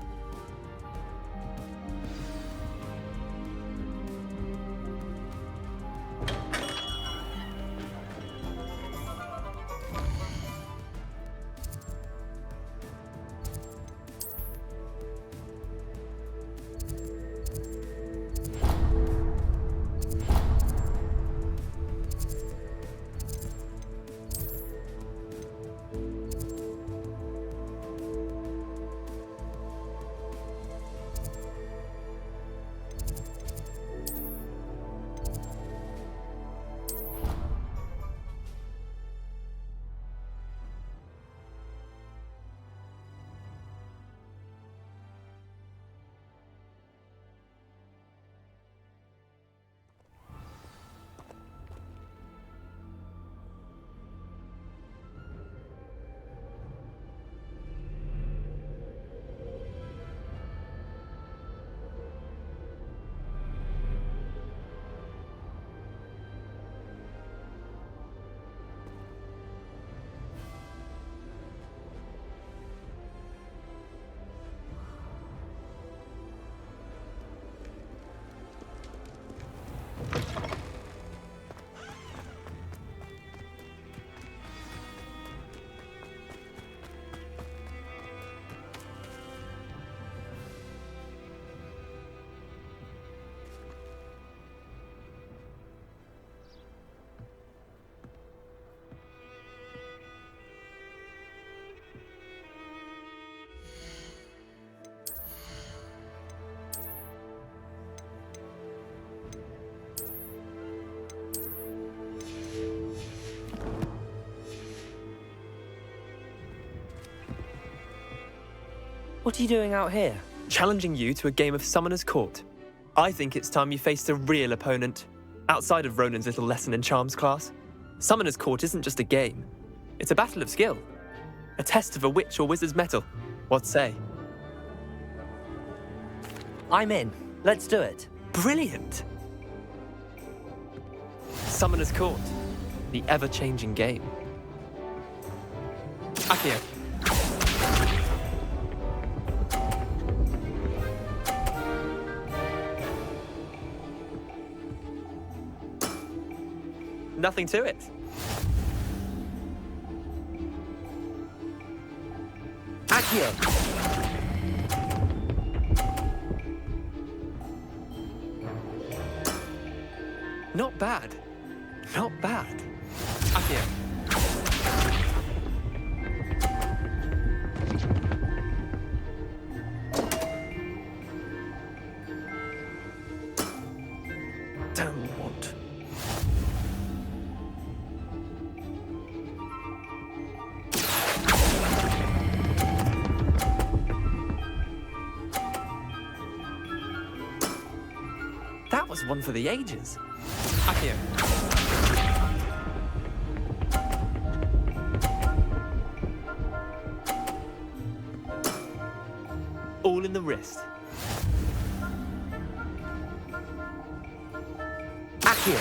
What are you doing out here? Challenging you to a game of Summoner's Court. I think it's time you faced a real opponent, outside of Ronan's little lesson in charms class. Summoner's Court isn't just a game. It's a battle of skill. A test of a witch or wizard's mettle. What say? I'm in. Let's do it. Brilliant! Summoner's Court. The ever-changing game. Accio. Nothing to it. Accio. Not bad. Not bad. Accio. Don't want. That was one for the ages. Accio. All in the wrist. Accio.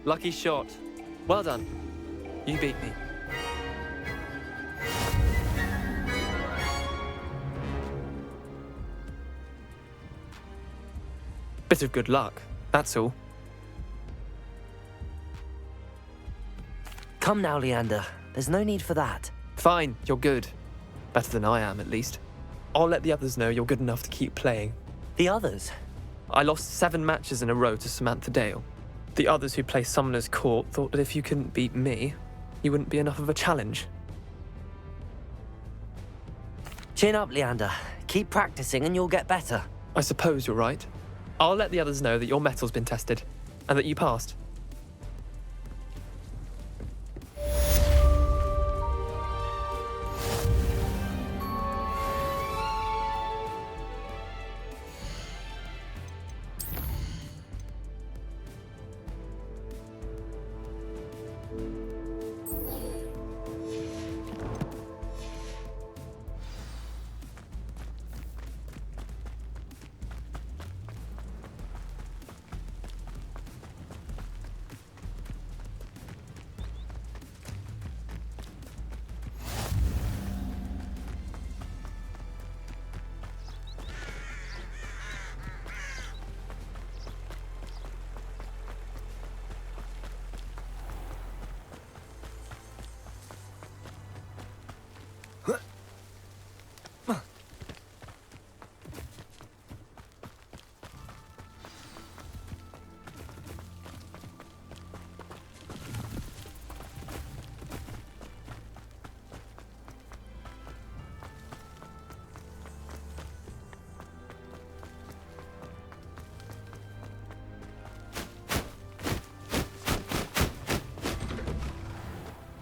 Lucky shot. Well done. You beat me. Bit of good luck, that's all. Come now, Leander. There's no need for that. Fine, you're good. Better than I am, at least. I'll let the others know you're good enough to keep playing. The others? I lost 7 matches in a row to Samantha Dale. The others who play Summoner's Court thought that if you couldn't beat me, you wouldn't be enough of a challenge. Chin up, Leander. Keep practicing and you'll get better. I suppose you're right. I'll let the others know that your metal's been tested, and that you passed.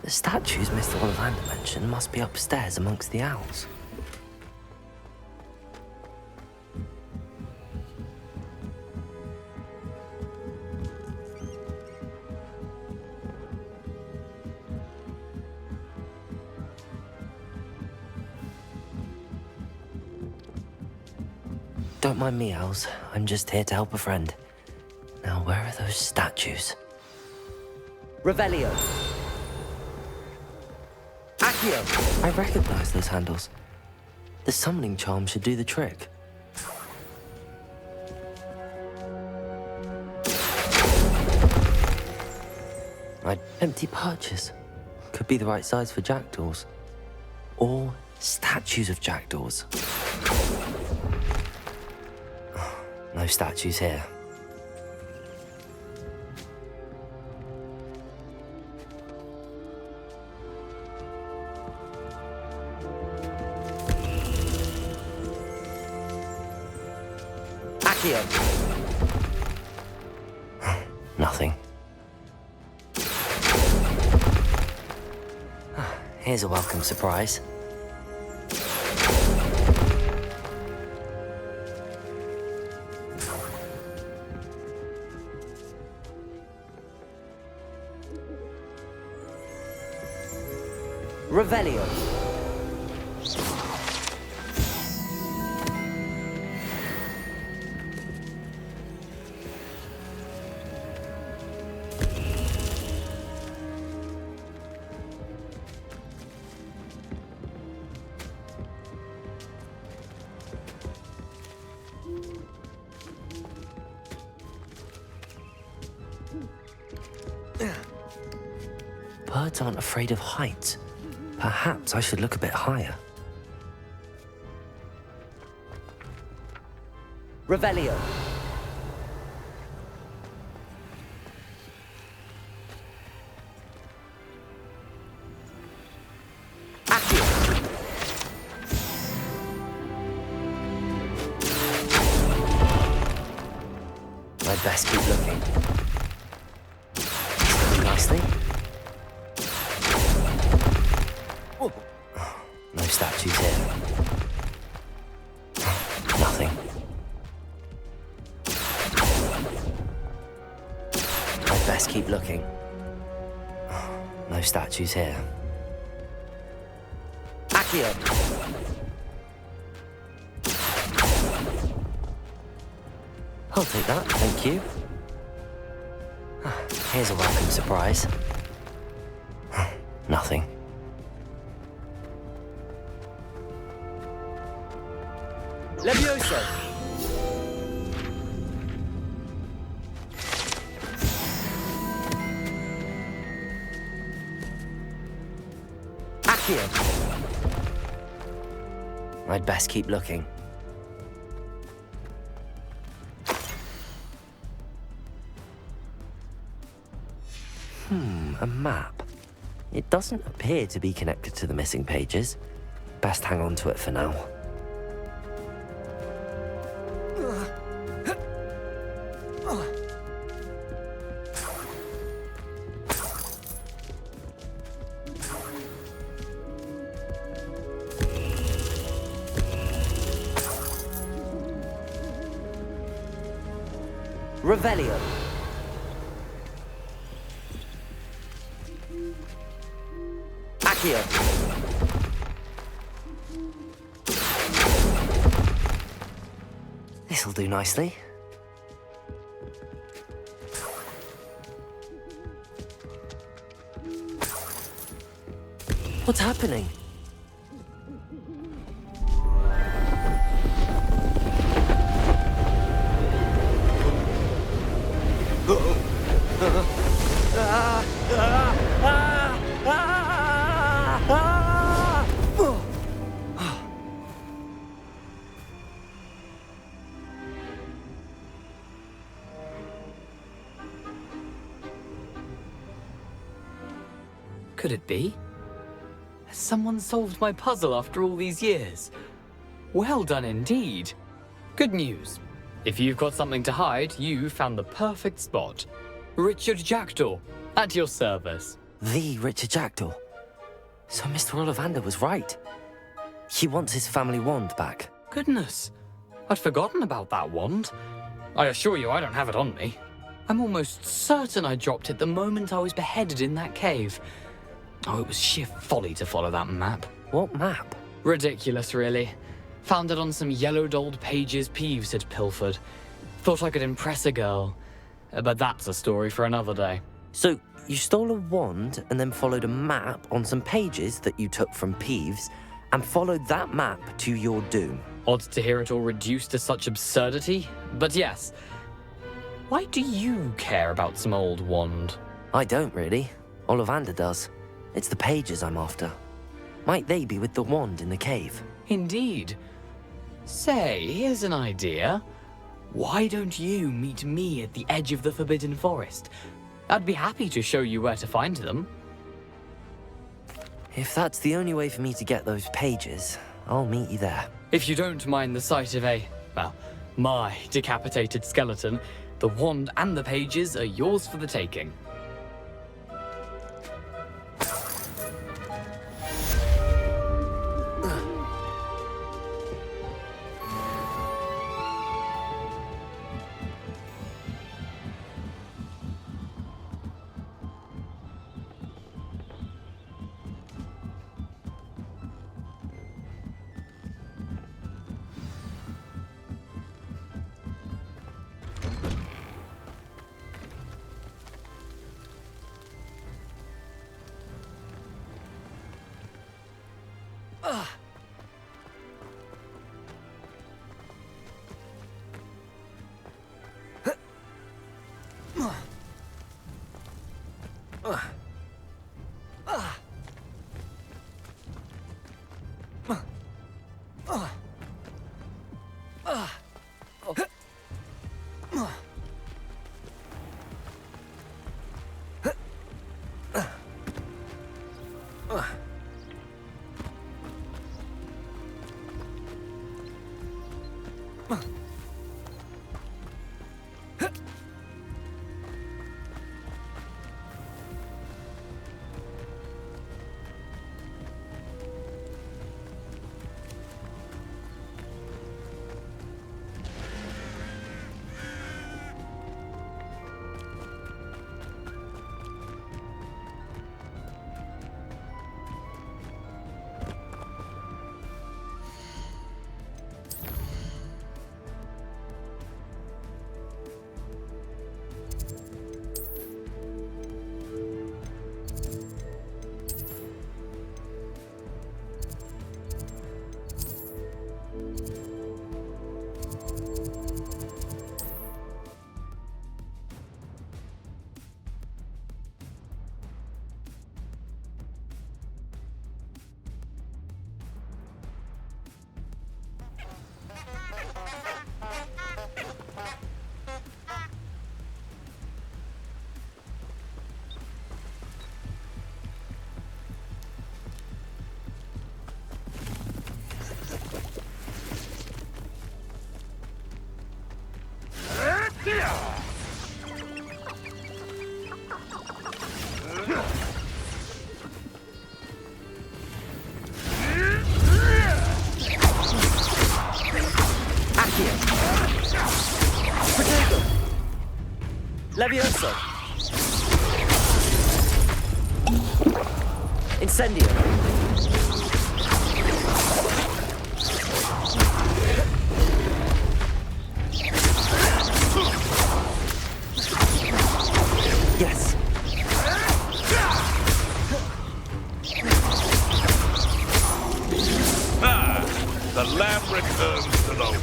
The statues Mr. Ollivander mentioned must be upstairs amongst the owls. Don't mind me, owls. I'm just here to help a friend. Now, where are those statues? Revelio! Accio! I recognize those handles. The summoning charm should do the trick. Right, empty perches. Could be the right size for jackdaws. Or statues of jackdaws. No statues here. Accio! Nothing. here's a welcome surprise. Revelio. Birds aren't afraid of heights. Perhaps I should look a bit higher. Revelio. I'd best keep looking. Nicely. No statues here. Nothing. I'd best keep looking. No statues here. Accio! I'll take that, thank you. Here's a welcome surprise. Nothing. Levioso! Accio! I'd best keep looking. A map. It doesn't appear to be connected to the missing pages. Best hang on to it for now. Revelio. Accio. This'll do nicely. What's happening? Could it be? Has someone solved my puzzle after all these years? Well done indeed. Good news. If you've got something to hide, you found the perfect spot. Richard Jackdaw, at your service. The Richard Jackdaw. So Mr. Ollivander was right. He wants his family wand back. Goodness, I'd forgotten about that wand. I assure you I don't have it on me. I'm almost certain I dropped it the moment I was beheaded in that cave. Oh, it was sheer folly to follow that map. What map? Ridiculous, really. Found it on some yellowed old pages Peeves had pilfered. Thought I could impress a girl. But that's a story for another day. So, you stole a wand and then followed a map on some pages that you took from Peeves and followed that map to your doom. Odd to hear it all reduced to such absurdity, but yes. Why do you care about some old wand? I don't really. Ollivander does. It's the pages I'm after. Might they be with the wand in the cave? Indeed. Say, here's an idea. Why don't you meet me at the edge of the Forbidden Forest? I'd be happy to show you where to find them. If that's the only way for me to get those pages, I'll meet you there. If you don't mind the sight of my decapitated skeleton, the wand and the pages are yours for the taking. Levioso! Incendio! Yes! Ah! The lamb returns to the wolf.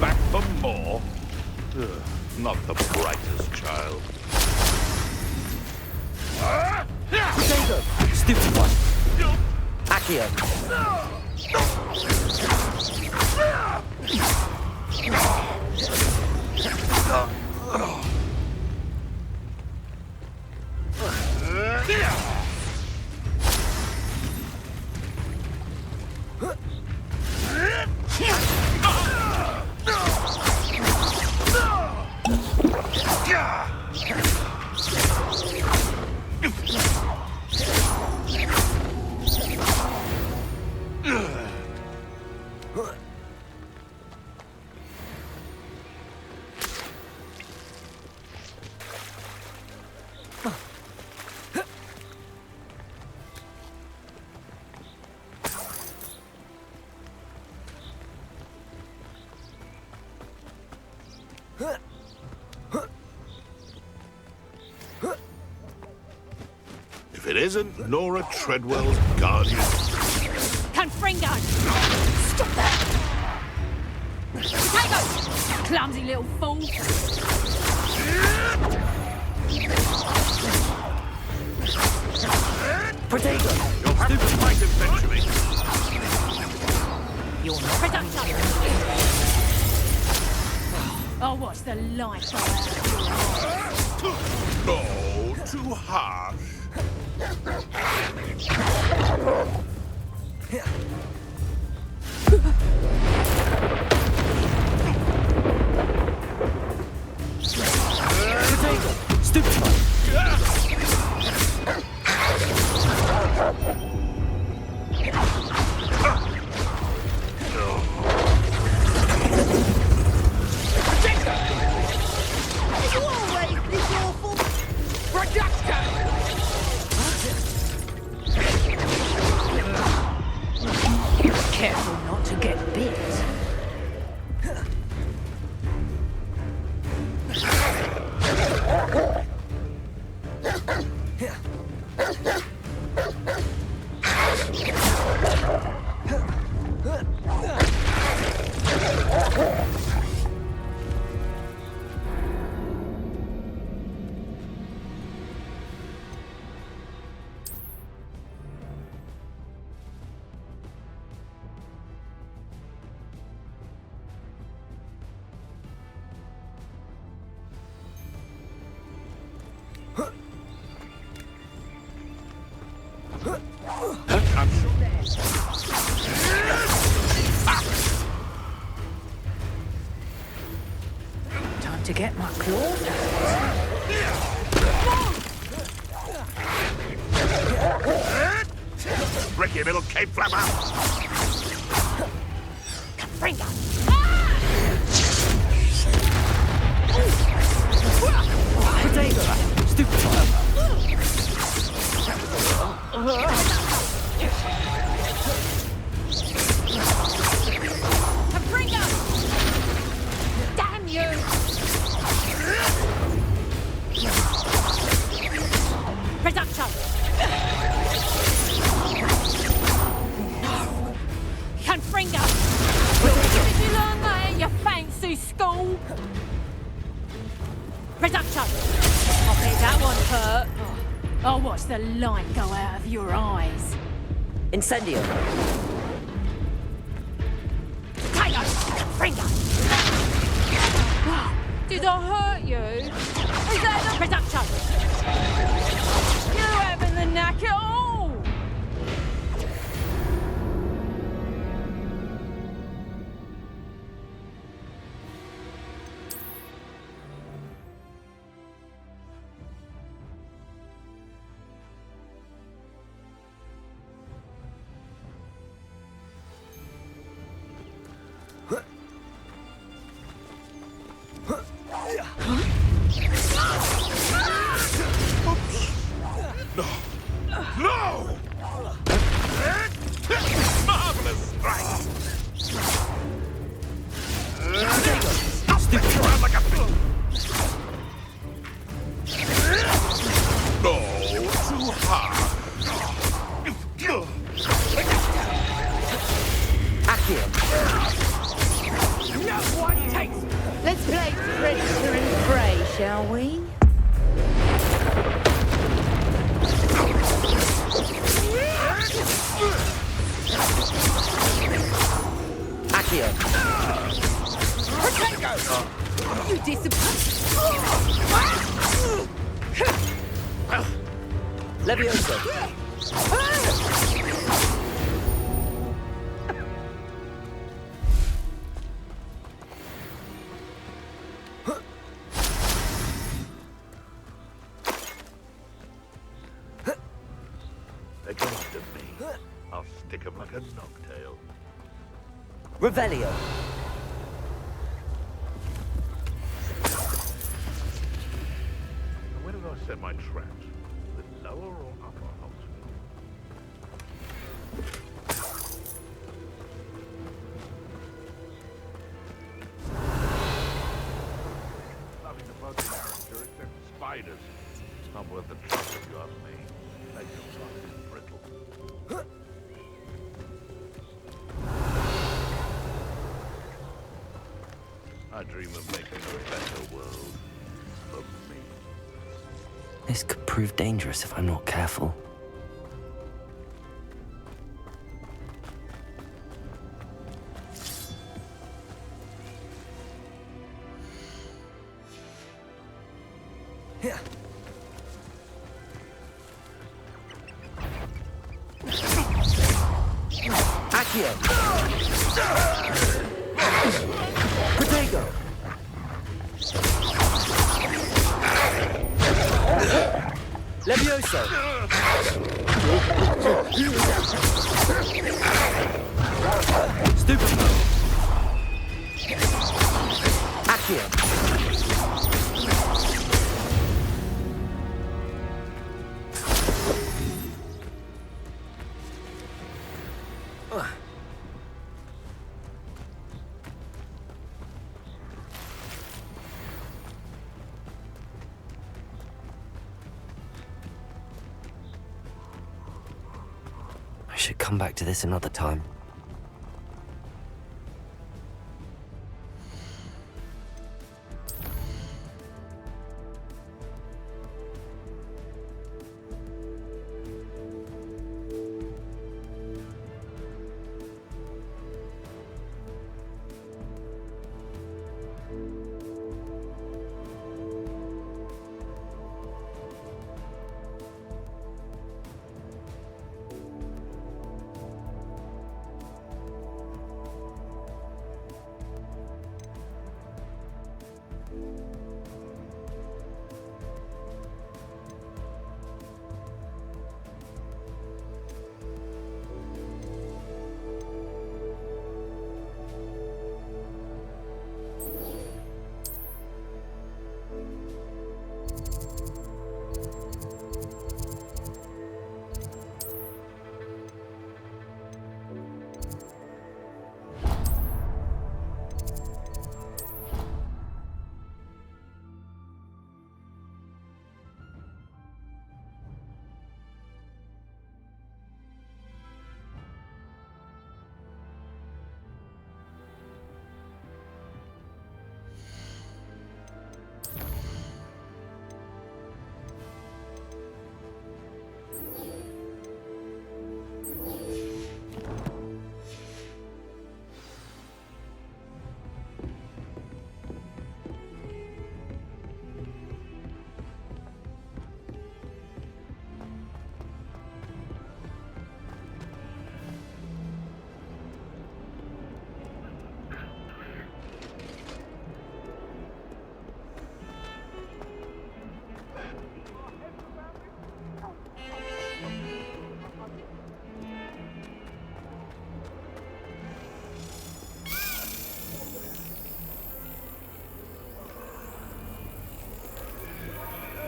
Back for more? Ugh, not the brightest child. Potato! Stupid one! Accio! If it isn't Nora Treadwell's guardian. Confringo! Stop that! Potato! Clumsy little fool! Potato! You'll have to fight eventually. You're not productive! I'll watch the light go out. No, too harsh. Potato! Stupid one! Did you always this awful? Reduction! to get my claws out. Ricky, little cape flapper! Confringo! Potato! Stupid Confringo! Damn you! Reduction! No! Confringo! Did you learn that in your fancy school? Reduction! I bet that one hurt. I'll watch the light go out of your eyes. Incendio! Taylor! Confringo! Did I hurt you? Is that the reduction? You having the knack at all? No! Marvelous strike! Stupid around like a pig! No, too hard! No one takes. Let's play Predator and Prey, shall we? Accio! Potato! You disappoint. Levioso! They come after me. I'll stick 'em like a knocktail. Revelio! Where did I set my traps? The lower or upper hospital? Nothing about the character except spiders. It's not worth the trouble, if you ask me. They feel soft and brittle. I dream of making a better world for me. This could prove dangerous if I'm not careful. Accio! Potato! Levioso! Stupid move! Accio! I should come back to this another time.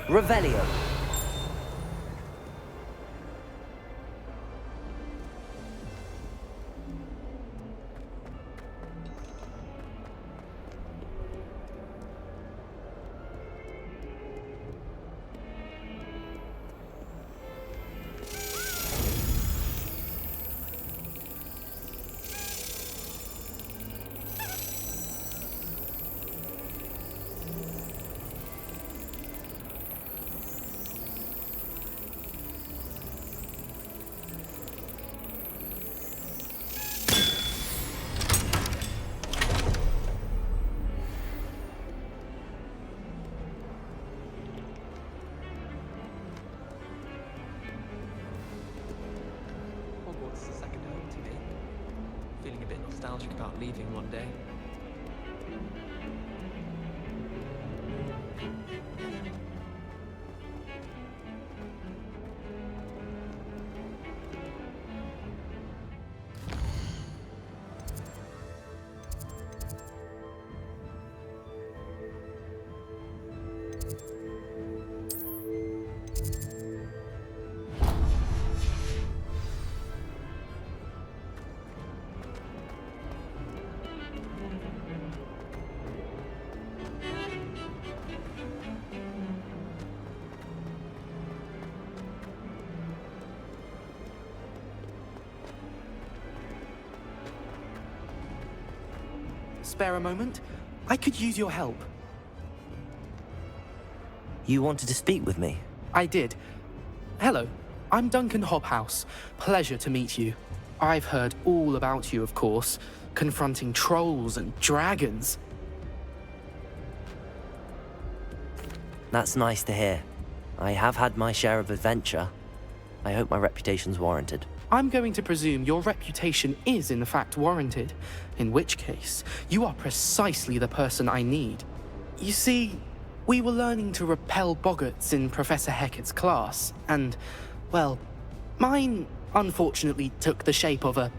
Revelio. Hogwarts is a second home to me. Feeling a bit nostalgic about leaving one day. Spare a moment? I could use your help. You wanted to speak with me? I did. Hello, I'm Duncan Hobhouse. Pleasure to meet you. I've heard all about you, of course, confronting trolls and dragons. That's nice to hear. I have had my share of adventure. I hope my reputation's warranted. I'm going to presume your reputation is in fact warranted, in which case, you are precisely the person I need. You see, we were learning to repel boggarts in Professor Hecat's class, and, well, mine unfortunately took the shape of a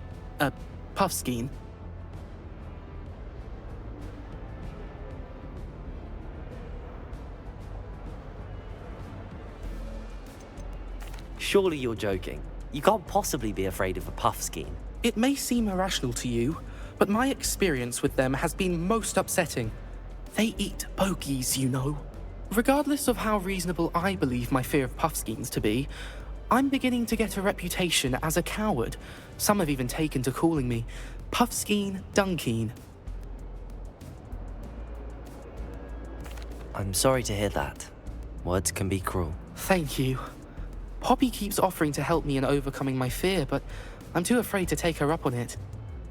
puffskein. Surely you're joking. You can't possibly be afraid of a puffskein. It may seem irrational to you, but my experience with them has been most upsetting. They eat bogies, you know. Regardless of how reasonable I believe my fear of puffskeins to be, I'm beginning to get a reputation as a coward. Some have even taken to calling me Puffskeen Dunkeen. I'm sorry to hear that. Words can be cruel. Thank you. Poppy keeps offering to help me in overcoming my fear, but I'm too afraid to take her up on it.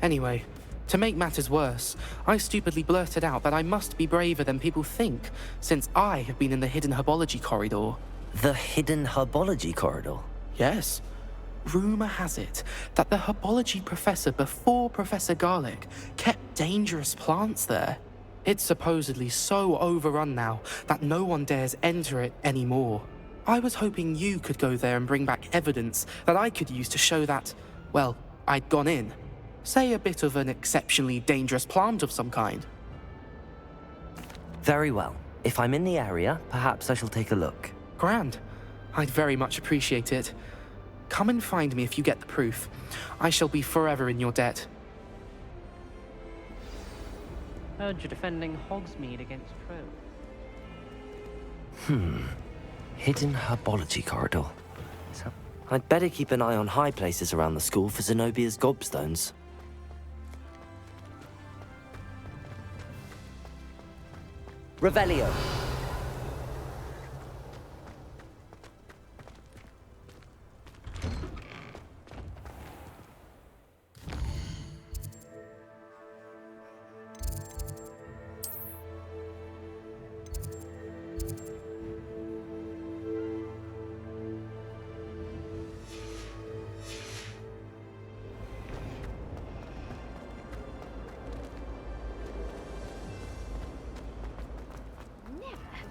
Anyway, to make matters worse, I stupidly blurted out that I must be braver than people think, since I have been in the hidden herbology corridor. The hidden herbology corridor? Yes. Rumour has it that the herbology professor before Professor Garlic kept dangerous plants there. It's supposedly so overrun now that no one dares enter it anymore. I was hoping you could go there and bring back evidence that I could use to show that, well, I'd gone in. Say a bit of an exceptionally dangerous plant of some kind. Very well. If I'm in the area, perhaps I shall take a look. Grand. I'd very much appreciate it. Come and find me if you get the proof. I shall be forever in your debt. Heard you're defending Hogsmeade against trolls. Hidden herbology corridor. I'd better keep an eye on high places around the school for Zenobia's gobstones. Revelio.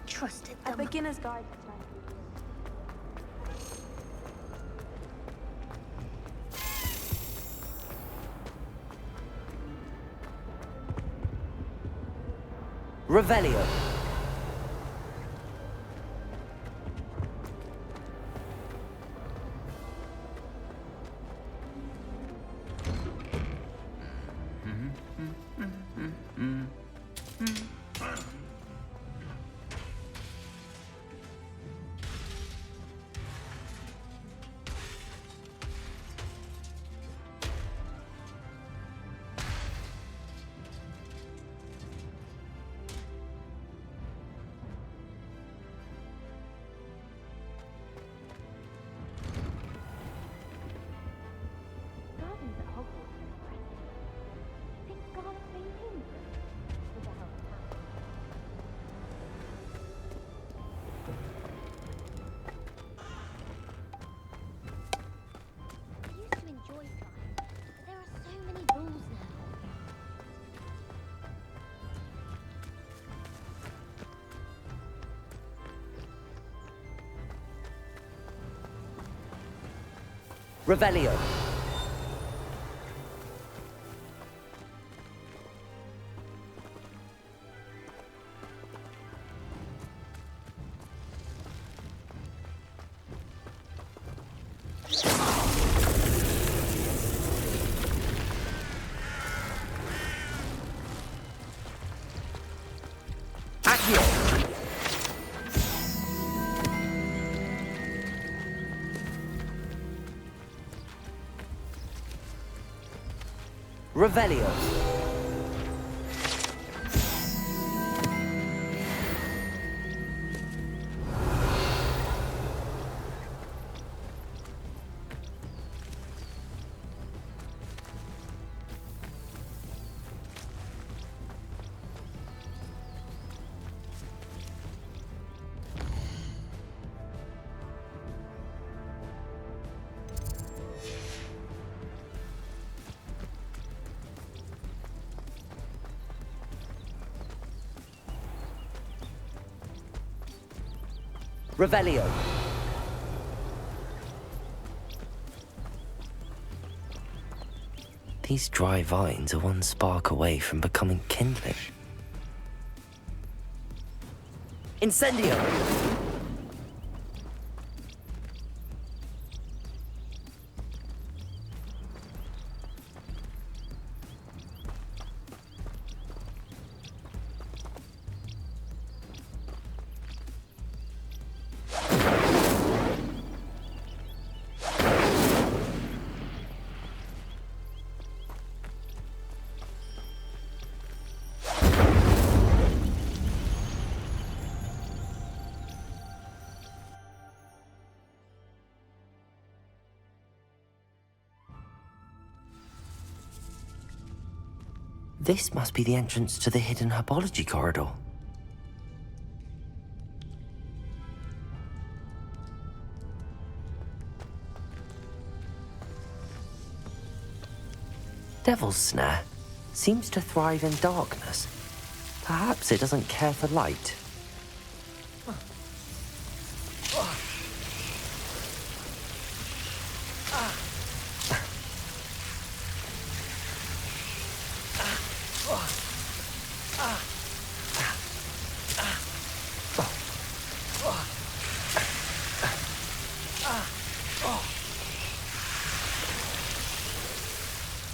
Trusted A beginner's guide. Revelio. Gardens at Hogwarts are impressive. Think God maintains them with the help of time. I used to enjoy flying, but there are so many rules now. Revelio. Accio. Revelio. Revelio. These dry vines are one spark away from becoming kindling. Incendio! This must be the entrance to the hidden herbology corridor. Devil's Snare seems to thrive in darkness. Perhaps it doesn't care for light.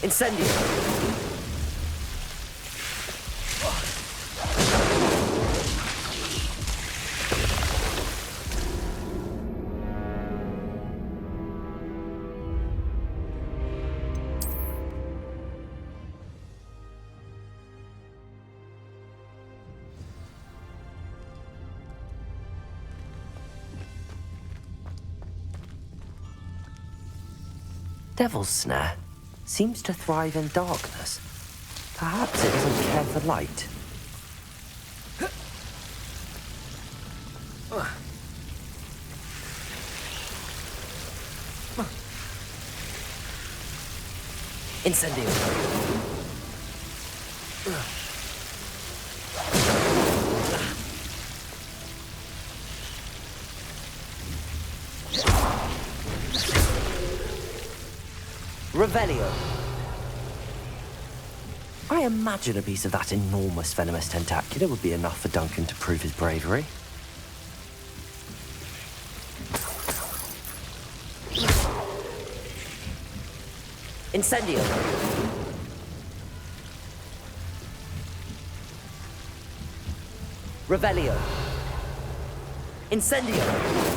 Incendio! Devil's Snare seems to thrive in darkness. Perhaps it doesn't care for light. Incendio. Revelio. I imagine a piece of that enormous venomous tentacular would be enough for Duncan to prove his bravery. Incendio. Revelio. Incendio.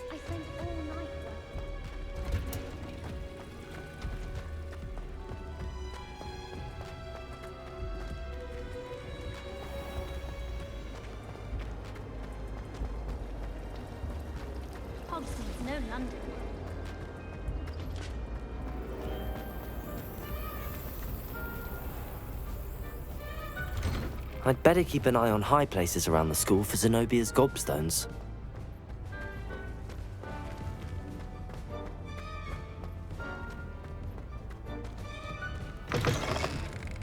I spent all night working. Hogsmeade's no London. I'd better keep an eye on high places around the school for Zenobia's gobstones.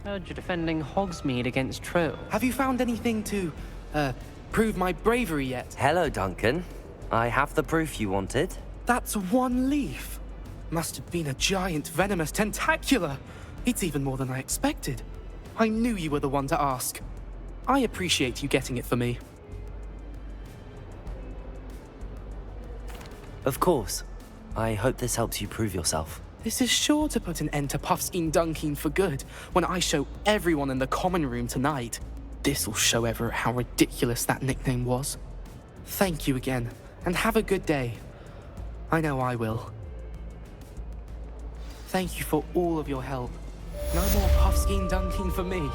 Heard you're defending Hogsmeade against Trill. Have you found anything to, prove my bravery yet? Hello, Duncan. I have the proof you wanted. That's one leaf. Must have been a giant venomous tentacula. It's even more than I expected. I knew you were the one to ask. I appreciate you getting it for me. Of course. I hope this helps you prove yourself. This is sure to put an end to Puffskein Dunkeen for good when I show everyone in the common room tonight. This'll show Everett how ridiculous that nickname was. Thank you again, and have a good day. I know I will. Thank you for all of your help. No more Puffskein Dunkeen for me.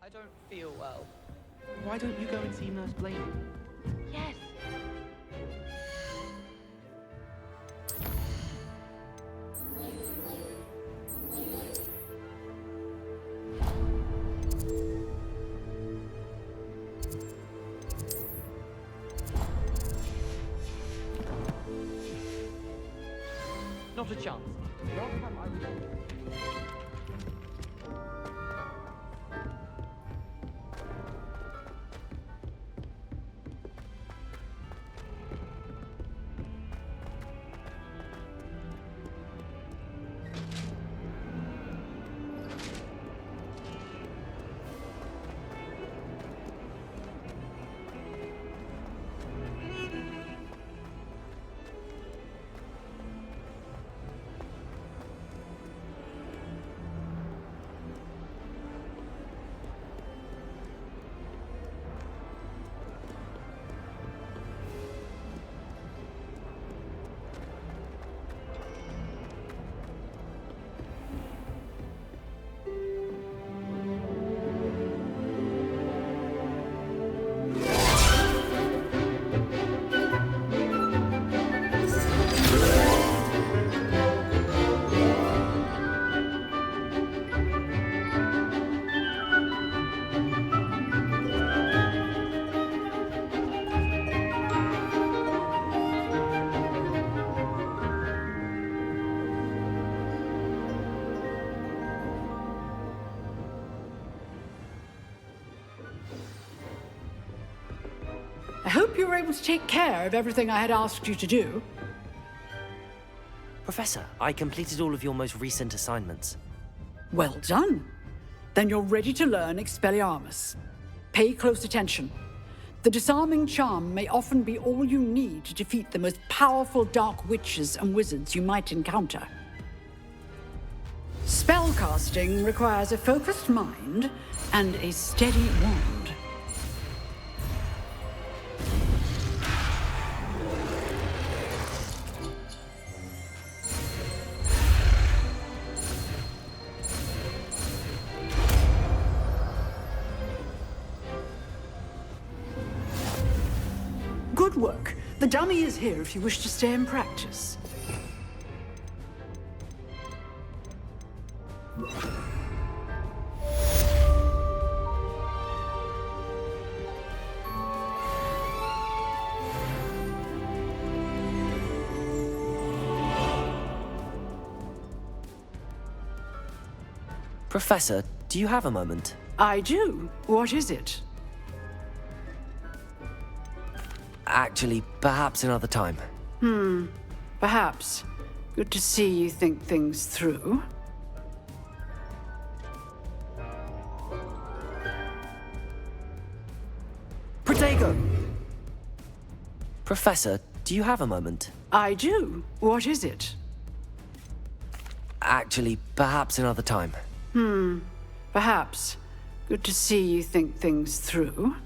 I don't feel well. Why don't you go and see Nurse Blaney? Yes. Not a chance. hope you were able to take care of everything I had asked you to do. Professor, I completed all of your most recent assignments. Well done. Then you're ready to learn Expelliarmus. Pay close attention. The disarming charm may often be all you need to defeat the most powerful dark witches and wizards you might encounter. Spellcasting requires a focused mind and a steady wand. Good work. The dummy is here if you wish to stay and practice. Professor, do you have a moment? I do. What is it? Actually, perhaps another time. Perhaps. Good to see you think things through. Protego! Professor, do you have a moment? I do. What is it? Actually, perhaps another time. Perhaps. Good to see you think things through.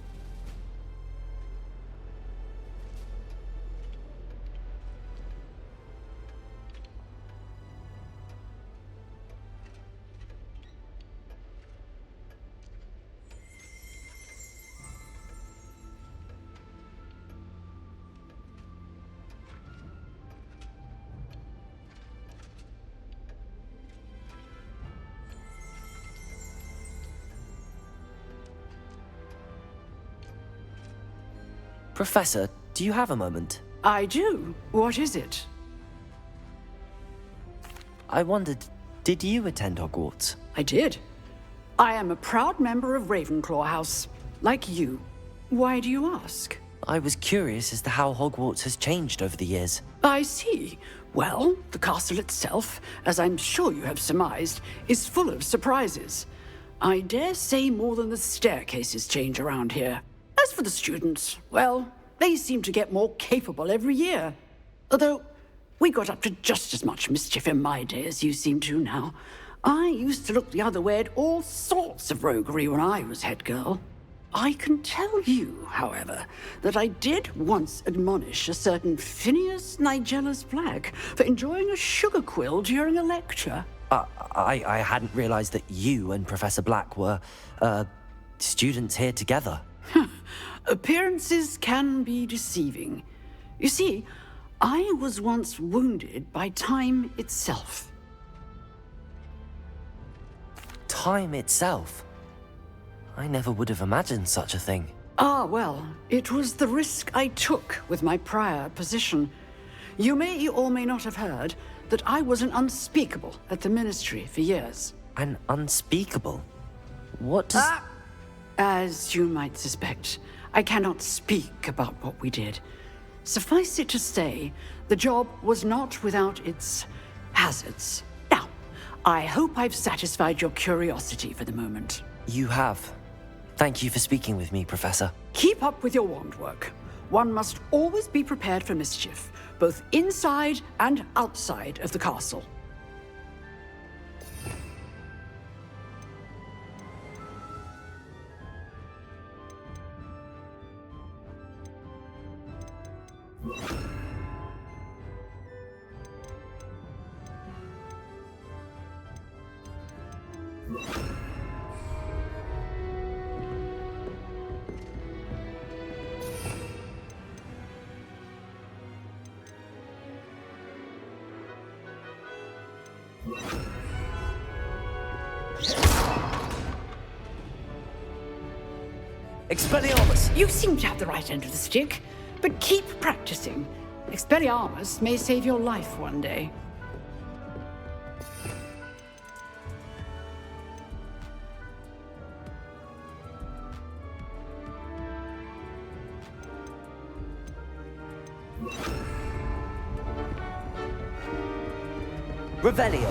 Professor, do you have a moment? I do. What is it? I wondered, did you attend Hogwarts? I did. I am a proud member of Ravenclaw House, like you. Why do you ask? I was curious as to how Hogwarts has changed over the years. I see. Well, the castle itself, as I'm sure you have surmised, is full of surprises. I dare say more than the staircases change around here. As for the students, well, they seem to get more capable every year. Although, we got up to just as much mischief in my day as you seem to now. I used to look the other way at all sorts of roguery when I was head girl. I can tell you, however, that I did once admonish a certain Phineas Nigellus Black for enjoying a sugar quill during a lecture. I hadn't realized that you and Professor Black were, students here together. Appearances can be deceiving. You see, I was once wounded by time itself. Time itself? I never would have imagined such a thing. Ah, well, it was the risk I took with my prior position. You may or may not have heard that I was an unspeakable at the Ministry for years. An unspeakable? What does... As you might suspect, I cannot speak about what we did. Suffice it to say, the job was not without its hazards. Now, I hope I've satisfied your curiosity for the moment. You have. Thank you for speaking with me, Professor. Keep up with your wand work. One must always be prepared for mischief, both inside and outside of the castle. Expelliarmus! You seem to have the right end of the stick, but keep practicing. Expelliarmus may save your life one day. Revelio.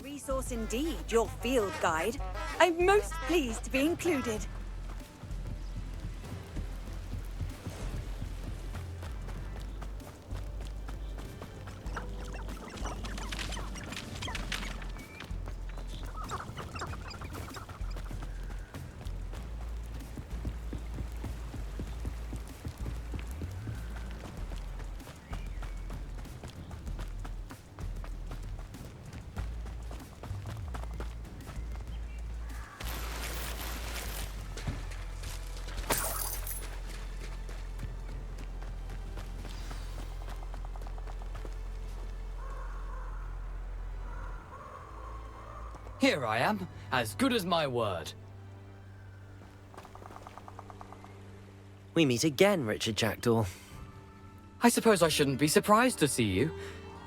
Resource indeed, your field guide. I'm most pleased to be included. Here I am, as good as my word. We meet again, Richard Jackdaw. I suppose I shouldn't be surprised to see you.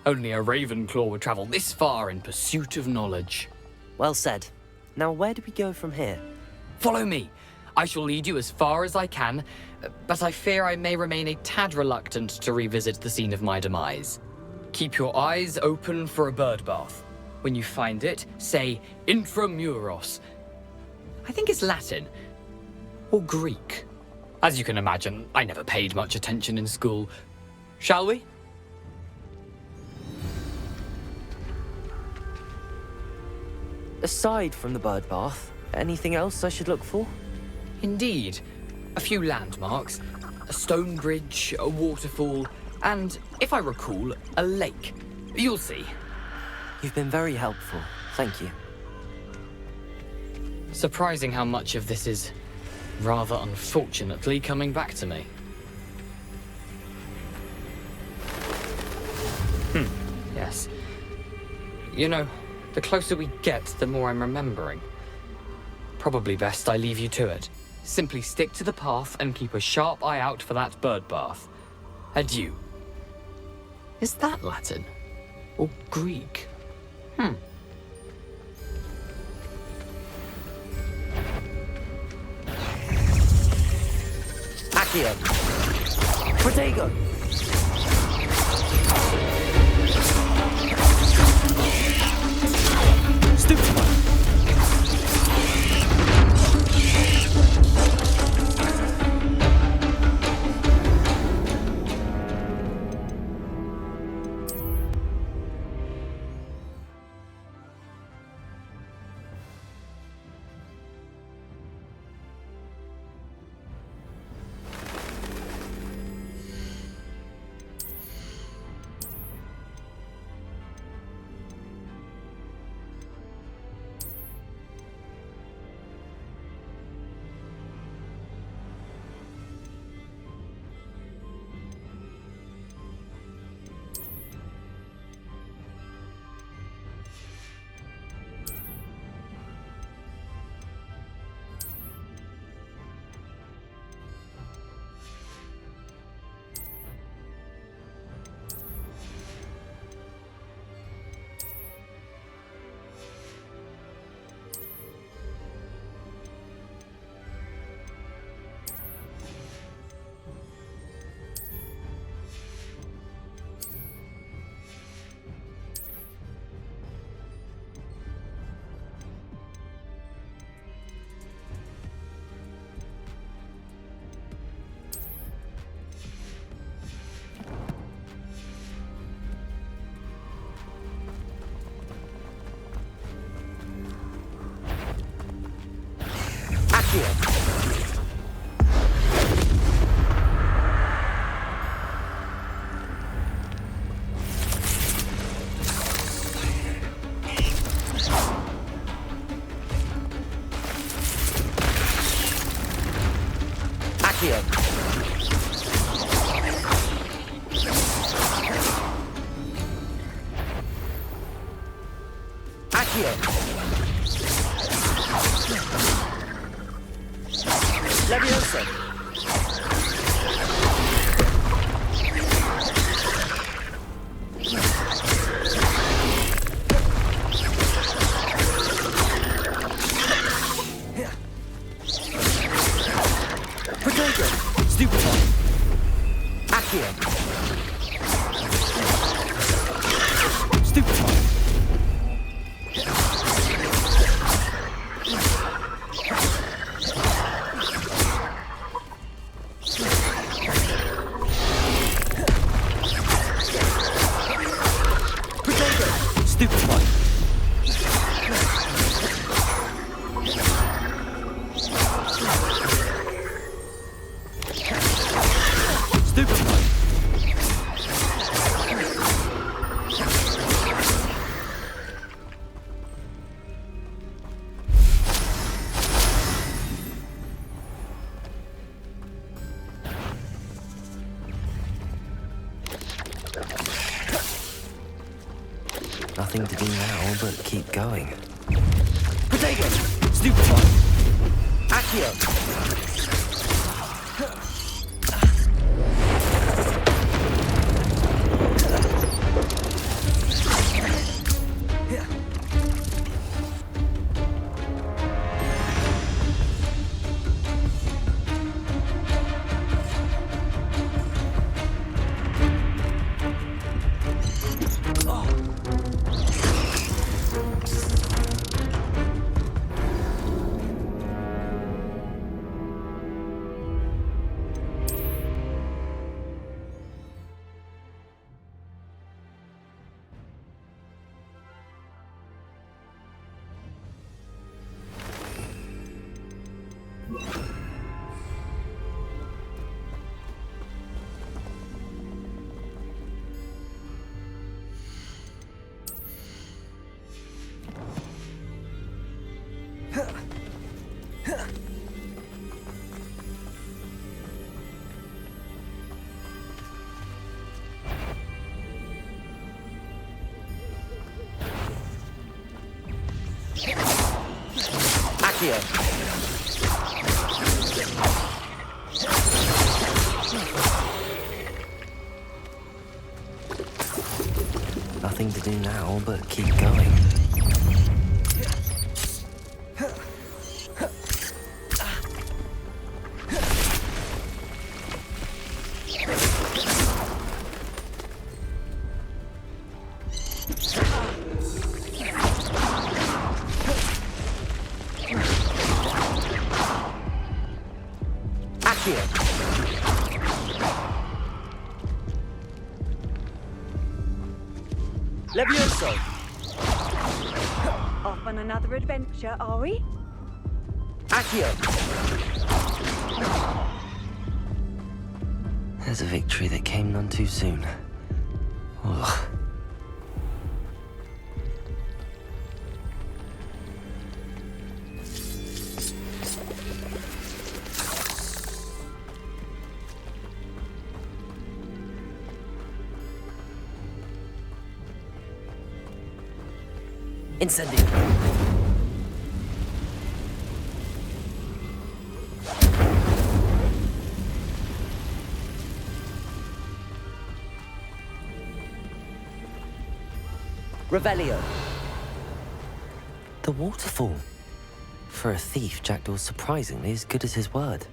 Only a Ravenclaw would travel this far in pursuit of knowledge. Well said. Now where do we go from here? Follow me. I shall lead you as far as I can, but I fear I may remain a tad reluctant to revisit the scene of my demise. Keep your eyes open for a bird bath. When you find it, say intramuros. I think it's Latin. Or Greek. As you can imagine, I never paid much attention in school. Shall we? Aside from the bird bath, anything else I should look for? Indeed. A few landmarks. A stone bridge, a waterfall, and, if I recall, a lake. You'll see. You've been very helpful. Thank you. Surprising how much of this is, rather unfortunately, coming back to me. Yes. You know, the closer we get, the more I'm remembering. Probably best I leave you to it. Simply stick to the path and keep a sharp eye out for that bird bath. Adieu. Is that Latin? Or Greek? Accio. Protego. Stupefy. Levioso! Protego! Stupefy! Accio! Stupefy! Stupefy! Stupefy! Nothing to do now but keep going. Protego! Stupefy! Accio! Accio! Nothing to do now but keep going. Levioso! Off on another adventure, are we? Accio! There's a victory that came none too soon. Ugh. Incendio. Revelio. The waterfall. For a thief, Jackdaw's surprisingly as good as his word.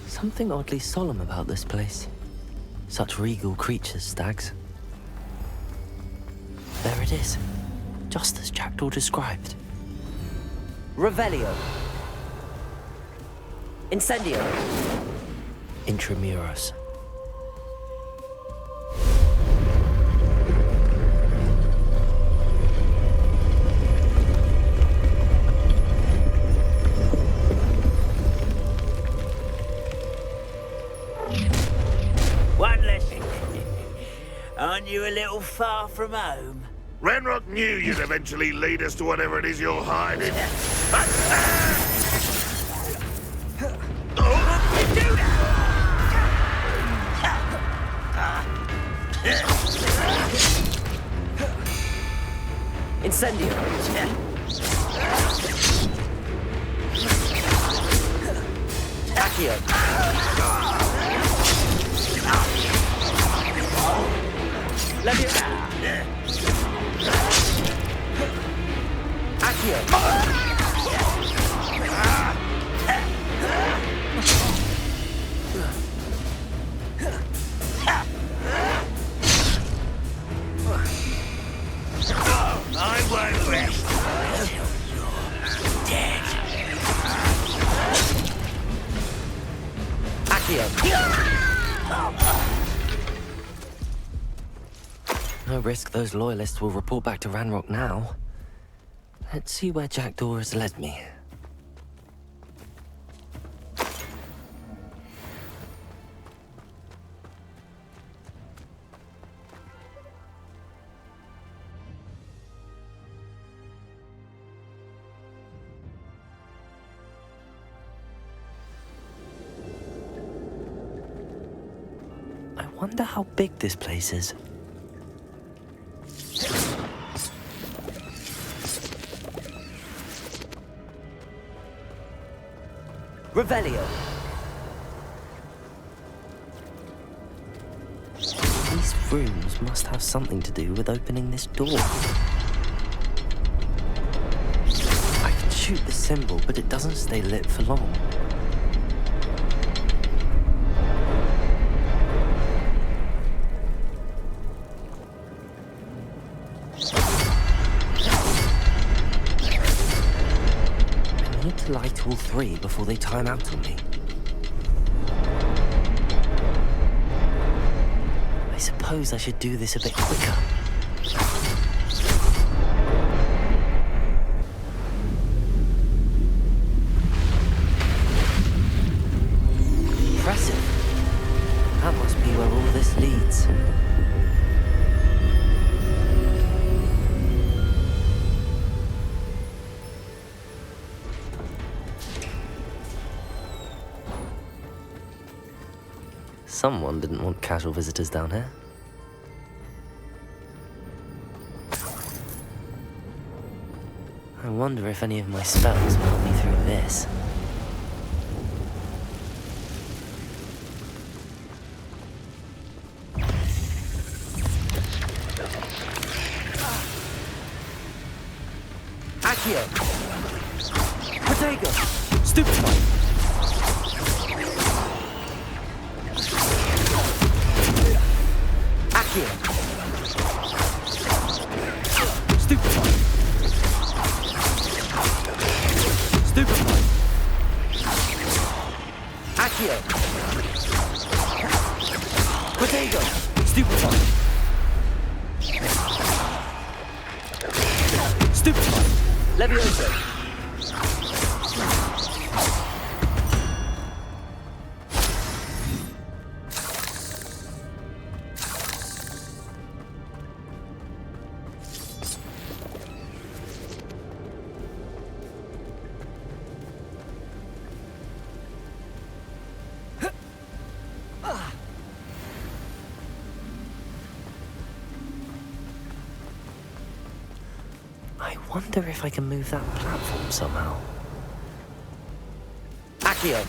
Something oddly solemn about this place. Such regal creatures, stags. There it is, just as Jackdaw described. Revelio. Incendio. Intramuros. Aren't you a little far from home? Ranrock knew you'd eventually lead us to whatever it is you're hiding. Incendio! Accio! Leviosa! Accio! I won't rest until you're dead. No risk those loyalists will report back to Ranrock now. Let's see where Jackdaw has led me. I wonder how big this place is. Revelio. These rooms must have something to do with opening this door. I can shoot the symbol, but it doesn't stay lit for long. I need to light all three before they time out on me. I suppose I should do this a bit quicker. Impressive. That must be where all this leads. Someone didn't want casual visitors down here. I wonder if any of my spells will help me through this. Accio! Protego! Stupefy! Accio! Stupefy! Stupefy! Accio! Protego! Stupefy! Stupefy! Levioso! I wonder if I can move that platform somehow. Accio!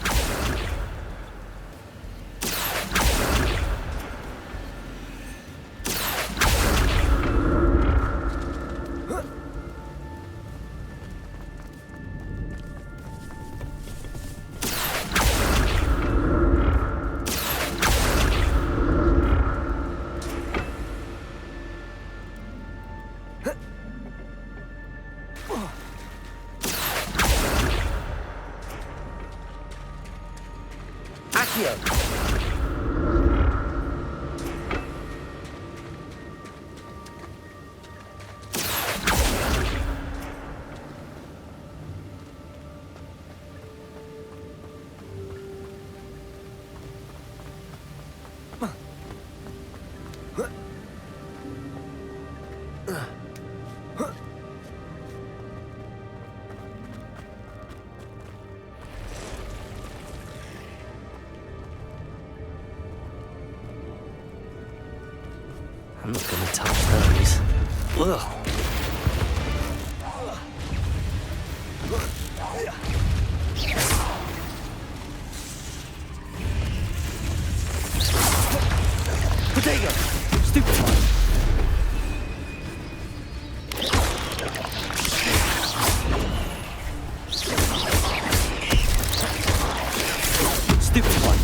I'm not gonna touch those. Ugh. Potato! Stupid one! Stupid one!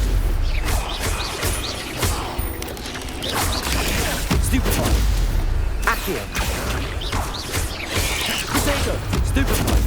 Stupid one! Accio! Potato! Stupid one!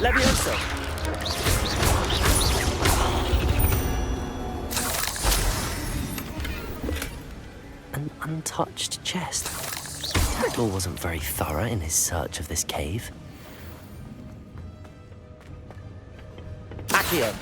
Levioso! An untouched chest. Jackdaw wasn't very thorough in his search of this cave. Accio!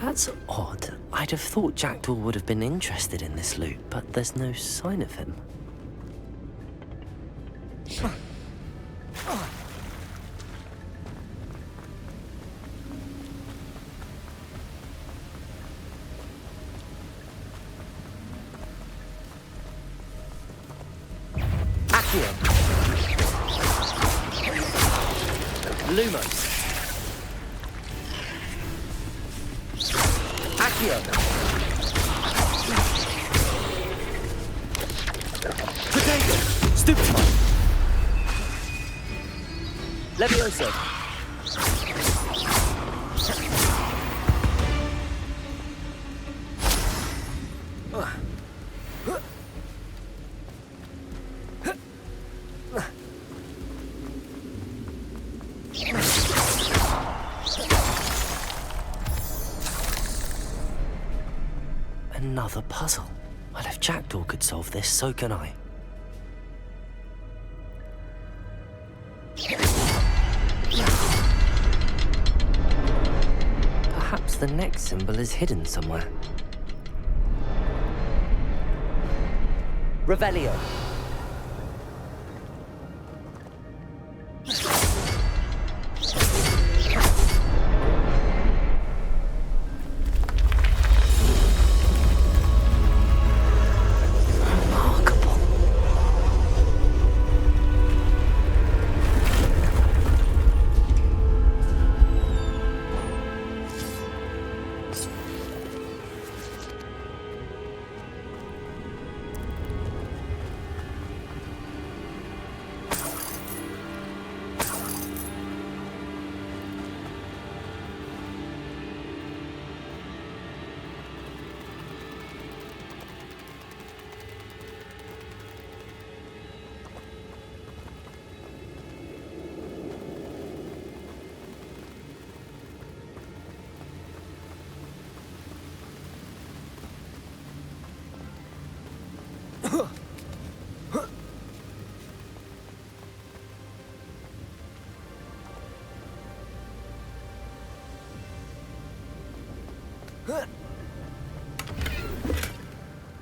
That's odd. I'd have thought Jackdaw would have been interested in this loot, but there's no sign of him. Accio! Lumos! Accio! Potato! Stupid one! Levioso! Another puzzle. Well, if Jackdaw could solve this, so can I. Perhaps the next symbol is hidden somewhere. Revelio!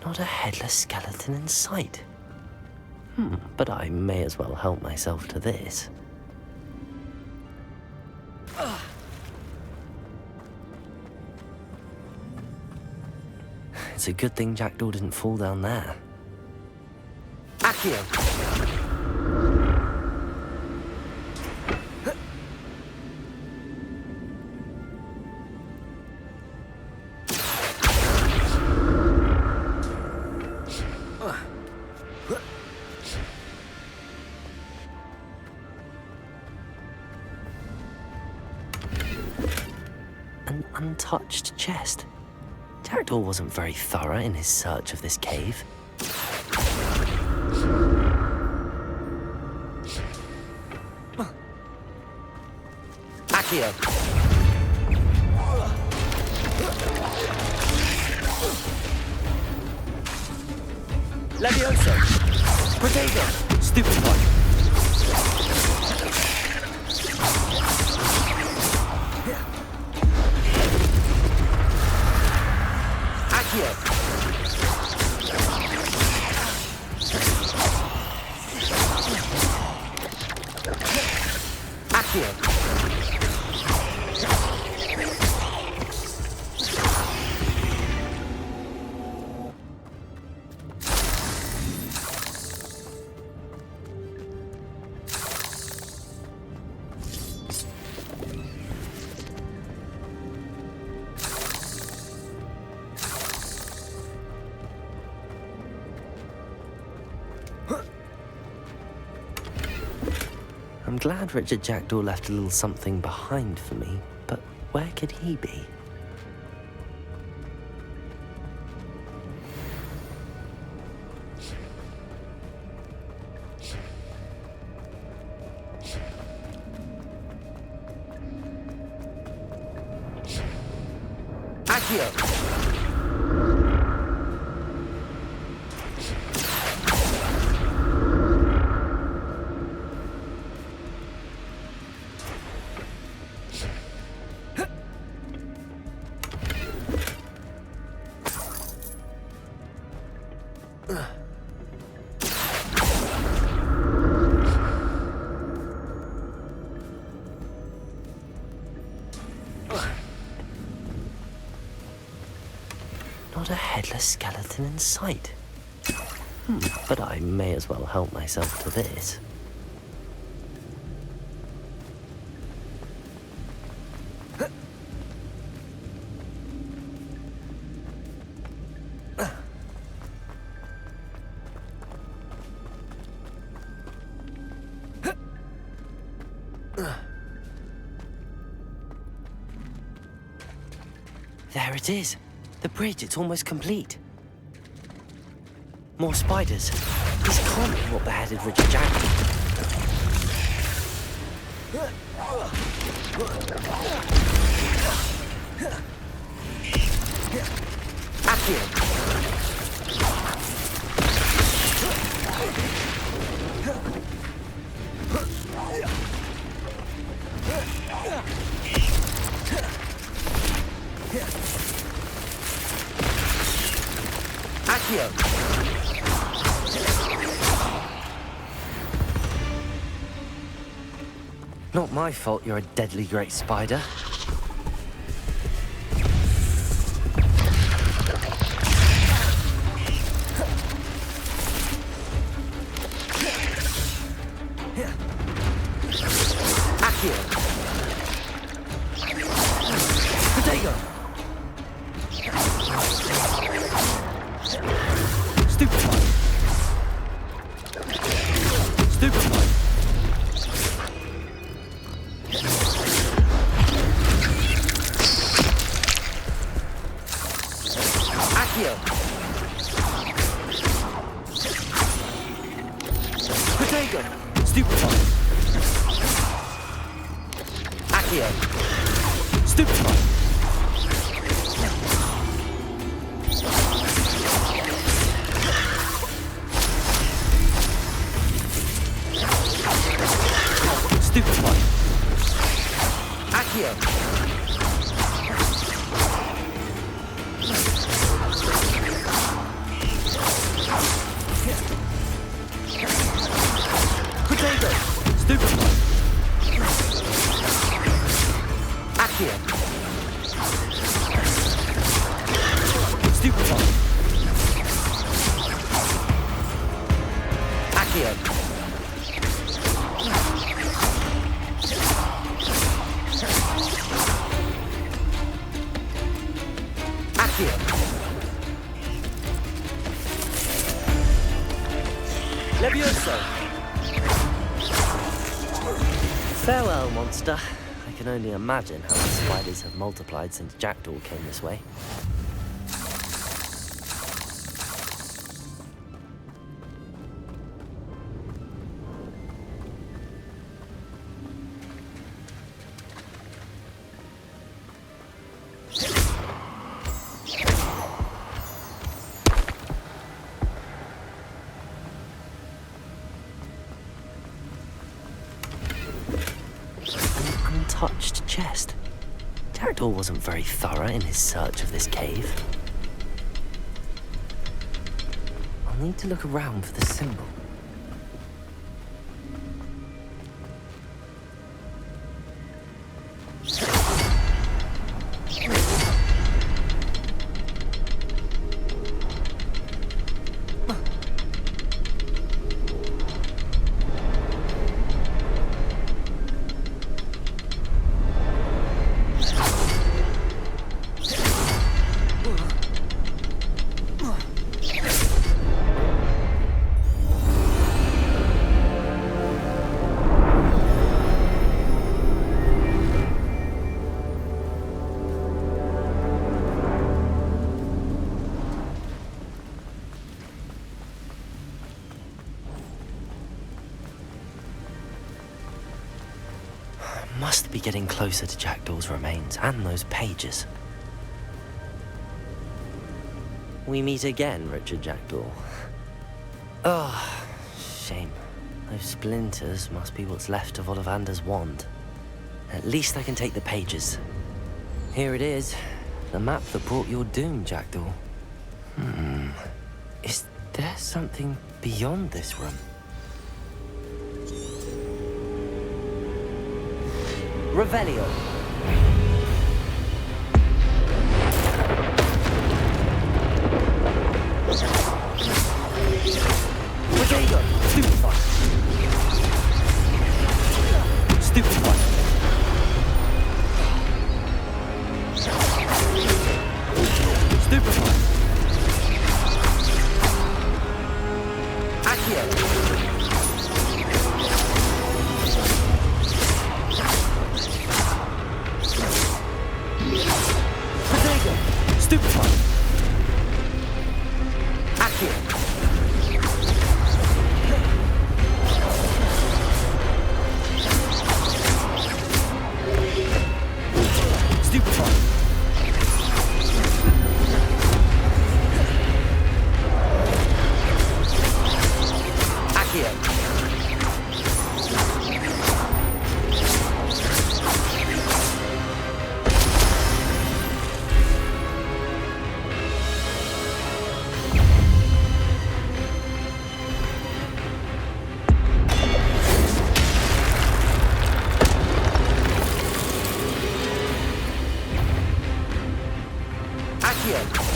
Not a headless skeleton in sight. But I may as well help myself to this. It's a good thing Jackdaw didn't fall down there. Accio! An untouched chest. Jackdaw wasn't very thorough in his search of this cave. Accio! Levioso! Protego! Stupefy! Accio! Accio! I'm glad Richard Jackdaw left a little something behind for me, but where could he be? Accio! Not a headless skeleton in sight. But I may as well help myself to this. There it is. The bridge, it's almost complete. More spiders. This can't be what beheaded Richard Jackdaw. Accio! Not my fault you're a deadly great spider. Accio! Protego! Stupefy! Stupefy! Accio! Protego! Stupefy! Accio! Stupefy! Stupefy! Accio! Potato! Stupefy! Accio! Stupefy! Accio! Accio! Levioso! Farewell, monster. I can only imagine how the spiders have multiplied since Jackdaw came this way. Untouched chest. Jackdaw wasn't very thorough in his search of this cave. I'll need to look around for the symbol. Must be getting closer to Jackdaw's remains and those pages. We meet again, Richard Jackdaw. Oh, shame. Those splinters must be what's left of Ollivander's wand. At least I can take the pages. Here it is. The map that brought your doom, Jackdaw. Is there something beyond this room? Revelio. Potato! Stupefy! Stupefy! Stupefy! Accio! Stupefy! Accio! Stupefy! Accio!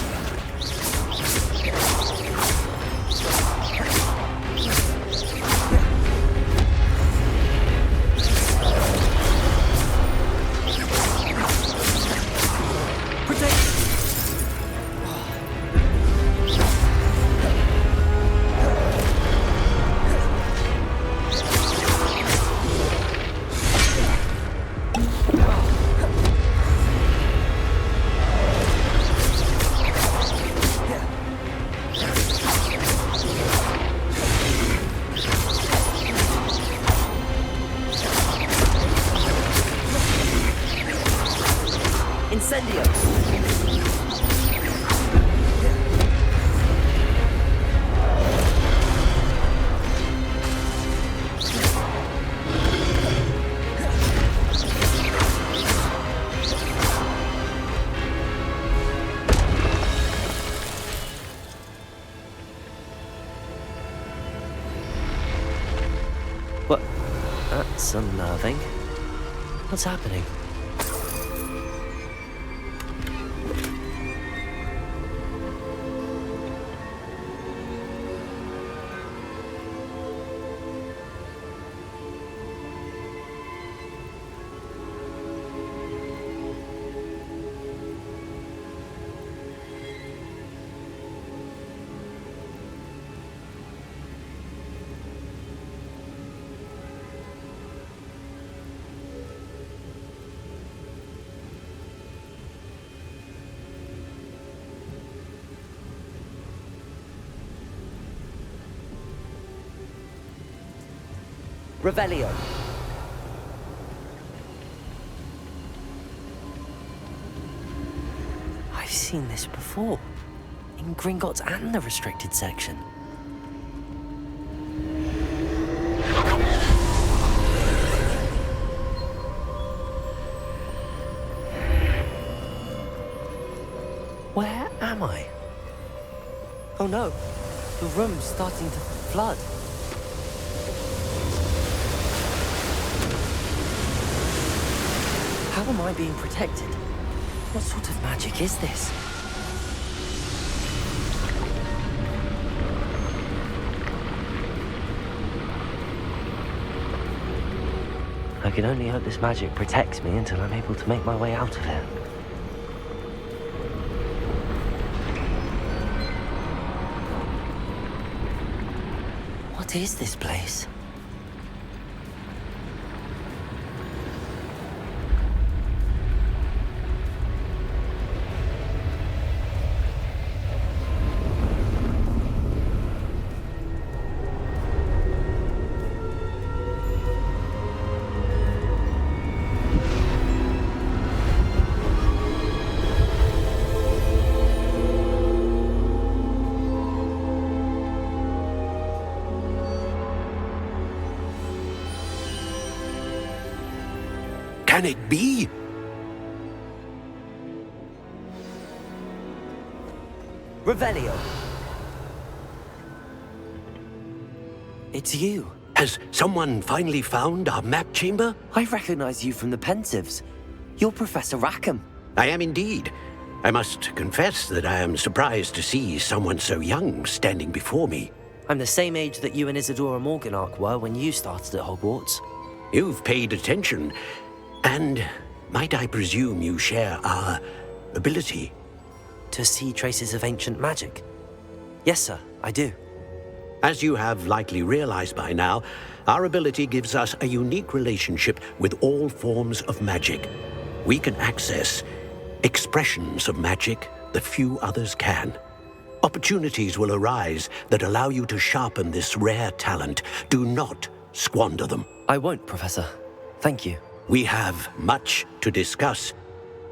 Incendio! What? That's unnerving. What's happening? Revelio. I've seen this before. In Gringotts and the restricted section. Where am I? Oh no, the room's starting to flood. How am I being protected? What sort of magic is this? I can only hope this magic protects me until I'm able to make my way out of here. What is this place? Can it be? Revelio. It's you. Has someone finally found our map chamber? I recognize you from the Pensives. You're Professor Rackham. I am indeed. I must confess that I am surprised to see someone so young standing before me. I'm the same age that you and Isadora Morganach were when you started at Hogwarts. You've paid attention, and might I presume you share our ability? To see traces of ancient magic? Yes, sir, I do. As you have likely realized by now, our ability gives us a unique relationship with all forms of magic. We can access expressions of magic that few others can. Opportunities will arise that allow you to sharpen this rare talent. Do not squander them. I won't, Professor. Thank you. We have much to discuss.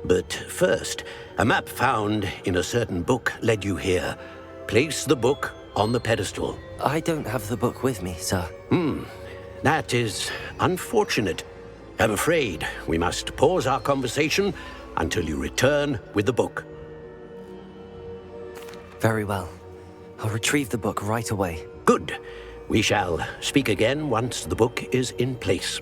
But first, a map found in a certain book led you here. Place the book on the pedestal. I don't have the book with me, sir. That is unfortunate. I'm afraid we must pause our conversation until you return with the book. Very well. I'll retrieve the book right away. Good. We shall speak again once the book is in place.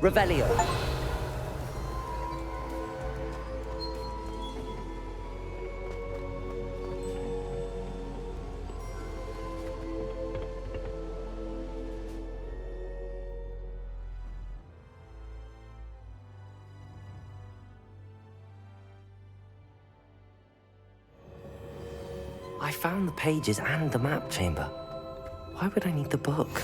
Revelio. I found the pages and the map chamber. Why would I need the book?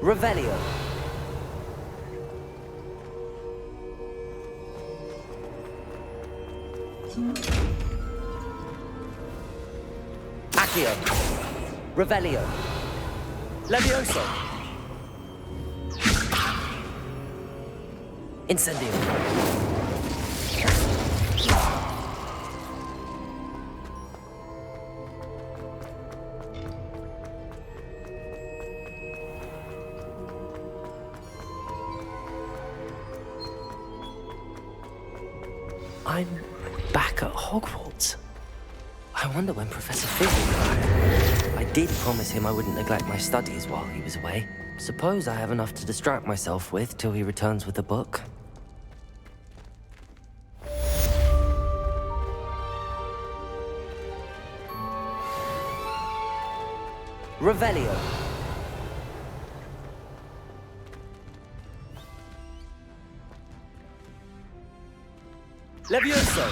Revelio. Accio. Revelio. Levioso. Incendio. I'm back at Hogwarts. I wonder when Professor Fig will come. I did promise him I wouldn't neglect my studies while he was away. Suppose I have enough to distract myself with till he returns with the book. Revelio. Levioso.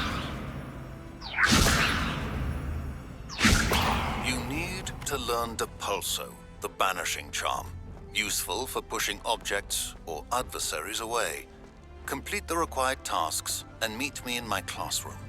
You need to learn Depulso, the banishing charm. Useful for pushing objects or adversaries away. Complete the required tasks and meet me in my classroom.